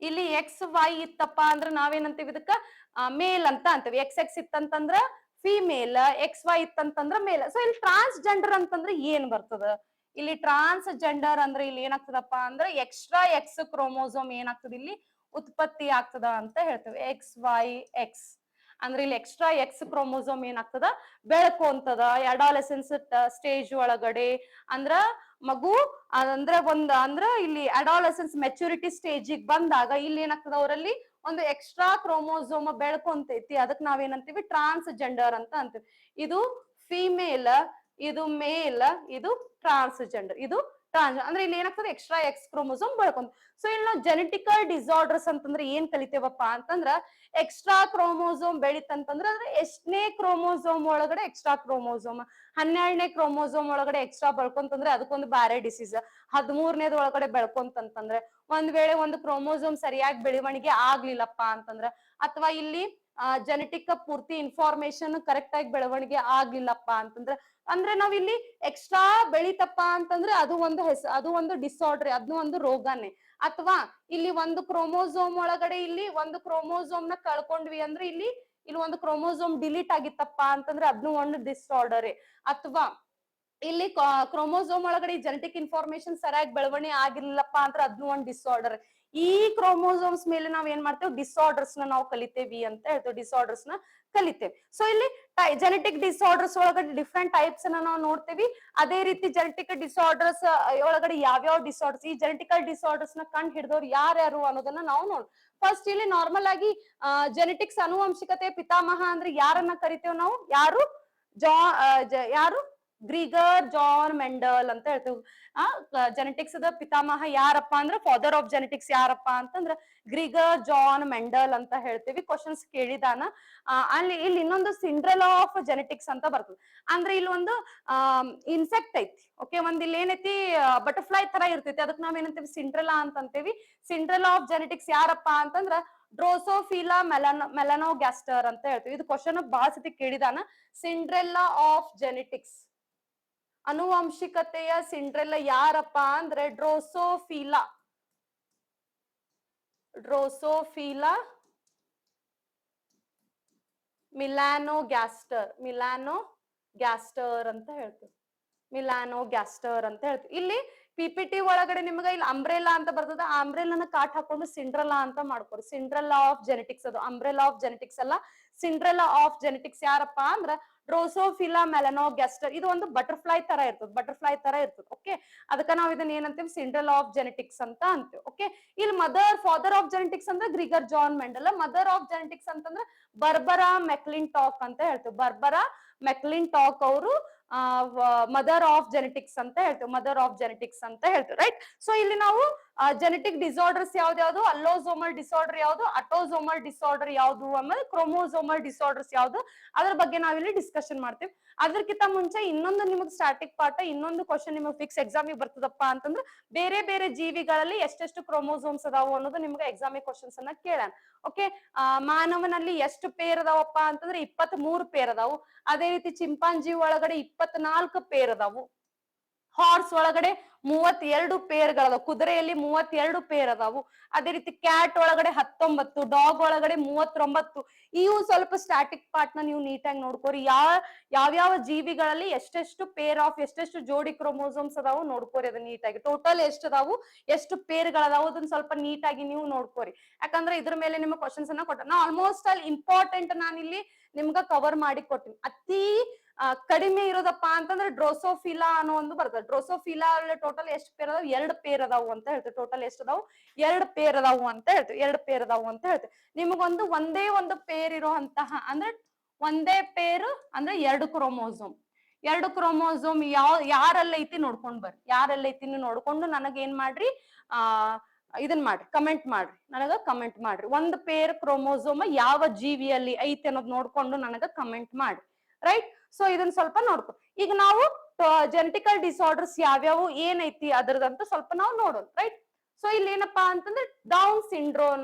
ಇಲ್ಲಿ ಎಕ್ಸ್ ವೈ ಇತ್ತಪ್ಪ ಅಂದ್ರೆ ನಾವೇನಂತೀವಿ ಇದಕ್ಕ ಮೇಲ್ ಅಂತ ಅಂತೀವಿ. ಎಕ್ಸ್ ಎಕ್ಸ್ ಇತ್ತಂತಂದ್ರ ಫಿಮೇಲ್, ಎಕ್ಸ್ ವೈ ಇತ್ತಂತಂದ್ರ ಮೇಲ್. ಸೊ ಇಲ್ಲಿ ಟ್ರಾನ್ಸ್ಜೆಂಡರ್ ಅಂತಂದ್ರೆ ಏನ್ ಬರ್ತದ? ಇಲ್ಲಿ ಟ್ರಾನ್ಸ್ಜೆಂಡರ್ ಅಂದ್ರೆ ಇಲ್ಲಿ ಏನಾಗ್ತದಪ್ಪ ಅಂದ್ರೆ ಎಕ್ಸ್ಟ್ರಾ ಎಕ್ಸ್ ಕ್ರೋಮೋಸೋಮ್ ಏನಾಗ್ತದ ಇಲ್ಲಿ ಉತ್ಪತ್ತಿ ಆಗ್ತದ ಅಂತ ಹೇಳ್ತೇವೆ. ಎಕ್ಸ್ ವೈ ಎಕ್ಸ್ ಅಂದ್ರೆ ಇಲ್ಲಿ ಎಕ್ಸ್ಟ್ರಾ ಎಕ್ಸ್ ಕ್ರೋಮೋಸೋಮ್ ಏನಾಗ್ತದ ಬೆಳ್ಕೊಂತದ ಅಡಾಲೆಸೆನ್ಸ್ ಸ್ಟೇಜ್ ಒಳಗಡೆ. ಅಂದ್ರ ಮಗು ಅಂದ್ರ ಇಲ್ಲಿ ಅಡಾಲೆಸೆನ್ಸ್ ಮೆಚುರಿಟಿ ಸ್ಟೇಜ್ ಬಂದಾಗ ಇಲ್ಲಿ ಏನಾಗ್ತದ ಅವರಲ್ಲಿ ಒಂದು ಎಕ್ಸ್ಟ್ರಾ ಕ್ರೋಮೋಸೋಮ್ ಬೆಳ್ಕೊಂತೈತಿ. ಅದಕ್ಕೆ ನಾವೇನಂತೀವಿ ಟ್ರಾನ್ಸ್ಜೆಂಡರ್ ಅಂತ ಅಂತೀವಿ. ಇದು ಫಿಮೇಲ್, ಇದು ಮೇಲ್, ಇದು ಟ್ರಾನ್ಸ್ಜೆಂಡರ್, ಇದು ಅಂದ್ರೆ ಇಲ್ಲಿ ಏನಾಗ್ತದೆ ಎಕ್ಸ್ಟ್ರಾ ಎಕ್ಸ್ ಕ್ರೋಮೋಸೋಮ್ ಬೆಳ್ಕೊಂತ. ಸೊ ಇಲ್ಲಿ ನಾವು ಜೆನೆಟಿಕಲ್ ಡಿಸಾರ್ಡರ್ಸ್ ಅಂತಂದ್ರೆ ಏನ್ ಕಲಿತೇವಪ್ಪ ಅಂತಂದ್ರ ಎಕ್ಸ್ಟ್ರಾ ಕ್ರೋಮೋಸೋಮ್ ಬೆಳಿತಂತಂದ್ರ ಅಂದ್ರೆ ಎಷ್ಟನೇ ಕ್ರೋಮೋಸೋಮ್ ಒಳಗಡೆ ಎಕ್ಸ್ಟ್ರಾ ಕ್ರೋಮೋಸೋಮ್, 12ನೇ ಕ್ರೋಮೋಸೋಮ್ ಒಳಗಡೆ ಎಕ್ಸ್ಟ್ರಾ ಬೆಳ್ಕೊಂತಂದ್ರೆ ಅದಕ್ಕೊಂದು ಬ್ಯಾರೆ ಡಿಸೀಸ್, 13ನೇದ್ ಒಳಗಡೆ ಬೆಳ್ಕೊಂತಂತಂದ್ರೆ ಒಂದ್ ವೇಳೆ ಒಂದು ಕ್ರೋಮೋಸೋಮ್ ಸರಿಯಾಗಿ ಬೆಳವಣಿಗೆ ಆಗ್ಲಿಲ್ಲಪ್ಪ ಅಂತಂದ್ರ ಅಥವಾ ಇಲ್ಲಿ ಜೆನೆಟಿಕ್ ಪೂರ್ತಿ ಇನ್ಫಾರ್ಮೇಶನ್ ಕರೆಕ್ಟ್ ಆಗಿ ಬೆಳವಣಿಗೆ ಆಗ್ಲಿಲ್ಲಪ್ಪ ಅಂತಂದ್ರ ಅಂದ್ರೆ ನಾವ್ ಇಲ್ಲಿ ಎಕ್ಸ್ಟ್ರಾ ಬೆಳಿತಪ್ಪ ಅಂತಂದ್ರೆ ಅದು ಒಂದು ಡಿಸಾರ್ಡರ್, ಅದನ್ನು ಒಂದು ರೋಗನೇ. ಅಥವಾ ಇಲ್ಲಿ ಒಂದು ಕ್ರೋಮೋಸೋಮ್ ಒಳಗಡೆ ಇಲ್ಲಿ ಒಂದು ಕ್ರೋಮೋಸೋಮ್ ನ ಕಳ್ಕೊಂಡ್ವಿ ಅಂದ್ರೆ ಇಲ್ಲಿ ಒಂದು ಕ್ರೋಮೋಸೋಮ್ ಡಿಲೀಟ್ ಆಗಿತ್ತಪ್ಪ ಅಂತಂದ್ರೆ ಅದನ್ನು ಒಂದು ಡಿಸಾರ್ಡರ್. ಅಥವಾ ಇಲ್ಲಿ ಕ್ರೋಮೋಸೋಮ್ ಒಳಗಡೆ ಜೆನೆಟಿಕ್ ಇನ್ಫಾರ್ಮೇಶನ್ ಸರಿಯಾಗಿ ಬೆಳವಣಿಗೆ ಆಗಿರ್ಲಿಲ್ಲಪ್ಪ ಅಂದ್ರೆ ಅದನ್ನು ಒಂದು ಡಿಸಾರ್ಡರ್. ಈ ಕ್ರೋಮೋಸೋಮ್ಸ್ ಮೇಲೆ ನಾವ್ ಏನ್ ಮಾಡ್ತೇವೆ ಡಿಸಾರ್ಡರ್ಸ್ ನಾವು ಕಲಿತೇವಿ ಅಂತ ಹೇಳ್ತೇವೆ. ಡಿಸಾರ್ಡರ್ಸ್ ನ ಕಲಿತೇವೆ. ಸೊ ಇಲ್ಲಿ ಜೆನೆಟಿಕ್ ಡಿಸಾರ್ಡರ್ಸ್ ಒಳಗಡೆ ಡಿಫ್ರೆಂಟ್ ಟೈಪ್ಸ್ ನಾವು ನೋಡ್ತೇವಿ. ಅದೇ ರೀತಿ ಜೆನೆಟಿಕ್ ಡಿಸಾರ್ಡರ್ಸ್ ಒಳಗಡೆ ಯಾವ್ಯಾವ ಡಿಸಾರ್ಡರ್ಸ್, ಈ ಜೆನೆಟಿಕಲ್ ಡಿಸಾರ್ಡರ್ಸ್ ನ ಕಂಡು ಹಿಡಿದವ್ರು ಯಾರ್ಯಾರು ಅನ್ನೋದನ್ನ ನಾವು ನೋಡ್. ಫಸ್ಟ್ ಇಲ್ಲಿ ನಾರ್ಮಲ್ ಆಗಿ ಜೆನೆಟಿಕ್ಸ್ ಅನುವಂಶಿಕತೆ ಪಿತಾಮಹ ಅಂದ್ರೆ ಯಾರನ್ನ ಕರಿತೇವೆ ನಾವು? ಯಾರು ಗ್ರಿಗರ್ ಜಾನ್ ಮೆಂಡಲ್ ಅಂತ ಹೇಳ್ತೇವೆ. ಜೆನೆಟಿಕ್ಸ್ ದ ಪಿತಾಮಹ ಯಾರಪ್ಪ ಅಂದ್ರೆ ಫಾದರ್ ಆಫ್ ಜೆನೆಟಿಕ್ಸ್ ಯಾರಪ್ಪ ಅಂತಂದ್ರ ಗ್ರಿಗರ್ ಜಾನ್ ಮೆಂಡಲ್ ಅಂತ ಹೇಳ್ತೇವಿ. ಕ್ವಶನ್ಸ್ ಕೇಳಿದಾನ. ಇಲ್ಲಿ ಇನ್ನೊಂದು ಸಿಂಡ್ರೆಲಾ ಆಫ್ ಜೆನೆಟಿಕ್ಸ್ ಅಂತ ಬರ್ತದೆ. ಅಂದ್ರೆ ಇಲ್ಲಿ ಒಂದು ಇನ್ಸೆಕ್ಟ್ ಐತಿ. ಓಕೆ, ಒಂದ್ ಇಲ್ಲಿ ಏನೈತಿ ಬಟರ್ಫ್ಲೈ ತರ ಇರ್ತೈತಿ, ಅದಕ್ಕೆ ನಾವ್ ಏನಂತೀವಿ ಸಿಂಡ್ರೆಲಾ ಅಂತ ಅಂತೇವಿ. ಸಿಂಡ್ರೆಲಾ ಆಫ್ ಜೆನೆಟಿಕ್ಸ್ ಯಾರಪ್ಪ ಅಂತಂದ್ರ ಡ್ರೋಸೋಫಿಲಾ ಮೆಲನೋಗ್ಯಾಸ್ಟರ್ ಅಂತ ಹೇಳ್ತೀವಿ. ಇದು ಕ್ವಶನ್ ಬಹಳ ಸತಿ ಕೇಳಿದಾನ. ಸಿಂಡ್ರೆಲ್ಲಾ ಆಫ್ ಜೆನೆಟಿಕ್ಸ್ ಅನುವಂಶಿಕತೆಯ ಸಿಂಡ್ರೆಲ್ಲಾ ಯಾರಪ್ಪ ಅಂದ್ರೆ ಡ್ರೋಸೋಫಿಲಾ ಮಿಲಾನೋ ಗ್ಯಾಸ್ಟರ್ ಅಂತ ಹೇಳ್ತೀವಿ. ಮಿಲಾನೋ ಗ್ಯಾಸ್ಟರ್ ಅಂತ ಹೇಳ್ತೀವಿ. ಇಲ್ಲಿ ಪಿಪಿಟಿ ಒಳಗಡೆ ನಿಮ್ಗೆ ಇಲ್ಲಿ ಅಂಬ್ರೆಲಾ ಅಂತ ಬರ್ತದ, ಆ ಅಂಬ್ರೆಲಾನ ಕಾಟ್ ಹಾಕೊಂಡು ಸಿಂಡ್ರಲಾ ಅಂತ ಮಾಡ್ಕೊರಿ. ಸಿಂಡ್ರಲಾ ಆಫ್ ಜೆನೆಟಿಕ್ಸ್, ಅದು ಅಂಬ್ರೆಲಾ ಆಫ್ ಜೆನೆಟಿಕ್ಸ್ ಅಲ್ಲ, ಸಿಂಡ್ರೆಲಾ ಆಫ್ ಜೆನೆಟಿಕ್ಸ್ ಯಾರಪ್ಪ ಅಂದ್ರ ಡ್ರೋಸೋಫಿಲಾ ಮೆಲನೋಗ್ಯಾಸ್ಟರ್. ಇದು ಒಂದು ಬಟರ್ಫ್ಲೈ ತರ ಇರ್ತದೆ, ಬಟರ್ಫ್ಲೈ ತರ ಇರ್ತದೆ. ಓಕೆ, ಅದಕ್ಕ ನಾವ್ ಇದನ್ನ ಏನಂತೀವಿ, ಸಿಂಡ್ರೆಲಾ ಆಫ್ ಜೆನೆಟಿಕ್ಸ್ ಅಂತ ಅಂತೀವಿ. ಓಕೆ, ಇಲ್ಲಿ ಫಾದರ್ ಆಫ್ ಜೆನೆಟಿಕ್ಸ್ ಅಂದ್ರೆ Gregor John Mendel. Mother of genetics ಅಂತಂದ್ರೆ ಬರ್ಬರಾ ಮೆಕ್ಲಿಂಟಾಕ್ ಅಂತ ಹೇಳ್ತೀವಿ. ಬರ್ಬರಾ ಮೆಕ್ಲಿಂಟಾಕ್ ಅವರು ಮದರ್ ಆಫ್ ಜೆನೆಟಿಕ್ಸ್ ಅಂತ ಹೇಳ್ತೀವಿ. ಮದರ್ ಆಫ್ ಜೆನೆಟಿಕ್ಸ್ ಅಂತ ಹೇಳ್ತೀವಿ, ರೈಟ್. ಸೊ ಇಲ್ಲಿ ನಾವು ಜೆನೆಟಿಕ್ ಡಿಸಾರ್ಡರ್ಸ್ ಯಾವ್ದು, ಅಲ್ಲೋಸೋಮಲ್ ಡಿಸಾರ್ಡರ್ ಯಾವ್ದು, ಅಟೋಸೋಮಲ್ ಡಿಸಾರ್ಡರ್ ಯಾವ್ದು, ಆಮೇಲೆ ಕ್ರೋಮೋಸೋಮಲ್ ಡಿಸಾರ್ಡರ್ಸ್ ಯಾವ್ದು, ಅದ್ರ ಬಗ್ಗೆ ನಾವಿಲ್ಲಿ ಡಿಸ್ಕಷನ್ ಮಾಡ್ತೀವಿ. ಅದಕ್ಕಿಂತ ಮುಂಚೆ ಇನ್ನೊಂದು ನಿಮಗೆ ಸ್ಟಾಟಿಕ್ ಪಾಠ, ಇನ್ನೊಂದು ಕ್ವಶನ್ ನಿಮಗೆ ಫಿಕ್ಸ್ ಎಕ್ಸಾಮಿಗೆ ಬರ್ತದಪ್ಪ ಅಂತಂದ್ರೆ ಬೇರೆ ಬೇರೆ ಜೀವಿಗಳಲ್ಲಿ ಎಷ್ಟೆಷ್ಟು ಕ್ರೋಮೋಸೋಮ್ಸ್ ಅದಾವು ಅನ್ನೋದು ನಿಮ್ಗೆ ಎಕ್ಸಾಮಿಗೆ ಕ್ವಶನ್ಸ್ ಅನ್ನ ಕೇಳೋಣ. ಓಕೆ, ಮಾನವನಲ್ಲಿ ಎಷ್ಟು ಪೇರ್ ಅದಾವಪ್ಪ ಅಂತಂದ್ರೆ 23 ಪೇರ್ ಅದಾವು. ಅದೇ ರೀತಿ ಚಿಂಪಾಂಜಿ ಒಳಗಡೆ 24 ಪೇರ್ ಅದಾವು. ಹಾರ್ಸ್ ಒಳಗಡೆ 32 ಪೇರ್ಗಳದಾವು. ಕುದುರೆಯಲ್ಲಿ 32 ಪೇರ್ ಅದಾವು. ಅದೇ ರೀತಿ ಕ್ಯಾಟ್ ಒಳಗಡೆ 19, ಡಾಗ್ ಒಳಗಡೆ 39. ಇವು ಸ್ವಲ್ಪ ಸ್ಟಾಟಿಕ್ ಪಾರ್ಟ್ ನ ನೀವು ನೀಟಾಗಿ ನೋಡ್ಕೋರಿ. ಯಾವ್ಯಾವ ಜೀವಿಗಳಲ್ಲಿ ಎಷ್ಟೆಷ್ಟು ಪೇರ್ ಆಫ್ ಎಷ್ಟೆಷ್ಟು ಜೋಡಿ ಕ್ರೋಮೋಸೋಮ್ಸ್ ಅದಾವು ನೋಡ್ಕೋರಿ. ಅದು ನೀಟಾಗಿ ಟೋಟಲ್ ಎಷ್ಟು ಅದಾವು, ಎಷ್ಟು ಪೇರ್ಗಳದಾವು, ಅದನ್ನ ಸ್ವಲ್ಪ ನೀಟಾಗಿ ನೀವು ನೋಡ್ಕೋರಿ. ಯಾಕಂದ್ರೆ ಇದ್ರ ಮೇಲೆ ನಿಮ್ಗೆ ಕ್ವಶನ್ಸ್ ಅನ್ನ ಕೊಟ್ಟ. ನಾ ಆಲ್ಮೋಸ್ಟ್ ಅಲ್ಲಿ ಇಂಪಾರ್ಟೆಂಟ್ ನಾನಿಲ್ಲಿ ನಿಮ್ಗ ಕವರ್ ಮಾಡಿ ಕೊಟ್ಟಿನಿ. ಅತಿ ಕಡಿಮೆ ಇರೋದಪ್ಪ ಅಂತಂದ್ರೆ ಡ್ರೋಸೋಫಿಲಾ ಅನ್ನೋ ಒಂದು ಬರ್ತದೆ. ಡ್ರೋಸೋಫಿಲಾ ಟೋಟಲ್ ಎಷ್ಟು ಪೇರ್ ಅದಾವ, 2 ಪೇರ್ ಅದಾವು ಅಂತ ಹೇಳ್ತೀವಿ. ಟೋಟಲ್ ಎಷ್ಟು ಅದಾವು, 2 ಪೇರ್ ಅದಾವು ಅಂತ ಹೇಳ್ತೀವಿ. 2 ಪೇರ್ ಅದಾವು ಅಂತ ಹೇಳ್ತೀವಿ. ನಿಮಗೊಂದು ಒಂದೇ ಒಂದು ಪೇರ್ ಇರುವಂತಹ ಅಂದ್ರೆ ಒಂದೇ ಪೇರ್ ಅಂದ್ರೆ 2 ಕ್ರೋಮೋಸೋಮ್. 2 ಕ್ರೋಮೋಸೋಮ್ ಯಾರೆಲ್ಲ ಐತಿ ನೋಡ್ಕೊಂಡ್ ಬರ್ರಿ. ಯಾರೆಲ್ಲ ಐತಿ ನೋಡ್ಕೊಂಡು ನನಗ್ ಏನ್ ಮಾಡ್ರಿ, ಇದನ್ ಮಾಡ್ರಿ, ಕಮೆಂಟ್ ಮಾಡ್ರಿ, ನನಗ ಕಮೆಂಟ್ ಮಾಡ್ರಿ. ಒಂದು ಪೇರ್ ಕ್ರೋಮೋಸೋಮ್ ಯಾವ ಜೀವಿಯಲ್ಲಿ ಐತಿ ಅನ್ನೋದು ನೋಡ್ಕೊಂಡು ನನಗ ಕಮೆಂಟ್ ಮಾಡ್ರಿ, ರೈಟ್. ಸೊ ಇದನ್ನ ಸ್ವಲ್ಪ ನೋಡ್ಕೊ. ಈಗ ನಾವು ಜೆನೆಟಿಕಲ್ ಡಿಸಾರ್ಡರ್ಸ್ ಯಾವ್ಯಾವು ಏನೈತಿ ಅದ್ರದಂತ ಸ್ವಲ್ಪ ನಾವು ನೋಡೋಣ, ರೈಟ್. ಸೊ ಇಲ್ಲಿ ಏನಪ್ಪಾ ಅಂತಂದ್ರೆ ಡೌನ್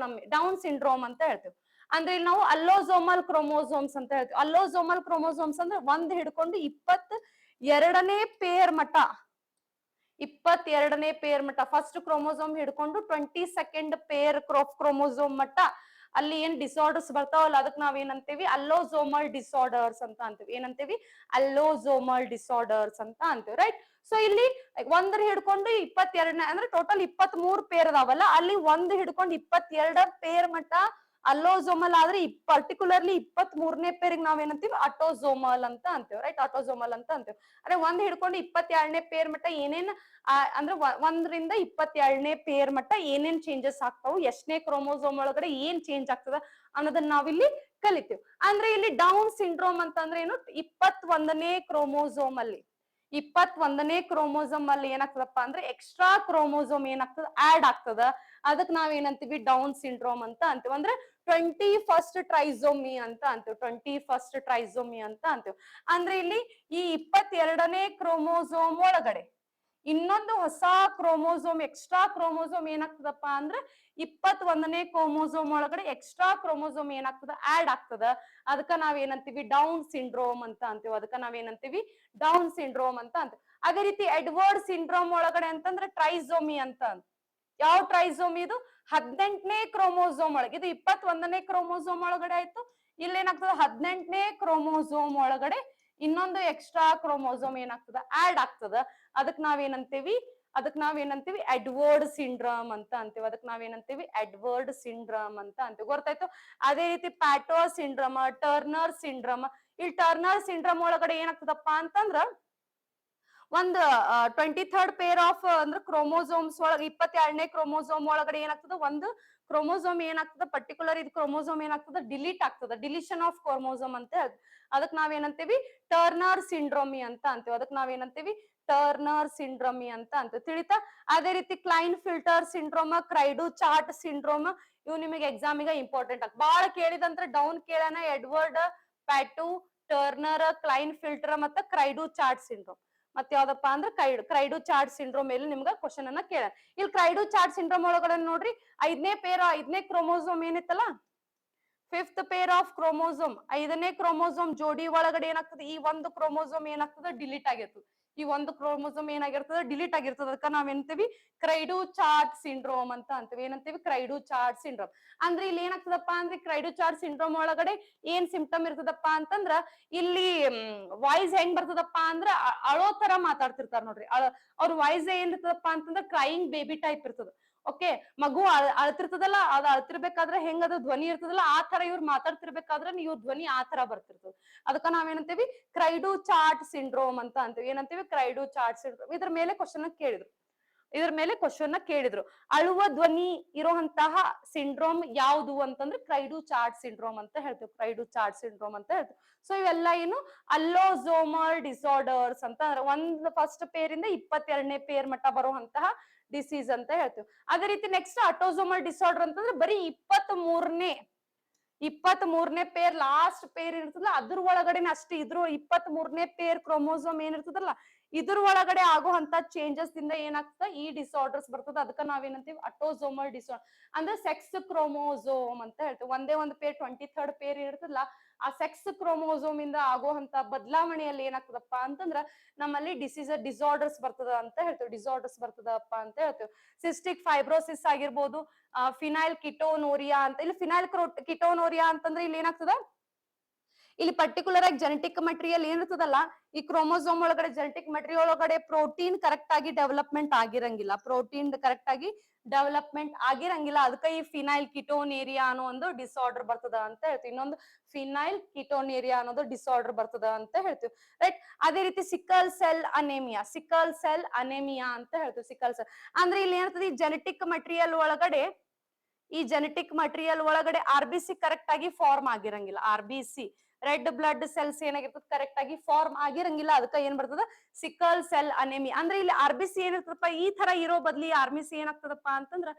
ಸಿಂಡ್ರೋಮ್ ಅಂತ ಹೇಳ್ತೀವಿ. ಅಂದ್ರೆ ಇಲ್ಲಿ ನಾವು ಅಲ್ಲೋಸೋಮಲ್ ಕ್ರೋಮೋಸೋಮ್ಸ್ ಅಂತ ಹೇಳ್ತೀವಿ. ಅಲ್ಲೋಸೋಮಲ್ ಕ್ರೋಮೋಸೋಮ್ಸ್ ಅಂದ್ರೆ 1 ಹಿಡ್ಕೊಂಡು 22ನೇ ಪೇರ್ ಮಟ, 22ನೇ ಪೇರ್ ಮಟ, ಫಸ್ಟ್ ಕ್ರೋಮೋಸೋಮ್ ಹಿಡ್ಕೊಂಡು 22nd ಪೇರ್ ಕ್ರೋಮೋಸೋಮ್ ಮಟ ಅಲ್ಲಿ ಏನ್ ಡಿಸಾರ್ಡರ್ಸ್ ಬರ್ತಾವಲ್ಲ ಅದಕ್ಕೆ ನಾವ್ ಏನಂತೀವಿ, ಅಲ್ಲೋಸೋಮಲ್ ಡಿಸಾರ್ಡರ್ಸ್ ಅಂತ ಅಂತೀವಿ. ಏನಂತೀವಿ, ಅಲ್ಲೋಸೋಮಲ್ ಡಿಸಾರ್ಡರ್ಸ್ ಅಂತ ಅಂತೀವಿ, ರೈಟ್. ಸೊ ಇಲ್ಲಿ 1 ಹಿಡ್ಕೊಂಡು 22ನೇ ಅಂದ್ರೆ ಟೋಟಲ್ 23 ಪೇರ್ ಅದಾವಲ್ಲ, ಅಲ್ಲಿ 1 ಹಿಡ್ಕೊಂಡು 22 ಪೇರ್ ಮಟ ಅಲ್ಲೋಸೋಮಲ್ ಆದ್ರೆ ಪರ್ಟಿಕ್ಯುಲರ್ಲಿ 23ನೇ ಪೇರಿಗೆ ನಾವೇನಂತೀವಿ, ಅಟೋಸೋಮಲ್ ಅಂತ ಅಂತೀವಿ, ರೈಟ್. ಅಟೋಸೋಮಲ್ ಅಂತ ಅಂತೀವಿ. ಅಂದ್ರೆ 1 ಹಿಡ್ಕೊಂಡು 22ನೇ ಪೇರ್ ಮಟ್ಟ ಏನೇನ್ ಅಂದ್ರೆ 1ರಿಂದ 22ನೇ ಪೇರ್ ಮಟ್ಟ ಏನೇನ್ ಚೇಂಜಸ್ ಆಗ್ತಾವು, ಎಷ್ಟನೇ ಕ್ರೋಮೋಸೋಮ್ ಒಳಗಡೆ ಏನ್ ಚೇಂಜ್ ಆಗ್ತದ ಅನ್ನೋದನ್ನ ನಾವಿಲ್ಲಿ ಕಲಿತೀವಿ. ಅಂದ್ರೆ ಇಲ್ಲಿ ಡೌನ್ ಸಿಂಡ್ರೋಮ್ ಅಂತಂದ್ರೆ ಏನು, 21ನೇ ಕ್ರೋಮೋಸೋಮ್ ಅಲ್ಲಿ 21ನೇ ಕ್ರೋಮೋಸೋಮ್ ಅಲ್ಲಿ ಏನಾಗ್ತದಪ್ಪ ಅಂದ್ರೆ ಎಕ್ಸ್ಟ್ರಾ ಕ್ರೋಮೋಸೋಮ್ ಏನಾಗ್ತದ, ಆಡ್ ಆಗ್ತದ. ಅದಕ್ ನಾವ್ ಏನಂತೀವಿ, ಡೌನ್ ಸಿಂಡ್ರೋಮ್ ಅಂತ ಅಂತೀವಿ. ಅಂದ್ರೆ 21st ಟ್ರೈಸೋಮಿ ಅಂತ ಅಂತೀವಿ. 21st ಟ್ರೈಸೋಮಿ ಅಂತ ಅಂತೀವಿ. ಅಂದ್ರೆ ಇಲ್ಲಿ ಈ 22ನೇ ಕ್ರೋಮೋಸೋಮ್ ಒಳಗಡೆ ಇನ್ನೊಂದು ಹೊಸ ಕ್ರೋಮೋಸೋಮ್, ಎಕ್ಸ್ಟ್ರಾ ಕ್ರೋಮೋಸೋಮ್ ಏನಾಗ್ತದಪ್ಪ ಅಂದ್ರೆ 21ನೇ ಕ್ರೋಮೋಸೋಮ್ ಒಳಗಡೆ ಎಕ್ಸ್ಟ್ರಾ ಕ್ರೋಮೋಸೋಮ್ ಏನಾಗ್ತದ, ಆಡ್ ಆಗ್ತದ. ಅದಕ್ಕ ನಾವ್ ಏನಂತೀವಿ, ಡೌನ್ ಸಿಂಡ್ರೋಮ್ ಅಂತ ಅಂತೀವಿ. ಅದಕ್ಕ ನಾವ್ ಏನಂತೀವಿ, ಡೌನ್ ಸಿಂಡ್ರೋಮ್ ಅಂತ ಅಂತೀವಿ. ಅದೇ ರೀತಿ ಎಡ್ವರ್ಡ್ ಸಿಂಡ್ರೋಮ್ ಒಳಗಡೆ ಅಂತಂದ್ರೆ ಟ್ರೈಸೋಮಿ ಅಂತ. ಯಾವ ಟ್ರೈಸೋಮಿ ಇದು, 18ನೇ ಕ್ರೋಮೋಸೋಮ್ ಒಳಗೆ. ಇದು 21ನೇ ಕ್ರೋಮೋಸೋಮ್ ಒಳಗಡೆ ಆಯ್ತು. ಇಲ್ಲೇನಾಗ್ತದ, 18ನೇ ಕ್ರೋಮೋಸೋಮ್ ಒಳಗಡೆ ಇನ್ನೊಂದು ಎಕ್ಸ್ಟ್ರಾ ಕ್ರೋಮೋಸೋಮ್ ಏನಾಗ್ತದ, ಆಡ್ ಆಗ್ತದ. ಅದಕ್ ನಾವೇನಂತೀವಿ, ಎಡ್ವರ್ಡ್ ಸಿಂಡ್ರಮ್ ಅಂತ ಅಂತೀವಿ. ಅದಕ್ ನಾವೇನಂತೀವಿ, ಎಡ್ವರ್ಡ್ ಸಿಂಡ್ರಮ್ ಅಂತ ಅಂತೀವಿ. ಗೊತ್ತಾಯ್ತು. ಅದೇ ರೀತಿ ಪ್ಯಾಟೋ ಸಿಂಡ್ರಮ್, ಟರ್ನರ್ ಸಿಂಡ್ರಮ್. ಇಲ್ಲಿ ಟರ್ನರ್ ಸಿಂಡ್ರಮ್ ಒಳಗಡೆ ಏನಾಗ್ತದಪ್ಪ ಅಂತಂದ್ರ ಒಂದು 23rd ಪೇರ್ ಆಫ್ ಅಂದ್ರೆ ಕ್ರೋಮೋಸೋಮ್ಸ್ ಒಳಗೆ 22ನೇ ಕ್ರೋಮೋಸೋಮ್ ಒಳಗಡೆ ಏನಾಗ್ತದ, ಒಂದು ಕ್ರೋಮೋಸೋಮ್ ಏನಾಗ್ತದ, ಪರ್ಟಿಕ್ಯುಲರ್ ಇದು ಕ್ರೋಮೋಸೋಮ್ ಏನಾಗ್ತದ, ಡಿಲೀಟ್ ಆಗ್ತದ. ಡಿಲಿಷನ್ ಆಫ್ ಕ್ರೋಮೋಸೋಮ್ ಅಂತ ಹೇಳ್ತೀವಿ. ಅದಕ್ ನಾವೇನಂತೀವಿ, ಟರ್ನರ್ ಸಿಂಡ್ರೋಮಿ ಅಂತ ಅಂತೀವಿ. ಅದಕ್ ನಾವೇನಂತೀವಿ, ಟರ್ನರ್ ಸಿಂಡ್ರೋಮಿ ಅಂತ ಅಂತೀವಿ. ತಿಳಿತಾ. ಅದೇ ರೀತಿ ಕ್ಲೈನ್ ಫಿಲ್ಟರ್ ಸಿಂಡ್ರೋಮ್, ಕ್ರೈಡು ಚಾರ್ಟ್ ಸಿಂಡ್ರೋಮ್, ಇವು ನಿಮಗೆ ಎಕ್ಸಾಮಿಗೆ ಇಂಪಾರ್ಟೆಂಟ್ ಆಗ ಬಾಳ ಕೇಳಿದಂದ್ರೆ ಡೌನ್ ಕೇಳೋಣ. ಎಡ್ವರ್ಡ್, ಪ್ಯಾಟು, ಟರ್ನರ್, ಕ್ಲೈನ್ ಫಿಲ್ಟರ್ ಮತ್ತೆ ಕ್ರೈಡು ಚಾರ್ಟ್ ಸಿಂಡ್ರೋಮ್. ಮತ್ತೆ ಯಾವ್ದಪ್ಪ ಅಂದ್ರೆ ಕ್ರೈಡು ಚಾರ್ಟ್ ಸಿಂಡ್ರೋಮ್ ಮೇಲೆ ನಿಮ್ಗ ಕ್ವಶನ್ ಅನ್ನ ಕೇಳ. ಇಲ್ಲಿ ಕ್ರೈಡು ಚಾರ್ಟ್ ಸಿಂಡ್ರೋಮ್ ಒಳಗಡೆ ನೋಡ್ರಿ, 5ನೇ ಕ್ರೋಮೋಸೋಮ್ ಏನಿತ್ತಲ್ಲ, 5th ಪೇರ್ ಆಫ್ ಕ್ರೋಮೋಸೋಮ್, 5ನೇ ಕ್ರೋಮೋಸೋಮ್ ಜೋಡಿ ಒಳಗಡೆ ಏನಾಗ್ತದೆ, ಈ ಒಂದು ಕ್ರೋಮೋಸೋಮ್ ಏನಾಗ್ತದೆ, ಡಿಲೀಟ್ ಆಗಿರ್ತದೆ. ಈ ಒಂದು ಕ್ರೋಮೋಸೋಮ್ ಏನಾಗಿರ್ತದ ಡಿಲೀಟ್ ಆಗಿರ್ತದ ಅದಕ್ಕ ನಾವ್ ಏನಂತೀವಿ ಕ್ರೈಡು ಚಾರ್ಟ್ ಸಿಂಡ್ರೋಮ್ ಅಂತ ಅಂತೀವಿ. ಏನಂತೀವಿ ಕ್ರೈಡು ಚಾರ್ಟ್ ಸಿಂಡ್ರೋಮ್. ಅಂದ್ರೆ ಇಲ್ಲಿ ಏನಾಗ್ತದಪ್ಪ ಅಂದ್ರೆ ಕ್ರೈಡು ಚಾರ್ಟ್ ಸಿಂಡ್ರೋಮ್ ಒಳಗಡೆ ಏನ್ ಸಿಂಪ್ಟಮ್ ಇರ್ತದಪ್ಪ ಅಂತಂದ್ರ ಇಲ್ಲಿ ವಾಯ್ಸ್ ಹೆಂಗ್ ಬರ್ತದಪ್ಪ ಅಂದ್ರ ಅಳೋ ತರ ಮಾತಾಡ್ತಿರ್ತಾರ ನೋಡ್ರಿ. ಅವ್ರ ವಾಯ್ಸ್ ಏನ್ ಇರ್ತದಪ್ಪ ಅಂತಂದ್ರ ಕ್ರೈಯಿಂಗ್ ಬೇಬಿ ಟೈಪ್ ಇರ್ತದ. ಓಕೆ, ಮಗು ಅಳ್ತಿರ್ತದಲ್ಲ, ಅದ್ ಅಳ್ತಿರ್ಬೇಕಾದ್ರೆ ಹೆಂಗ್ ಅದು ಧ್ವನಿ ಇರ್ತದಲ್ಲ ಆ ತರ ಇವ್ರು ಮಾತಾಡ್ತಿರ್ಬೇಕಾದ್ರೆ ಇವ್ರ ಧ್ವನಿ ಆ ತರ ಬರ್ತಿರ್ತದ. ಅದಕ್ಕ ನಾವೇನಂತೀವಿ ಕ್ರೈಡು ಚಾರ್ಟ್ ಸಿಂಡ್ರೋಮ್ ಅಂತ ಅಂತೀವಿ. ಏನಂತೀವಿ ಕ್ರೈಡು ಚಾರ್ಟ್ ಸಿಂಡ್ರೋಮ್. ಇದ್ರ ಮೇಲೆ ಕ್ವಶನ್ ಕೇಳಿದ್ರು ಅಳುವ ಧ್ವನಿ ಇರುವಂತಹ ಸಿಂಡ್ರೋಮ್ ಯಾವುದು ಅಂತಂದ್ರೆ ಕ್ರೈಡು ಚಾರ್ಟ್ ಸಿಂಡ್ರೋಮ್ ಅಂತ ಹೇಳ್ತೀವಿ. ಕ್ರೈಡು ಚಾರ್ಟ್ ಸಿಂಡ್ರೋಮ್ ಅಂತ ಹೇಳ್ತೀವಿ. ಸೊ ಇವೆಲ್ಲ ಏನು ಅಲ್ಲೋಸೋಮಲ್ ಡಿಸಾರ್ಡರ್ಸ್ ಅಂತ ಅಂದ್ರೆ ಒಂದ್ ಫಸ್ಟ್ ಪೇರ್ ಇಂದ 22ನೇ ಪೇರ್ ಮಟ್ಟ ಬರುವಂತಹ ಡಿಸೀಸ್ ಅಂತ ಹೇಳ್ತೀವಿ. ಅದೇ ರೀತಿ ನೆಕ್ಸ್ಟ್ ಆಟೋಸೋಮಲ್ ಡಿಸಾರ್ಡರ್ ಅಂತಂದ್ರೆ ಬರೀ 23ನೇ ಪೇರ್ ಲಾಸ್ಟ್ ಪೇರ್ ಇರ್ತದಲ್ಲ ಅದ್ರ ಒಳಗಡೆನೆ ಅಷ್ಟೇ. ಇದ್ರ 23ನೇ ಪೇರ್ ಕ್ರೋಮೋಸೋಮ್ ಏನಿರ್ತದಲ್ಲ ಇದ್ರ ಒಳಗಡೆ ಆಗುವಂತ ಚೇಂಜಸ್ ಇಂದ ಏನಾಗ್ತದ ಈ ಡಿಸಾರ್ಡರ್ಸ್ ಬರ್ತದ. ಅದಕ್ಕ ನಾವೇನಂತೀವಿ ಆಟೋಸೋಮಲ್ ಡಿಸಾರ್ಡರ್ ಅಂದ್ರೆ ಸೆಕ್ಸ್ ಕ್ರೋಮೋಸೋಮ್ ಅಂತ ಹೇಳ್ತೀವಿ. ಒಂದೇ ಒಂದು ಪೇರ್ 23rd ಪೇರ್ ಇರ್ತದಲ್ಲ ಆ ಸೆಕ್ಸ್ ಕ್ರೋಮೋಸೋಮ್ ಇಂದ ಆಗುವಂತ ಬದಲಾವಣೆಯಲ್ಲಿ ಏನಾಗ್ತದಪ್ಪ ಅಂತಂದ್ರ ನಮ್ಮಲ್ಲಿ ಡಿಸಾರ್ಡರ್ಸ್ ಬರ್ತದ ಅಂತ ಹೇಳ್ತೀವಿ. ಡಿಸಾರ್ಡರ್ಸ್ ಬರ್ತದಪ್ಪ ಅಂತ ಹೇಳ್ತೀವಿ. ಸಿಸ್ಟಿಕ್ ಫೈಬ್ರೋಸಿಸ್ ಆಗಿರ್ಬೋದು, ಫಿನೈಲ್ ಕಿಟೋನೋರಿಯಾ ಅಂತ. ಇಲ್ಲಿ ಫಿನೈಲ್ ಕಿಟೋನೋರಿಯಾ ಅಂತಂದ್ರೆ ಇಲ್ಲಿ ಏನಾಗ್ತದ, ಇಲ್ಲಿ ಪರ್ಟಿಕ್ಯುಲರ್ ಆಗಿ ಜೆನೆಟಿಕ್ ಮಟೀರಿಯಲ್ ಏನಿರ್ತದಲ್ಲ ಈ ಕ್ರೋಮೋಸೋಮ್ ಒಳಗಡೆ ಜೆನೆಟಿಕ್ ಮಟೀರಿಯಲ್ ಒಳಗಡೆ ಪ್ರೋಟೀನ್ ಕರೆಕ್ಟ್ ಆಗಿ ಡೆವಲಪ್ಮೆಂಟ್ ಆಗಿರಂಗಿಲ್ಲ. ಅದಕ್ಕೆ ಈ ಫಿನೈಲ್ ಕಿಟೋನೇರಿಯಾ ಅನ್ನೋ ಒಂದು ಡಿಸಾರ್ಡರ್ ಬರ್ತದ ಅಂತ ಹೇಳ್ತೀವಿ. ಇನ್ನೊಂದು ಫಿನೈಲ್ ಕಿಟೋನೇರಿಯಾ ಅನ್ನೋದು ಡಿಸಾರ್ಡರ್ ಬರ್ತದ ಅಂತ ಹೇಳ್ತೀವಿ. ರೈಟ್. ಅದೇ ರೀತಿ ಸಿಕಲ್ ಸೆಲ್ ಅನೇಮಿಯಾ ಅಂತ ಹೇಳ್ತೀವಿ. ಸಿಕಲ್ ಸೆಲ್ ಅಂದ್ರೆ ಇಲ್ಲಿ ಏನಿರ್ತದೆ ಈ ಜೆನೆಟಿಕ್ ಮಟೀರಿಯಲ್ ಒಳಗಡೆ RBC ಕರೆಕ್ಟ್ ಆಗಿ ಫಾರ್ಮ್ ಆಗಿರಂಗಿಲ್ಲ. RBC ರೆಡ್ ಬ್ಲಡ್ ಸೆಲ್ಸ್ ಏನಾಗಿರ್ತದೆ ಕರೆಕ್ಟ್ ಆಗಿ ಫಾರ್ಮ್ ಆಗಿರಂಗಿಲ್ಲ. ಅದಕ್ಕ ಏನ್ ಬರ್ತದ ಸಿಕಲ್ ಸೆಲ್ ಅನೇಮಿಯಾ. ಅಂದ್ರೆ ಇಲ್ಲಿ RBC ಏನಿರ್ತದಪ್ಪ ಈ ತರ ಇರೋ ಬದ್ಲಿ RBC ಏನಾಗ್ತದಪ್ಪ ಅಂತಂದ್ರ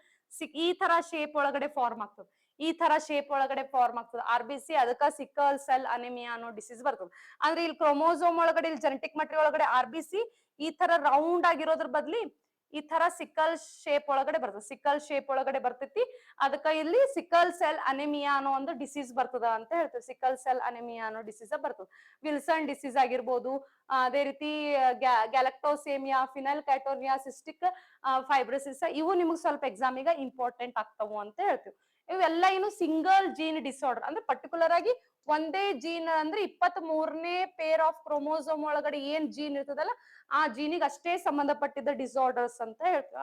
ಈ ತರ ಶೇಪ್ ಒಳಗಡೆ ಫಾರ್ಮ್ ಆಗ್ತದೆ. RBC. ಅದಕ್ಕ ಸಿಕಲ್ ಸೆಲ್ ಅನೇಮಿಯಾ ಅನ್ನೋ ಡಿಸೀಸ್ ಬರ್ತದೆ. ಅಂದ್ರೆ ಇಲ್ಲಿ ಕ್ರೋಮೋಸೋಮ್ ಒಳಗಡೆ ಇಲ್ಲಿ ಜೆನೆಟಿಕ್ ಮಟೀರಿಯಲ್ ಒಳಗಡೆ RBC ಈ ತರ ರೌಂಡ್ ಆಗಿರೋದ್ರ ಬದ್ಲಿ ಈ ತರ ಸಿಕಲ್ ಶೇಪ್ ಒಳಗಡೆ ಬರ್ತೈತಿ. ಅದಕ್ಕ ಇಲ್ಲಿ ಸಿಕಲ್ ಸೆಲ್ ಅನೆಮಿಯಾ ಅನ್ನೋ ಒಂದು ಡಿಸೀಸ್ ಬರ್ತದ ಅಂತ ಹೇಳ್ತೀವಿ. ಸಿಕಲ್ ಸೆಲ್ ಅನೆಮಿಯಾ ಅನ್ನೋ ಡಿಸೀಸ್ ಬರ್ತದೆ. ವಿಲ್ಸನ್ ಡಿಸೀಸ್ ಆಗಿರ್ಬೋದು, ಅದೇ ರೀತಿ ಗ್ಯಾಲಕ್ಟೋಸೇಮಿಯಾ, ಫಿನೈಲ್ ಕ್ಯಾಟೋನಿಯಾ, ಸಿಸ್ಟಿಕ್ ಫೈಬ್ರೋಸಿಸ್ ಇವು ನಿಮ್ಗೆ ಸ್ವಲ್ಪ ಎಕ್ಸಾಮಿಗೆ ಇಂಪಾರ್ಟೆಂಟ್ ಆಗ್ತಾವು ಅಂತ ಹೇಳ್ತೀವಿ. ಇವೆಲ್ಲ ಏನು ಸಿಂಗಲ್ ಜೀನ್ ಡಿಸಾರ್ಡರ್ ಅಂದ್ರೆ ಪರ್ಟಿಕ್ಯುಲರ್ ಆಗಿ ಒಂದೇ ಜೀನ್ ಅಂದ್ರೆ 23ನೇ ಪೇರ್ ಆಫ್ ಕ್ರೋಮೋಸೋಮ್ ಒಳಗಡೆ ಏನ್ ಜೀನ್ ಇರ್ತದಲ್ಲ ಆ ಜೀನಿಗೆ ಅಷ್ಟೇ ಸಂಬಂಧಪಟ್ಟಿದ್ದ ಡಿಸಾರ್ಡರ್ಸ್ ಅಂತ ಹೇಳ್ತೀವಿ.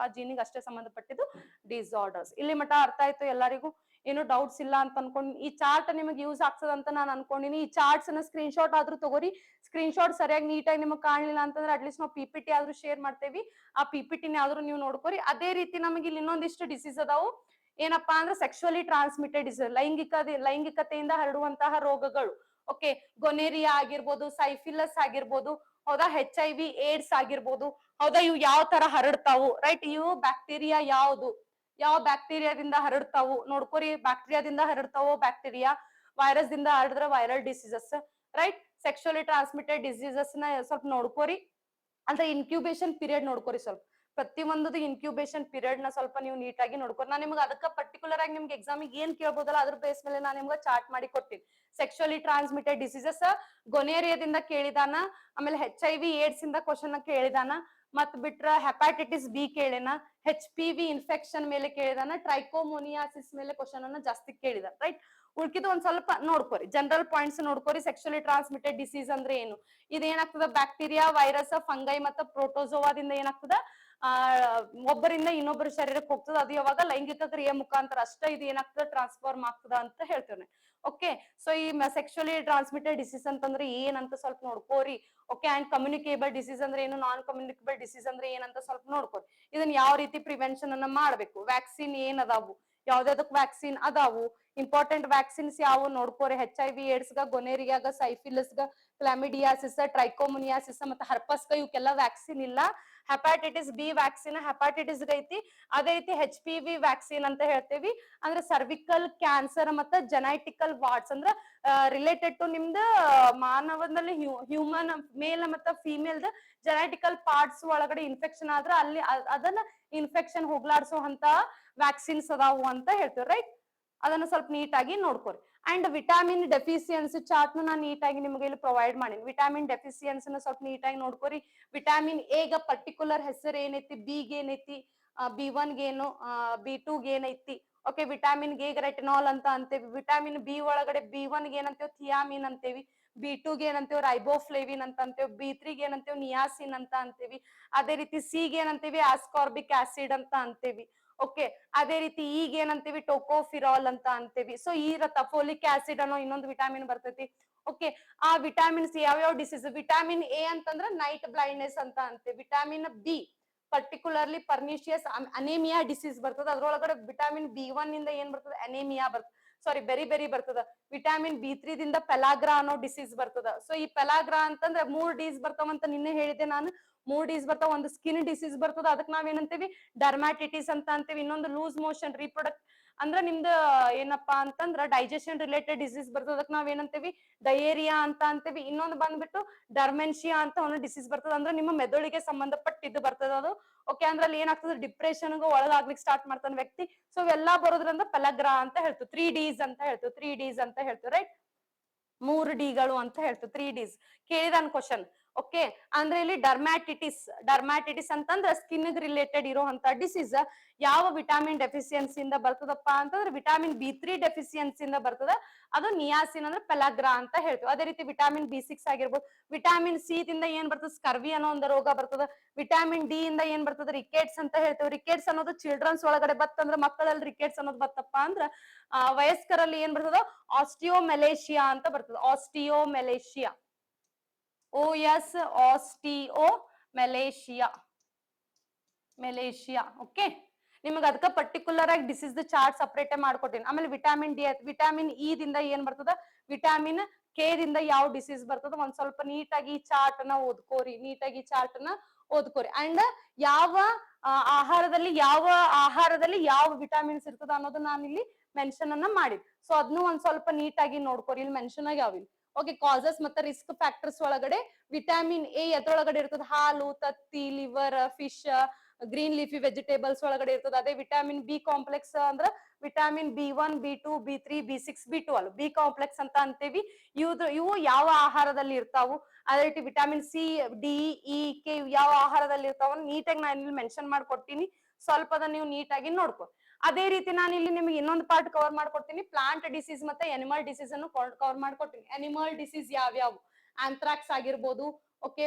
ಇಲ್ಲಿ ಮಟ್ಟ ಅರ್ಥ ಆಯ್ತು ಎಲ್ಲರಿಗೂ? ಏನು ಡೌಟ್ಸ್ ಇಲ್ಲ ಅಂತ ಅನ್ಕೊಂಡ್ ಈ ಚಾರ್ಟ್ ನಿಮಗೆ ಯೂಸ್ ಆಗ್ತದ ಅಂತ ನಾನು ಅನ್ಕೊಂಡಿನಿ. ಈ ಚಾರ್ಟ್ಸ್ ಅನ್ನ ಸ್ಕ್ರೀನ್ ಶಾಟ್ ಆದ್ರೂ ತಗೋರಿ. ಸ್ಕ್ರೀನ್ ಶಾಟ್ ಸರಿಯಾಗಿ ನೀಟಾಗಿ ನಿಮಗೆ ಕಾಣಲಿಲ್ಲ ಅಂತಂದ್ರೆ ಅಟ್ಲೀಸ್ಟ್ ನಾವು PPT ಆದ್ರೂ ಶೇರ್ ಮಾಡ್ತೇವಿ. ಆ PPT ಆದ್ರೂ ನೀವು ನೋಡ್ಕೋರಿ. ಅದೇ ರೀತಿ ನಮಗೆ ಇಲ್ಲಿ ಇನ್ನೊಂದಿಷ್ಟು ಡಿಸೀಸ್ ಅದಾವು. ಏನಪ್ಪಾ ಅಂದ್ರೆ ಸೆಕ್ಸುವಲಿ ಟ್ರಾನ್ಸ್ಮಿಟೆಡ್ ಡಿಸೀಸ್, ಲೈಂಗಿಕತೆಯಿಂದ ಹರಡುವಂತಹ ರೋಗಗಳು. ಓಕೆ, ಗೊನೇರಿಯಾ ಆಗಿರ್ಬೋದು, ಸೈಫಿಲಸ್ ಆಗಿರ್ಬೋದು, ಹೌದಾ, HIV ಏಡ್ಸ್ ಆಗಿರ್ಬೋದು, ಹೌದಾ, ಇವು ಯಾವ ತರ ಹರಡ್ತಾವು, ರೈಟ್? ಇವು ಬ್ಯಾಕ್ಟೀರಿಯಾ ಯಾವ ಬ್ಯಾಕ್ಟೀರಿಯಾದಿಂದ ಹರಡ್ತಾವು ನೋಡ್ಕೋರಿ. ಬ್ಯಾಕ್ಟೀರಿಯಾದಿಂದ ಹರಡ್ತಾವೋ ಬ್ಯಾಕ್ಟೀರಿಯಾ, ವೈರಸ್ ದಿಂದ ಹರಡಿದ್ರೆ viral diseases, right? Sexually transmitted diseases ನ ಸ್ವಲ್ಪ ನೋಡ್ಕೋರಿ. ಅಂದ್ರೆ ಇನ್ಕ್ಯೂಬೇಷನ್ ಪೀರಿಯಡ್ ನೋಡ್ಕೋರಿ. ಸ್ವಲ್ಪ ಪ್ರತಿಯೊಂದು ಇನ್ಕ್ಯೂಬೇಷನ್ ಪೀರಿಯಡ್ ನ ಸ್ವಲ್ಪ ನೀವು ನೀಟಾಗಿ ನೋಡ್ಕೋರಿ. ನಾನು ನಿಮ್ಗೆ ಅದಕ್ಕೆ ಪರ್ಟಿಕ್ಯುಲರ್ ಆಗಿ ನಿಮ್ಗೆ ಎಕ್ಸಾಮಿಗೆ ಏನ್ ಕೇಳ್ಬೋದಲ್ಲ ಅದ್ರ ಬೇಸ್ ಮೇಲೆ ನಾನು ನಿಮ್ಗೆ ಚಾರ್ಟ್ ಮಾಡಿ ಕೊಡ್ತೀನಿ. ಸೆಕ್ಸುವಲಿ ಟ್ರಾನ್ಸ್ಮಿಟೆಡ್ ಡಿಸೀಸಸ್ ಗೊನೇರಿಯಾದಿಂದ ಕೇಳಿದಾನ, ಆಮೇಲೆ HIV ಏಡ್ಸ್ ಇಂದ ಕ್ವಶನ್ ಕೇಳಿದಾನ, ಮತ್ ಬಿಟ್ರ ಹೆಪಾಟೈಟಿಸ್ B ಕೇಳಿನ, HPV ಇನ್ಫೆಕ್ಷನ್ ಮೇಲೆ ಕೇಳಿದಾನ, ಟ್ರೈಕೋಮೋನಿಯಾಸಿಸ್ ಮೇಲೆ ಕ್ವಶನ್ ಅನ್ನ ಜಾಸ್ತಿ ಕೇಳಿದ, ರೈಟ್? ಉಳ್ಕಿದ್ದು ಒಂದ್ ಸ್ವಲ್ಪ ನೋಡ್ಕೋರಿ, ಜನರಲ್ ಪಾಯಿಂಟ್ಸ್ ನೋಡ್ಕೋರಿ. ಸೆಕ್ಸುವಲಿ ಟ್ರಾನ್ಸ್ಮಿಟೆಡ್ ಡಿಸೀಸ್ ಅಂದ್ರೆ ಏನು? ಇದೇನಾಗ್ತದ ಬ್ಯಾಕ್ಟೀರಿಯಾ, ವೈರಸ್, ಫಂಗೈ ಮತ್ತು ಪ್ರೋಟೋಜೋವಾದಿಂದ ಏನಾಗ್ತದ ಒಬ್ಬರಿಂದ ಇನ್ನೊಬ್ಬರ ಶರೀರಕ್ಕೆ ಹೋಗ್ತದ. ಅದು ಯಾವಾಗ ಲೈಂಗಿಕ ಕ್ರಿಯೆ ಮುಖಾಂತರ ಅಷ್ಟ ಇದು ಏನಾಗ್ತದ ಟ್ರಾನ್ಸ್ಫಾರ್ಮ್ ಆಗ್ತದ ಅಂತ ಹೇಳ್ತೇವೆ. ಓಕೆ, ಸೊ ಈ ಸೆಕ್ಸುವಲಿ ಟ್ರಾನ್ಸ್ಮಿಟೆಡ್ ಡಿಸೀಸ್ ಅಂತಂದ್ರೆ ಏನಂತ ಸ್ವಲ್ಪ ನೋಡ್ಕೋರಿ. ಓಕೆ, ಅಂಡ್ ಕಮ್ಯುನಿಕೇಬಲ್ ಡಿಸೀಸ್ ಅಂದ್ರೆ ಏನು, ನಾನ್ ಕಮ್ಯುನಿಕೇಬಲ್ ಡಿಸೀಸ್ ಅಂದ್ರೆ ಏನಂತ ಸ್ವಲ್ಪ ನೋಡ್ಕೋರಿ. ಇದನ್ನ ಯಾವ ರೀತಿ ಪ್ರಿವೆನ್ಷನ್ ಅನ್ನ ಮಾಡ್ಬೇಕು, ವ್ಯಾಕ್ಸಿನ್ ಏನ್ ಅದಾವು, ಯಾವ್ದಾದಕ್ ವ್ಯಾಕ್ಸಿನ್ ಅದಾವು, ಇಂಪಾರ್ಟೆಂಟ್ ವ್ಯಾಕ್ಸಿನ್ಸ್ ಯಾವ ನೋಡ್ಕೋರಿ. HIV ಏಡ್ಸ್ ಗ, ಗೊನೇರಿಯಾಗ, ಸೈಫಿಲಿಸ್ ಗ, ಕ್ಲಾಮಿಡಿಯಾಸಿಸ್, ಟ್ರೈಕೋಮೋನಿಯಾಸಿಸ್ ಮತ್ತೆ ಹರ್ಪಸ್ ಗ ಇವಕ್ಕೆಲ್ಲ ವ್ಯಾಕ್ಸಿನ್ ಇಲ್ಲ. ಹೆಪಾಟೈಟಿಸ್ B ವ್ಯಾಕ್ಸಿನ್ ಹೆಪಾಟೈಟಿಸ್ ಐತಿ. ಅದೇ ರೀತಿ HPV ವ್ಯಾಕ್ಸಿನ್ ಅಂತ ಹೇಳ್ತೇವಿ. ಅಂದ್ರೆ ಸರ್ವಿಕಲ್ ಕ್ಯಾನ್ಸರ್ ಮತ್ತೆ ಜೆನೆಟಿಕಲ್ ವಾರ್ಡ್ಸ್ ಅಂದ್ರೆ ರಿಲೇಟೆಡ್ ಟು ನಿಮ್ದ ಮಾನವನಲ್ಲಿ ಹ್ಯೂಮನ್ ಮೇಲ್ ಮತ್ತೆ ಫಿಮೇಲ್ ಜೆನೆಟಿಕಲ್ ಪಾರ್ಟ್ಸ್ ಒಳಗಡೆ ಇನ್ಫೆಕ್ಷನ್ ಆದ್ರೆ ಅಲ್ಲಿ ಅದನ್ನ ಇನ್ಫೆಕ್ಷನ್ ಹೋಗ್ಲಾಡ್ಸೋ ಅಂತ ವ್ಯಾಕ್ಸಿನ್ಸ್ ಅದಾವು ಅಂತ ಹೇಳ್ತೇವೆ, ರೈಟ್? ಅದನ್ನ ಸ್ವಲ್ಪ ನೀಟಾಗಿ ನೋಡ್ಕೋರಿ. ಅಂಡ್ ವಿಟಾಮಿನ್ ಡೆಫಿಸಿಯನ್ಸಿ ಚಾರ್ಟ್ ನಾನು ನೀಟಾಗಿ ನಿಮಗೆ ಇಲ್ಲಿ ಪ್ರೊವೈಡ್ ಮಾಡೀನಿ. ವಿಟಾಮಿನ್ ಡೆಫಿಸಿಯನ್ಸಿನ ಸ್ವಲ್ಪ ನೀಟಾಗಿ ನೋಡ್ಕೊರಿ. ವಿಟಾಮಿನ್ ಎಗ ಪರ್ಟಿಕ್ಯುಲರ್ ಹೆಸರು ಏನೈತಿ, ಬಿಗೆ ಏನೈತಿ, B1 ಏನು, B2 ಏನೈತಿ. ಓಕೆ, ವಿಟಾಮಿನ್ ಗೆ ರೆಟಿನಾಲ್ ಅಂತ ಅಂತೇವಿ. ವಿಟಾಮಿನ್ ಬಿ ಒಳಗಡೆ B1 ಏನಂತೇವಿ, ಥಿಯಾಮಿನ್ ಅಂತೇವಿ. B2 ಏನಂತೇವಿ, ರೈಬೋಫ್ಲೇವಿನ್ ಅಂತ ಅಂತೇವಿ. B3 ಏನಂತೇವಿ, ನಿಯಾಸಿನ್ ಅಂತ ಅಂತೇವಿ. ಅದೇ ರೀತಿ ಸಿ ಏನಂತೇವಿ, ಆಸ್ಕಾರ್ಬಿಕ್ ಆಸಿಡ್ ಅಂತ ಅಂತೇವಿ. ಓಕೆ, ಅದೇ ರೀತಿ ಈಗ ಏನಂತೀವಿ, ಟೋಕೋಫಿರಾಲ್ ಅಂತ ಅಂತೇವಿ. ಸೊ ಈ ರಥ ಫೋಲಿಕ್ ಆಸಿಡ್ ಅನ್ನೋ ಇನ್ನೊಂದು ವಿಟಾಮಿನ್ ಬರ್ತೈತಿ. ಓಕೆ, ಆ ವಿಟಾಮಿನ್ಸ್ ಯಾವ್ಯಾವ ಡಿಸೀಸ್, ವಿಟಾಮಿನ್ ಎ ಅಂತಂದ್ರ ನೈಟ್ ಬ್ಲೈಂಡ್ನೆಸ್ ಅಂತ ಅಂತೇವಿ. Vitamin B particularly pernicious anaemia disease ಬರ್ತದ. ಅದ್ರೊಳಗಡೆ ವಿಟಾಮಿನ್ B1 ಇಂದ ಏನ್ ಬರ್ತದ, ಅನೇಮಿಯಾ ಬರ್ತದ, ಸಾರಿ ಬೆರಿ ಬರ್ತದ. ವಿಟಾಮಿನ್ B3 ದಿಂದ ಪೆಲಾಗ್ರಾ ಅನ್ನೋ ಡಿಸೀಸ್ ಬರ್ತದ. ಸೊ ಈ ಪೆಲಾಗ್ರಾ ಅಂತಂದ್ರೆ 3 ಡಿಸ್ ಬರ್ತಾವಂತ ನಿನ್ನೆ ಹೇಳಿದೆ ನಾನು. 3 ಡಿಸ್ ಬರ್ತಾವ. ಒಂದು ಸ್ಕಿನ್ ಡಿಸೀಸ್ ಬರ್ತದ, ಅದಕ್ಕೆ ನಾವೇನಂತೀವಿ, ಡರ್ಮ್ಯಾಟಿಟಿಸ್ ಅಂತ ಅಂತೀವಿ. ಇನ್ನೊಂದು ಲೂಸ್ ಮೋಷನ್ ರೀಪ್ರೊಡಕ್ಟ್ ಅಂದ್ರ ನಿಮ್ದು ಏನಪ್ಪಾ ಅಂತಂದ್ರ ಡೈಜೆಷನ್ ರಿಲೇಟೆಡ್ ಡಿಸೀಸ್ ಬರ್ತದ, ಅದಕ್ಕೆ ನಾವೇನಂತೀವಿ, ಡಯೇರಿಯಾ ಅಂತ ಅಂತೀವಿ. ಇನ್ನೊಂದು ಬಂದ್ಬಿಟ್ಟು ಡರ್ಮೆನ್ಶಿಯಾ ಅಂತ ಒಂದು ಡಿಸೀಸ್ ಬರ್ತದ, ಅಂದ್ರೆ ನಿಮ್ಮ ಮೆದುಳಿಗೆ ಸಂಬಂಧಪಟ್ಟಿದ್ದು ಬರ್ತದ ಅದು. ಓಕೆ, ಅಂದ್ರೆ ಅಲ್ಲಿ ಏನಾಗ್ತದೆ, ಡಿಪ್ರೆಷನ್ ಒಳಗಾಗ್ಲಿಕ್ಕೆ ಸ್ಟಾರ್ಟ್ ಮಾಡ್ತಾನೆ ವ್ಯಕ್ತಿ. ಸೊ ಇವೆಲ್ಲಾ ಬರೋದ್ರಿಂದ ಪೆಲಗ್ರಾ ಅಂತ ಹೇಳ್ತು. 3 ಡಿಸ್ ಅಂತ ಹೇಳ್ತು, 3 ಡಿಸ್ ಅಂತ ಹೇಳ್ತು, ರೈಟ್. 3 ಡಿಗಳು ಅಂತ ಹೇಳ್ತು, 3 ಡಿಸ್ ಕೇಳಿದಾನ ಕ್ವಶನ್. ಓಕೆ, ಅಂದ್ರೆ ಇಲ್ಲಿ ಡರ್ಮ್ಯಾಟಿಟಿಸ್ ಅಂತಂದ್ರೆ ಸ್ಕಿನ್ ರಿಲೇಟೆಡ್ ಇರುವಂತ ಡಿಸೀಸ್ ಯಾವ ವಿಟಾಮಿನ್ ಡೆಫಿಸಿಯನ್ಸಿಯಿಂದ ಬರ್ತದಪ್ಪ ಅಂತಂದ್ರೆ ವಿಟಾಮಿನ್ B3 ಡೆಫಿಸಿಯನ್ಸಿಯಿಂದ ಬರ್ತದ. ಅದು ನಿಯಾಸಿನ್ ಅಂದ್ರೆ ಪೆಲಾಗ್ರಾ ಅಂತ ಹೇಳ್ತೀವಿ. ಅದೇ ರೀತಿ ವಿಟಾಮಿನ್ B6 ಆಗಿರ್ಬೋದು. ವಿಟಾಮಿನ್ ಸಿ ದಿಂದ ಏನ್ ಬರ್ತದ, ಸ್ಕರ್ವಿ ಅನ್ನೋ ಒಂದು ರೋಗ ಬರ್ತದ. ವಿಟಾಮಿನ್ ಡಿ ಇಂದ ಏನ್ ಬರ್ತದ, ರಿಕೆಟ್ಸ್ ಅಂತ ಹೇಳ್ತೇವೆ. ರಿಕೆಟ್ಸ್ ಅನ್ನೋದು ಚಿಲ್ಡ್ರನ್ಸ್ ಒಳಗಡೆ ಬತ್ತಂದ್ರ ಮಕ್ಕಳಲ್ಲಿ ರಿಕೆಟ್ಸ್ ಅನ್ನೋದು ಬತ್ತಪ್ಪ ಅಂದ್ರ ವಯಸ್ಕರಲ್ಲಿ ಏನ್ ಬರ್ತದ, ಆಸ್ಟಿಯೋಮೆಲೇಷಿಯಾ ಅಂತ ಬರ್ತದ. ಆಸ್ಟಿಯೋಮೆಲೇಷಿಯಾ, OS ಆಸ್ಟಿಯೋಮೆಲೇಷಿಯಾ, ಮೆಲೇಷಿಯಾ. ಓಕೆ, ನಿಮಗೆ ಅದಕ್ಕೆ ಪರ್ಟಿಕ್ಯುಲರ್ ಆಗಿ ಡಿಸೀಸ್ ಚಾರ್ಟ್ ಸಪರೇಟ್ ಮಾಡ್ಕೊಟ್ಟಿನಿ. ಆಮೇಲೆ ವಿಟಾಮಿನ್ ಡಿ, ವಿಟಾಮಿನ್ ಇ ದಿಂದ ಏನ್ ಬರ್ತದ, ವಿಟಾಮಿನ್ ಕೆ ದಿಂದ ಯಾವ ಡಿಸೀಸ್ ಬರ್ತದ, ಒಂದ್ ಸ್ವಲ್ಪ ನೀಟಾಗಿ ಚಾರ್ಟ್ ನ ಓದ್ಕೋರಿ, ನೀಟಾಗಿ ಚಾರ್ಟ್ ನ ಓದ್ಕೋರಿ. ಅಂಡ್ ಯಾವ ಆಹಾರದಲ್ಲಿ ಯಾವ ವಿಟಾಮಿನ್ಸ್ ಇರ್ತದ ಅನ್ನೋದು ನಾನು ಇಲ್ಲಿ ಮೆನ್ಷನ್ ಅನ್ನ ಮಾಡಿ. ಸೊ ಅದನ್ನು ಒಂದ್ ಸ್ವಲ್ಪ ನೀಟಾಗಿ ನೋಡ್ಕೋರಿ, ಇಲ್ಲಿ ಮೆನ್ಷನ್ ಆಗಿ ಯಾವಿಲ್ಲ. ಓಕೆ, ಕಾಸಸ್ ಮತ್ತೆ ರಿಸ್ಕ್ ಫ್ಯಾಕ್ಟರ್ಸ್ ಒಳಗಡೆ ವಿಟಾಮಿನ್ ಎ ಎದ್ರೊಳಗಡೆ ಇರ್ತದ, ಹಾಲು, ತತ್ತಿ, liver, fish, green leafy vegetables ಒಳಗಡೆ ಇರ್ತದೆ. ಅದೇ ವಿಟಾಮಿನ್ ಬಿ ಕಾಂಪ್ಲೆಕ್ಸ್ ಅಂದ್ರ vitamin B1, B2, B3, B6, B12 B complex ಅಂತ ಅಂತೀವಿ. ಇವು ಯಾವ ಆಹಾರದಲ್ಲಿ ಇರ್ತಾವು. ಅದೇ ರೀತಿ vitamin C, D, E, K ಯಾವ ಆಹಾರದಲ್ಲಿ ಇರ್ತಾವ ನೀಟಾಗಿ ನಾನು ಇಲ್ಲಿ ಮೆನ್ಷನ್ ಮಾಡ್ಕೊಡ್ತೀನಿ. ಸ್ವಲ್ಪ ಅದನ್ನ ನೀವು ನೀಟಾಗಿ ನೋಡ್ಕೊ. ಅದೇ ರೀತಿ ನಾನು ಇಲ್ಲಿ ನಿಮ್ಗೆ ಇನ್ನೊಂದು ಪಾರ್ಟ್ ಕವರ್ ಮಾಡ್ಕೊಡ್ತೀನಿ, ಪ್ಲಾಂಟ್ ಡಿಸೀಸ್ ಮತ್ತೆ ಅನಿಮಲ್ ಡಿಸೀಸ್ ಅನ್ನು ಕವರ್ ಮಾಡ್ಕೊಡ್ತೀನಿ. ಅನಿಮಲ್ ಡಿಸೀಸ್ ಯಾವ್ಯಾವು, ಆಂಥ್ರಾಕ್ಸ್ ಆಗಿರ್ಬೋದು, ಓಕೆ,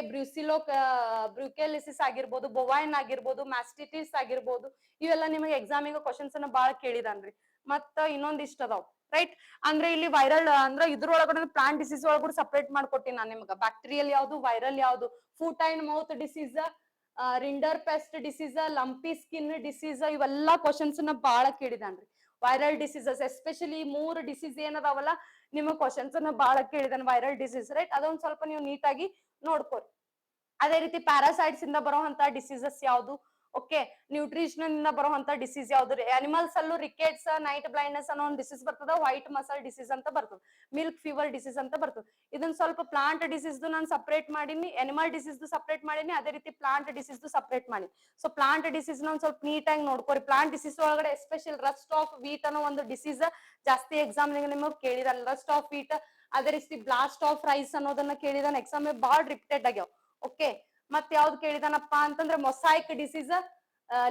ಬ್ರೂಕೆಲಿಸಿಸ್ ಆಗಿರ್ಬೋದು, ಬೊವೈನ್ ಆಗಿರ್ಬೋದು, ಮ್ಯಾಸ್ಟಿಟಿಸ್ ಆಗಿರ್ಬೋದು. ಇವೆಲ್ಲ ನಿಮಗೆ ಎಕ್ಸಾಮಿಗೆ ಕ್ವಶನ್ಸ್ ಅನ್ನ ಬಾಳ ಕೇಳಿದಾನ್ರಿ. ಮತ್ತ ಇನ್ನೊಂದಿಷ್ಟ ಅದಾವ್, ರೈಟ್. ಅಂದ್ರೆ ಇಲ್ಲಿ ವೈರಲ್ ಅಂದ್ರೆ ಇದ್ರೊಳಗಡೆ ಪ್ಲಾಂಟ್ ಡಿಸೀಸ್ ಒಳಗಡೆ ಸಪರೇಟ್ ಮಾಡ್ಕೊಟ್ಟಿನಿ ನಾನು ನಿಮ್ಗೆ. ಬ್ಯಾಕ್ಟೀರಿಯಲ್ ಯಾವ್ದು, ವೈರಲ್ ಯಾವ್ದು, foot and mouth disease, rinderpest disease, lumpy skin disease, ಇವೆಲ್ಲಾ ಕ್ವಶನ್ಸ್ ನ ಬಾಳ ಕೇಳಿದಾನ್ರಿ. ವೈರಲ್ ಡಿಸೀಸಸ್ ಎಸ್ಪೆಷಲಿ 3 ಡಿಸೀಸ್ ಏನದಾವಲ್ಲ ನಿಮಗೆ ಕ್ವಶನ್ಸ್ ಅನ್ನ ಬಾಳ ಕೇಳಿದಾನೆ, ವೈರಲ್ ಡಿಸೀಸ್, ರೈಟ್. ಅದೊಂದ್ ಸ್ವಲ್ಪ ನೀವು ನೀಟಾಗಿ ನೋಡ್ಕೋರಿ. ಅದೇ ರೀತಿ ಪ್ಯಾರಾಸೈಟ್ಸ್ ಇಂದ ಬರುವಂತ ಡಿಸೀಸಸ್ ಯಾವ್ದು, ಓಕೆ, ನ್ಯೂಟ್ರಿಷನ್ ಇಂದ ಬರುವಂತ ಡಿಸೀಸ್ ಯಾವ್ದು. ಅನಿಮಲ್ಸ್ ಅಲ್ಲೂ ರಿಕೆಟ್ಸ್, ನೈಟ್ ಬ್ಲೈಂಡ್ನೆಸ್ ಅನ್ನೋ ಒಂದು ಡಿಸೀಸ್ ಬರ್ತದ, ವೈಟ್ ಮಸಲ್ ಡಿಸೀಸ್ ಅಂತ ಬರ್ತದೆ, ಮಿಲ್ಕ್ ಫೀವರ್ ಡಿಸೀಸ್ ಅಂತ ಬರ್ತದೆ. ಇದನ್ನ ಸ್ವಲ್ಪ ಪ್ಲಾಂಟ್ ಡಿಸೀಸ್ ನಾನು ಸಪರೇಟ್ ಮಾಡೀನಿ, ಅನಿಮಲ್ ಡಿಸೀಸ್ ಸಪರೇಟ್ ಮಾಡೀನಿ, ಅದೇ ರೀತಿ ಪ್ಲಾಂಟ್ ಡಿಸೀಸ್ ಸಪರೇಟ್ ಮಾಡಿ. ಸೊ ಪ್ಲಾಂಟ್ ಡಿಸೀಸ್ ಒಂದ್ ಸ್ವಲ್ಪ ನೀಟಾಗಿ ನೋಡ್ಕೋರಿ. ಪ್ಲಾಂಟ್ ಡಿಸೀಸ್ ಒಳಗಡೆ ಎಸ್ಪೆಷಲ್ ರಸ್ಟ್ ಆಫ್ ವೀಟ್ ಅನ್ನೋ ಒಂದು ಡಿಸೀಸ್ ಜಾಸ್ತಿ ಎಕ್ಸಾಮ್ ನಿಮಗೆ ಕೇಳಿದಾನೆ, ರಸ್ಟ್ ಆಫ್ ವೀಟ್. ಅದೇ ರೀತಿ ಬ್ಲಾಸ್ಟ್ ಆಫ್ ರೈಸ್ ಅನ್ನೋದನ್ನ ಕೇಳಿದಾನೆ, ಎಕ್ಸಾಮ್ ಬಾಳ ರಿಪೀಟೆಡ್ ಆಗ್ಯಾವ. ಓಕೆ, ಮತ್ ಯಾವ್ದು ಕೇಳಿದಾನಪ್ಪ ಅಂತಂದ್ರೆ mosaic disease,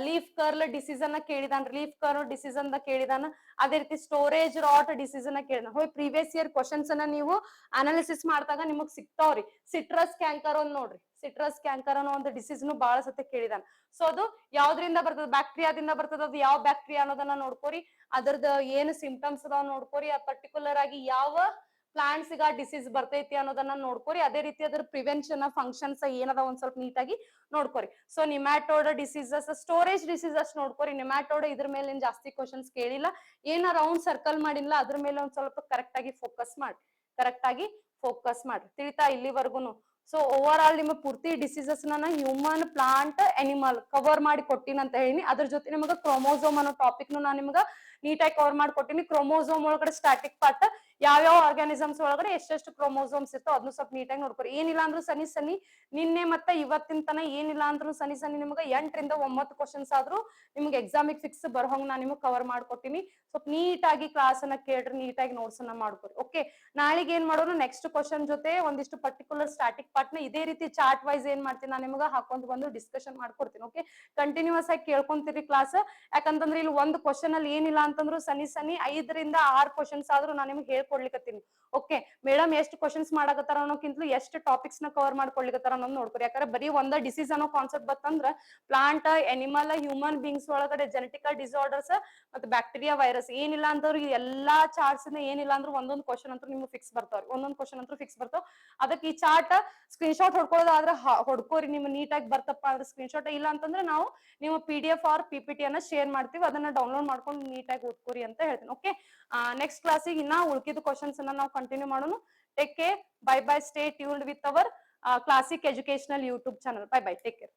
leaf curl disease ಅನ್ನ ಕೇಳಿದಾನ, ಲೀಫ್ ಕರ್ಲ್ ಡಿಸೀಸ್ ಅಂತ ಕೇಳಿದಾನ. ಅದೇ ರೀತಿ ಸ್ಟೋರೇಜ್ ರಾಟ್ ಡಿಸೀಸ್ ಅನ್ನ ಕೇಳಿದಾನ. ಹೋಯ್ ಪ್ರೀವಿಯಸ್ ಇಯರ್ ಕ್ವಶನ್ಸ್ ಅನ್ನ ನೀವು ಅನಾಲಿಸಿಸ್ ಮಾಡಿದಾಗ ನಿಮಗ್ ಸಿಗ್ತಾವ್ರಿ. ಸಿಟ್ರಸ್ ಕ್ಯಾಂಕರ್ ಒಂದ್ ನೋಡ್ರಿ, ಸಿಟ್ರಸ್ ಕ್ಯಾಂಕರ್ ಅನ್ನೋ ಒಂದು ಡಿಸೀಸ್ ಬಹಳ ಸತಿ ಕೇಳಿದಾನ. ಸೊ ಅದು ಯಾವ್ದ್ರಿಂದ ಬರ್ತದ, ಬ್ಯಾಕ್ಟೀರಿಯಾದಿಂದ ಬರ್ತದ. ಅದು ಯಾವ ಬ್ಯಾಕ್ಟೀರಿಯಾ ಅನ್ನೋದನ್ನ ನೋಡ್ಕೋರಿ, ಅದ್ರದ್ದು ಏನು ಸಿಂಪ್ಟಮ್ಸ್ ಅದಾವ ನೋಡ್ಕೋರಿ, ಪರ್ಟಿಕ್ಯುಲರ್ ಆಗಿ ಯಾವ ಪ್ಲಾಂಟ್ಸ್ ಗ ಡಿಸೀಸ್ ಬರ್ತೈತಿ ಅನ್ನೋದನ್ನ ನೋಡ್ಕೋರಿ. ಅದೇ ರೀತಿ ಅದ್ರ ಪ್ರಿವೆನ್ಷನ್ ಫಂಕ್ಷನ್ಸ್ ಏನದ ಒಂದ್ ಸ್ವಲ್ಪ ನೀಟಾಗಿ ನೋಡ್ಕೋರಿ. So nematode diseases, storage diseases ನೋಡ್ಕೋರಿ. ನಿಮ್ಯಾಟೋಡ್ ಇದ್ರ ಮೇಲೆ ಜಾಸ್ತಿ ಕ್ವಶನ್ಸ್ ಕೇಳಿಲ್ಲ, ಏನ ರೌಂಡ್ ಸರ್ಕಲ್ ಮಾಡಿಲ್ಲ ಅದ್ರ ಮೇಲೆ ಒಂದ್ ಸ್ವಲ್ಪ ಕರೆಕ್ಟ್ ಆಗಿ ಫೋಕಸ್ ಮಾಡಿ, ತಿಳಿತಾ ಇಲ್ಲಿವರೆಗೂ. ಸೊ ಓವರ್ ಆಲ್ ನಿಮ್ಮ ಪೂರ್ತಿ ಡಿಸೀಸಸ್ ನಾನು ಹ್ಯೂಮನ್ ಪ್ಲಾಂಟ್ ಅನಿಮಲ್ ಕವರ್ ಮಾಡಿ ಕೊಟ್ಟಿನಿ ಅಂತ ಹೇಳಿನಿ. ಅದ್ರ ಜೊತೆ ನಿಮಗೆ ಕ್ರೋಮೋಸೋಮ್ ಅನ್ನೋ ಟಾಪಿಕ್ ನಾನು ನಿಮ್ಗೆ ನೀಟಾಗಿ ಕವರ್ ಮಾಡ್ಕೊಟ್ಟಿನಿ. ಕ್ರೋಮೋಸೋಮ್ ಒಳಗಡೆ ಸ್ಟಾಟಿಕ್ ಪಾರ್ಟ್ ಯಾವ್ಯಾವ ಆರ್ಗಾನಿಸಮ್ಸ್ ಒಳಗಡೆ ಎಷ್ಟೆಷ್ಟು ಕ್ರೋಮೋಸೋಮ್ಸ್ ಇರ್ತಾವ ಅದನ್ನು ಸ್ವಲ್ಪ ನೀಟಾಗಿ ನೋಡ್ಕೊರಿ. ಏನಿಲ್ಲ ಅಂದ್ರೂ ಸನಿ ನಿನ್ನೆ ಮತ್ತೆ ಇವತ್ತಿನ ತನ ಏನಿಲ್ಲ ಅಂದ್ರೂ ಸನಿ ನಿಮ್ಗೆ 8 ರಿಂದ 9 ಕ್ವಶನ್ಸ್ ಆದ್ರೂ ನಿಮ್ಗೆ ಎಕ್ಸಾಮಿಗೆ ಫಿಕ್ಸ್ ಬರೋಂಗ್ ನಾನು ನಿಮ್ಗೆ ಕವರ್ ಮಾಡ್ಕೊಟ್ಟಿನಿ. ಸ್ವಲ್ಪ ನೀಟಾಗಿ ಕ್ಲಾಸ್ ಅನ್ನ ಕೇಳ್ರಿ, ನೀಟಾಗಿ ನೋಟ್ಸ್ ಅನ್ನ ಮಾಡ್ಕೊರಿ. ಓಕೆ, ನಾಳೆಗೆ ಏನ್ ಮಾಡೋಣ, ನೆಕ್ಸ್ಟ್ ಕ್ವಶನ್ ಜೊತೆ ಒಂದಿಷ್ಟು ಪರ್ಟಿಕ್ಯುಲರ್ ಸ್ಟಾಟಿಕ್ ಪಾರ್ಟ್ ನ ಇದೇ ರೀತಿ ಚಾರ್ಟ್ ವೈಸ್ ಏನ್ ಮಾಡ್ತೀನಿ ನಾನು ನಿಮ್ಗೆ ಹಾಕೊಂಡ್ ಬಂದು ಡಿಸ್ಕಷನ್ ಮಾಡ್ಕೊಡ್ತೀನಿ. ಓಕೆ, ಕಂಟಿನ್ಯೂಸ್ ಆಗಿ ಕೇಳ್ಕೊಂತೀರಿ ಕ್ಲಾಸ್. ಯಾಕಂತಂದ್ರೆ ಇಲ್ಲಿ ಒಂದು ಕ್ವಶನ್ ಅಲ್ಲಿ ಏನಿಲ್ಲ ಅಂತಂದ್ರು ಸನಿ 5 ರಿಂದ 6 ಕ್ವಶನ್ಸ್ ಆದ್ರೂ ನಾನು ನಿಮ್ಗೆ ಹೇಳ್ಕೊಡ್ಲಿಕತ್ತೀನಿ. ಓಕೆ, ಮೇಡಮ್ ಎಷ್ಟು ಕ್ವಶನ್ಸ್ ಮಾಡಕತ್ತಾರ ಅನ್ನೋಕ್ಕಿಂತಲೂ ಎಷ್ಟು ಟಾಪಿಕ್ಸ್ ನ ಕವರ್ ಮಾಡ್ಕೊಳ್ಲಿಕತ್ತಾರ ಅನ್ನೋದು ನೋಡ್ಕೊರಿ. ಯಾಕಂದ್ರೆ ಬರೀ ಒಂದ ಡಿಸೀಸ್ ಅನ್ನೋ ಕಾನ್ಸೆಪ್ಟ್ ಬತ್ತಂದ್ರ ಪ್ಲಾಂಟ್, ಅನಿಮಲ್, ಹ್ಯೂಮನ್ ಬೀಂಗ್ಸ್ ಒಳಗಡೆ ಜೆನೆಟಿಕಲ್ ಡಿಸಾರ್ಡರ್ಸ್ ಮತ್ತೆ ಬ್ಯಾಕ್ಟೀರಿಯಾ, ವೈರಸ್ ಏನಿಲ್ಲ ಅಂತವ್ರು ಎಲ್ಲಾ ಚಾರ್ಟ್ಸ್ ಏನಿಲ್ಲ ಅಂದ್ರೆ ಒಂದೊಂದು ಕ್ವಶನ್ ಅಂತೂ ನಿಮ್ಗೆ ಫಿಕ್ಸ್ ಬರ್ತಾವ್ರಿ. ಒಂದೊಂದು ಕ್ವಶನ್ ಅಂತೂ ಫಿಕ್ಸ್ ಬರ್ತಾವ. ಅದಕ್ಕೆ ಈ ಚಾರ್ಟ್ ಸ್ಕ್ರೀನ್ ಶಾಟ್ ಹೊಡ್ಕೊಳ್ಳೋದಾದ್ರೆ ಹೊಡ್ಕೋರಿ, ನಿಮ್ ನೀಟಾಗಿ ಬರ್ತಪ್ಪ ಅಂದ್ರೆ ಸ್ಕ್ರೀನ್ ಶಾಟ್. ಇಲ್ಲ ಅಂತಂದ್ರೆ ನಾವು ನೀವು PDF ಆರ್ PPT ಅನ್ನ ಶೇರ್ ಮಾಡ್ತೀವಿ, ಅದನ್ನ ಡೌನ್ಲೋಡ್ ಮಾಡ್ಕೊಂಡು ನೀಟಾಗಿ ಓದ್ಕೋರಿ ಅಂತ ಹೇಳ್ತೀನಿ. ಓಕೆ, ನೆಕ್ಸ್ಟ್ ಕ್ಲಾಸಿಗೆ ಇನ್ನ ಉಳ್ಕಿದ ಕ್ವಶನ್ಸ್ ಅನ್ನ ನಾವು ಕಂಟಿನ್ಯೂ ಮಾಡೋಣ. Take care, bye bye, stay tuned with our classic educational YouTube channel. Bye bye, take care.